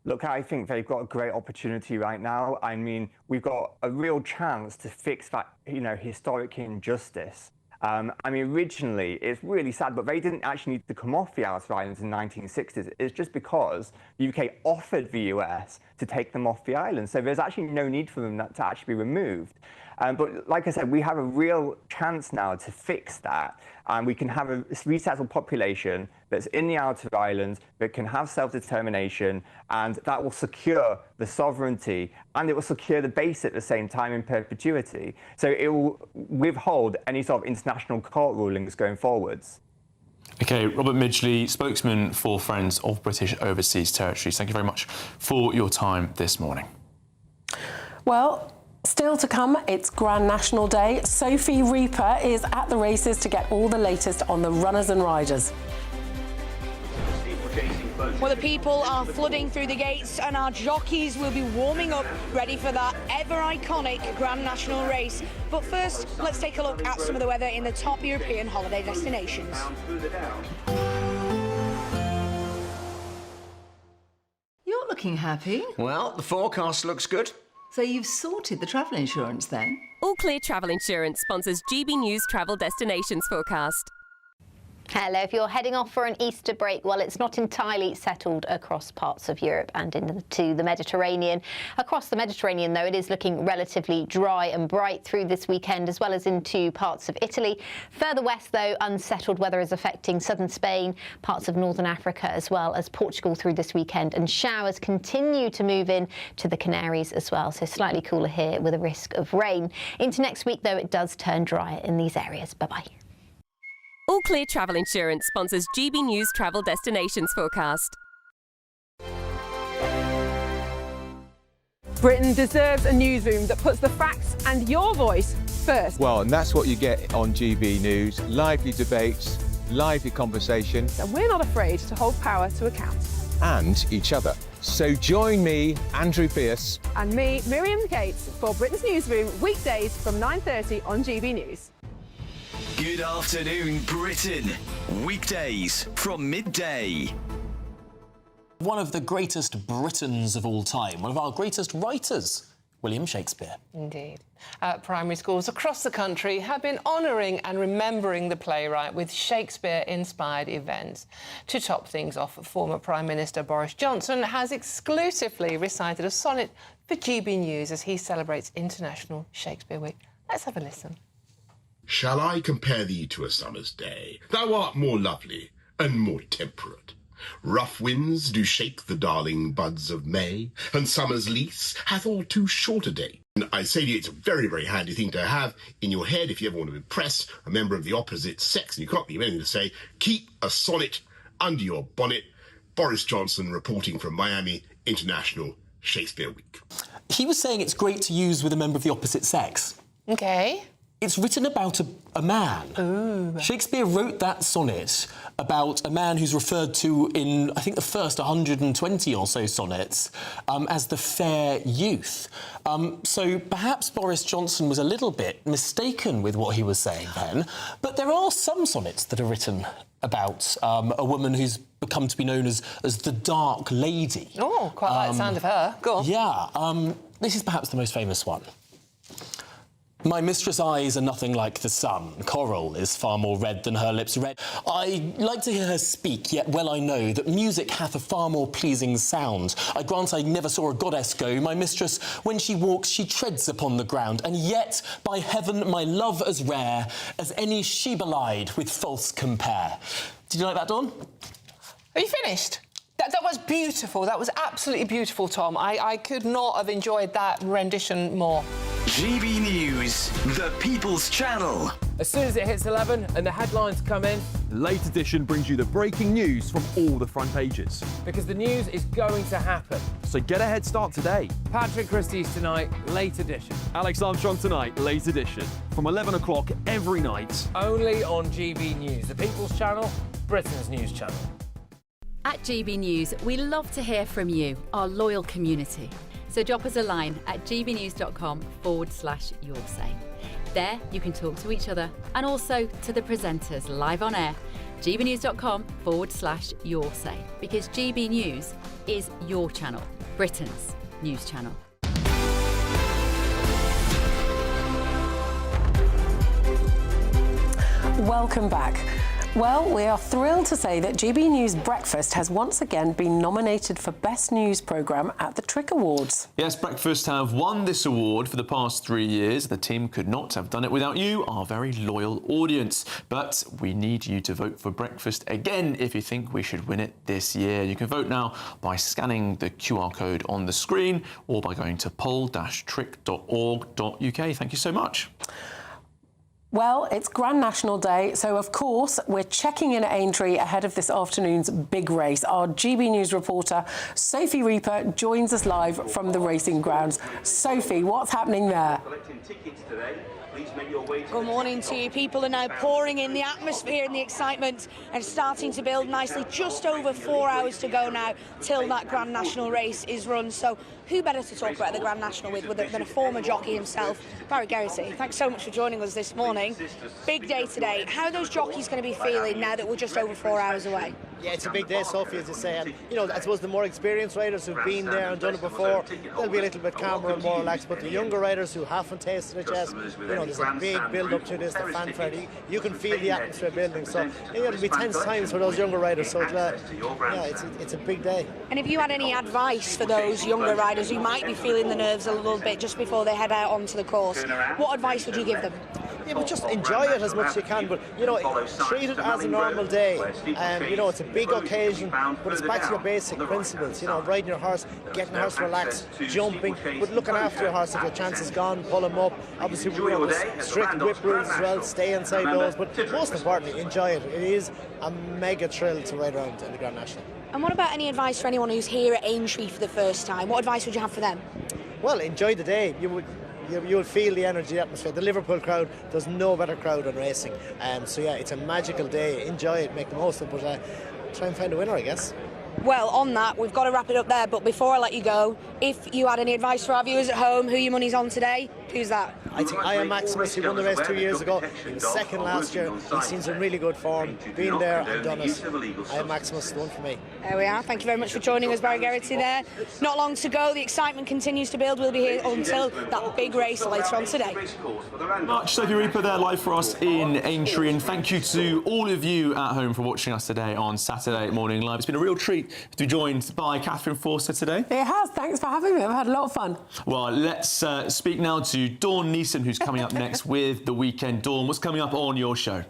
Look, I think they've got a great opportunity right now. I mean, we've got a real chance to fix that, historic injustice. I mean, originally, it's really sad, but they didn't actually need to come off the outer islands in the 1960s. It's just because the UK offered the US to take them off the island. So there's actually no need for them to actually be removed. But like I said, we have a real chance now to fix that. And we can have a resettled population that's in the outer islands that can have self-determination, and that will secure the sovereignty, and it will secure the base at the same time in perpetuity. So it will withhold any sort of international court rulings going forwards. OK, Robert Midgley, spokesman for Friends of British Overseas Territories. Thank you very much for your time this morning. Well, still to come, it's Grand National Day. Sophie Reaper is at the races to get all the latest on the runners and riders. Well, the people are flooding through the gates and our jockeys will be warming up, ready for that ever-iconic Grand National race. But first, let's take a look at some of the weather in the top European holiday destinations. You're looking happy. Well, the forecast looks good. So you've sorted the travel insurance then? All Clear Travel Insurance sponsors GBNews Travel Destinations Forecast. Hello, if you're heading off for an Easter break, well, it's not entirely settled across parts of Europe and into the Mediterranean. Across the Mediterranean, though, it is looking relatively dry and bright through this weekend, as well as into parts of Italy. Further west, though, unsettled weather is affecting southern Spain, parts of northern Africa, as well as Portugal through this weekend. And showers continue to move in to the Canaries as well, so slightly cooler here with a risk of rain. Into next week, though, it does turn drier in these areas. Bye-bye. All Clear Travel Insurance sponsors GBNews Travel Destinations Forecast. Britain deserves a newsroom that puts the facts and your voice first. Well, and that's what you get on GB News. Lively debates, lively conversation. And we're not afraid to hold power to account. And each other. So join me, Andrew Pierce. And me, Miriam Gates, for Britain's Newsroom, weekdays from 9:30 on GB News. Good afternoon, Britain. Weekdays from midday. One of the greatest Britons of all time, one of our greatest writers, William Shakespeare. Indeed. Primary schools across the country have been honouring and remembering the playwright with Shakespeare-inspired events. To top things off, former Prime Minister Boris Johnson has exclusively recited a sonnet for GB News as he celebrates International Shakespeare Week. Let's have a listen. Shall I compare thee to a summer's day? Thou art more lovely and more temperate. Rough winds do shake the darling buds of May, and summer's lease hath all too short a day. And I say to you, it's a very, very handy thing to have in your head if you ever want to impress a member of the opposite sex and you can't think of anything to say. Keep a sonnet under your bonnet. Boris Johnson reporting from Miami International Shakespeare Week. He was saying it's great to use with a member of the opposite sex. OK. It's written about a man. Ooh. Shakespeare wrote that sonnet about a man who's referred to in, I think, the first 120 or so sonnets as the fair youth. So perhaps Boris Johnson was a little bit mistaken with what he was saying then. But there are some sonnets that are written about a woman who's become to be known as the Dark Lady. Oh, quite like the sound of her. Go on. Yeah. This is perhaps the most famous one. My mistress' eyes are nothing like the sun. Coral is far more red than her lips red. I like to hear her speak, yet well I know that music hath a far more pleasing sound. I grant I never saw a goddess go. My mistress, when she walks, she treads upon the ground. And yet, by heaven, my love as rare as any she-belied with false compare. Did you like that, Dawn? Are you finished? That was beautiful. That was absolutely beautiful, Tom. I could not have enjoyed that rendition more. GB News, the People's Channel. As soon as it hits 11 and the headlines come in, the Late Edition brings you the breaking news from all the front pages. Because the news is going to happen. So get a head start today. Patrick Christie's tonight, Late Edition. Alex Armstrong tonight, Late Edition. From 11 o'clock every night. Only on GB News, the People's Channel, Britain's news channel. At GB News, we love to hear from you, our loyal community. So drop us a line at gbnews.com/yoursay. There you can talk to each other and also to the presenters live on air. gbnews.com/yoursay, because GB News is your channel, Britain's news channel. Welcome back. Well, we are thrilled to say that GB News Breakfast has once again been nominated for Best News Programme at the Trick Awards. Yes, Breakfast have won this award for the past 3 years. The team could not have done it without you, our very loyal audience. But we need you to vote for Breakfast again if you think we should win it this year. You can vote now by scanning the QR code on the screen or by going to poll-trick.org.uk. Thank you so much. Well, it's Grand National Day, so of course we're checking in at Aintree ahead of this afternoon's big race. Our GB News reporter, Sophie Reaper, joins us live from the racing grounds. Sophie, what's happening there? Good morning to you. People are now pouring in. The atmosphere and the excitement and starting to build nicely. Just over 4 hours to go now till that Grand National race is run. So who better to talk about the Grand National with than a former jockey himself, Barry Geraghty. Thanks so much for joining us this morning. Big day today. How are those jockeys going to be feeling now that we're just over 4 hours away? Yeah, it's a big day, Sophie, as you say. And, you know, I suppose the more experienced riders who've been there and done it before, they'll be a little bit calmer and more relaxed. But the younger riders who haven't tasted it yet, you know, there's a big build-up to this, the fanfare. You can feel the atmosphere building. So, you know, it'll be tense times for those younger riders. So, it's a big day. And have you had any advice for those younger riders who might be feeling the nerves a little bit just before they head out onto the course? What advice would you give them? Yeah, but just enjoy it as much as you can. But, you know, treat it as a normal day. You know, it's a big occasion, but it's back to your basic principles. You know, riding your horse, getting the horse relaxed, jumping, but looking after your horse. If your chance is gone, pull him up. Obviously, you know, strict whip rules as well. Stay inside those. But most importantly, enjoy it. It is a mega thrill to ride around in the Grand National. And what about any advice for anyone who's here at Aintree for the first time? What advice would you have for them? Well, enjoy the day. You'll feel the energy, the atmosphere. The Liverpool crowd, there's no better crowd than racing. So yeah, it's a magical day. Enjoy it, make the most of it, but try and find a winner, I guess. Well, on that, we've got to wrap it up there. But before I let you go, if you had any advice for our viewers at home, who your money's on today, who's that? I think I Am Maximus, he won the race 2 years ago. He was second last year. He's seen some really good form. Been there and done it. I Am Maximus, the one for me. There we are. Thank you very much for joining us, Barry Geraghty there. Not long to go. The excitement continues to build. We'll be here until that big race later on today. Much Sophie Reaper there live for us in Aintree, and thank you to all of you at home for watching us today on Saturday Morning Live. It's been a real treat to be joined by Catherine Forster today. It has. Thanks for having me. I've had a lot of fun. Well, let's speak now to Dawn Neeson, who's coming up next with The Weekend. Dawn, what's coming up on your show?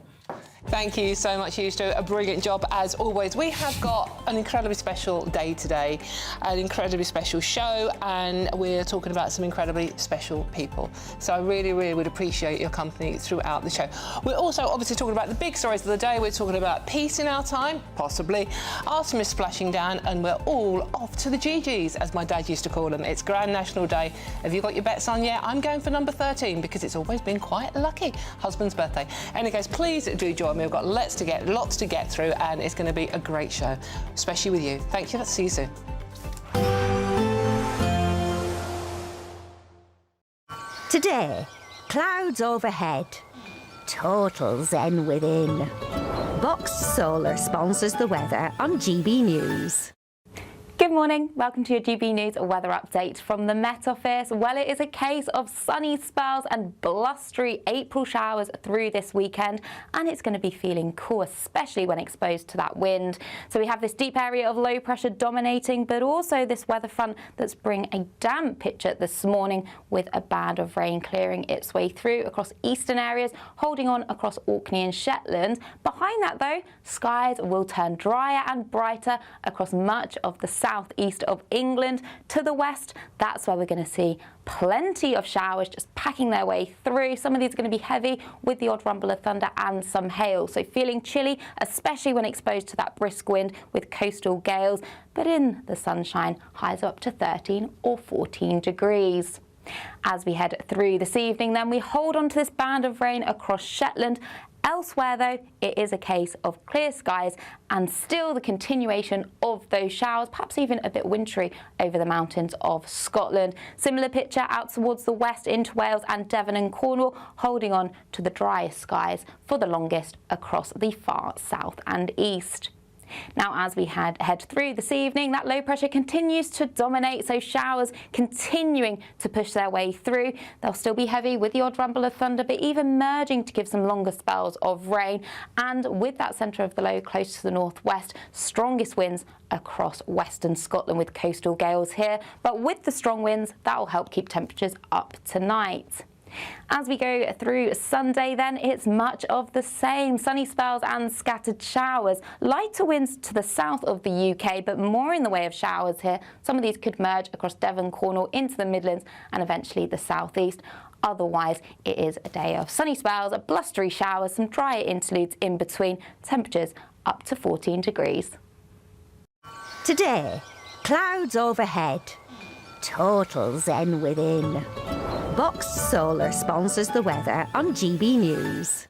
Thank you so much. You do a brilliant job as always. We have got an incredibly special day today, an incredibly special show, and we're talking about some incredibly special people. So I really, really would appreciate your company throughout the show. We're also obviously talking about the big stories of the day. We're talking about peace in our time, possibly, Artemis splashing down, and we're all off to the GGs, as my dad used to call them. It's Grand National Day. Have you got your bets on yet? I'm going for number 13 because it's always been quite lucky. Husband's birthday. Any case, please do join me. We've got lots to get through, and it's going to be a great show, especially with you. Thank you. Let's see you soon. Today, clouds overhead, total zen within. Box Solar sponsors the weather on GB News. Good morning, welcome to your GB News weather update from the Met Office. Well, it is a case of sunny spells and blustery April showers through this weekend, and it's going to be feeling cool, especially when exposed to that wind. So we have this deep area of low pressure dominating, but also this weather front that's bringing a damp picture this morning, with a band of rain clearing its way through across eastern areas, holding on across Orkney and Shetland. Behind that though, skies will turn drier and brighter across much of the southeast of England. To the west, that's where we're going to see plenty of showers just packing their way through. Some of these are going to be heavy with the odd rumble of thunder and some hail. So feeling chilly, especially when exposed to that brisk wind with coastal gales. But in the sunshine, highs up to 13 or 14 degrees. As we head through this evening, then we hold on to this band of rain across Shetland. Elsewhere, though, it is a case of clear skies and still the continuation of those showers, perhaps even a bit wintry over the mountains of Scotland. Similar picture out towards the west into Wales and Devon and Cornwall, holding on to the driest skies for the longest across the far south and east. Now, as we head through this evening, that low pressure continues to dominate, so showers continuing to push their way through. They'll still be heavy with the odd rumble of thunder, but even merging to give some longer spells of rain. And with that centre of the low close to the northwest, strongest winds across western Scotland with coastal gales here. But with the strong winds, that will help keep temperatures up tonight. As we go through Sunday then, it's much of the same. Sunny spells and scattered showers. Lighter winds to the south of the UK, but more in the way of showers here. Some of these could merge across Devon, Cornwall, into the Midlands and eventually the southeast. Otherwise, it is a day of sunny spells, blustery showers, some drier interludes in between. Temperatures up to 14 degrees. Today, clouds overhead, total zen within. Box Solar sponsors the weather on GB News.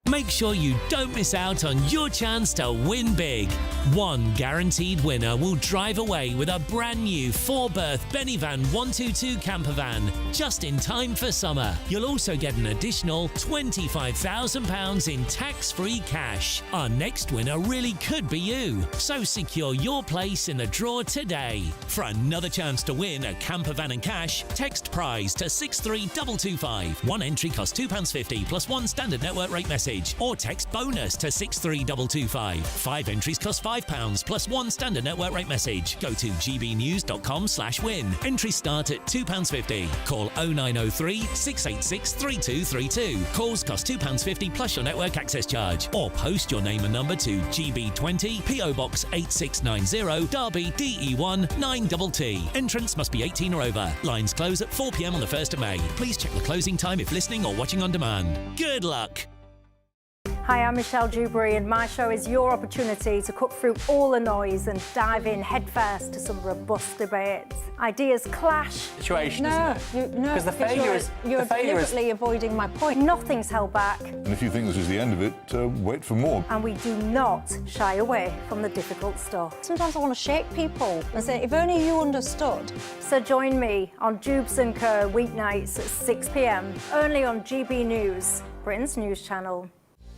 Make sure you don't miss out on your chance to win big. One guaranteed winner will drive away with a brand new 4-berth Benivan 122 camper van, just in time for summer. You'll also get an additional £25,000 in tax-free cash. Our next winner really could be you, so secure your place in the draw today. For another chance to win a camper van and cash, text prize to 63225. One entry costs £2.50 plus one standard network rate message. Or text bonus to 63225. 5 entries cost £5 plus one standard network rate message. Go to gbnews.com/win. Entries start at £2.50. Call 0903 686 3232. Calls cost £2.50 plus your network access charge. Or post your name and number to GB20 PO Box 8690 Derby DE1 9TT. Entrance must be 18 or over. Lines close at 4 p.m. on the 1st of May. Please check the closing time if listening or watching on demand. Good luck. Hi, I'm Michelle Dewberry, and my show is your opportunity to cut through all the noise and dive in headfirst to some robust debates. Ideas clash. Situation, isn't it? No, because the failure is you're deliberately avoiding my point. Nothing's held back, And if you think this is the end of it, wait for more. and we do not shy away from the difficult stuff. Sometimes I want to shake people and say, if only you understood. So join me on Jubes & Co. weeknights at 6 p.m. only on GB News, Britain's news channel.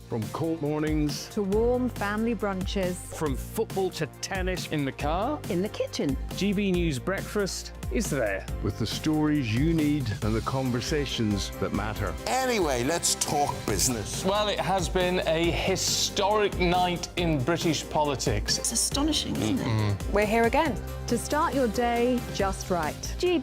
From cold mornings to warm family brunches. From football to tennis in the car. In the kitchen. GB News Breakfast is there. With the stories you need and the conversations that matter. Anyway, let's talk business. Well, it has been a historic night in British politics. It's astonishing, isn't it? We're here again to start your day just right.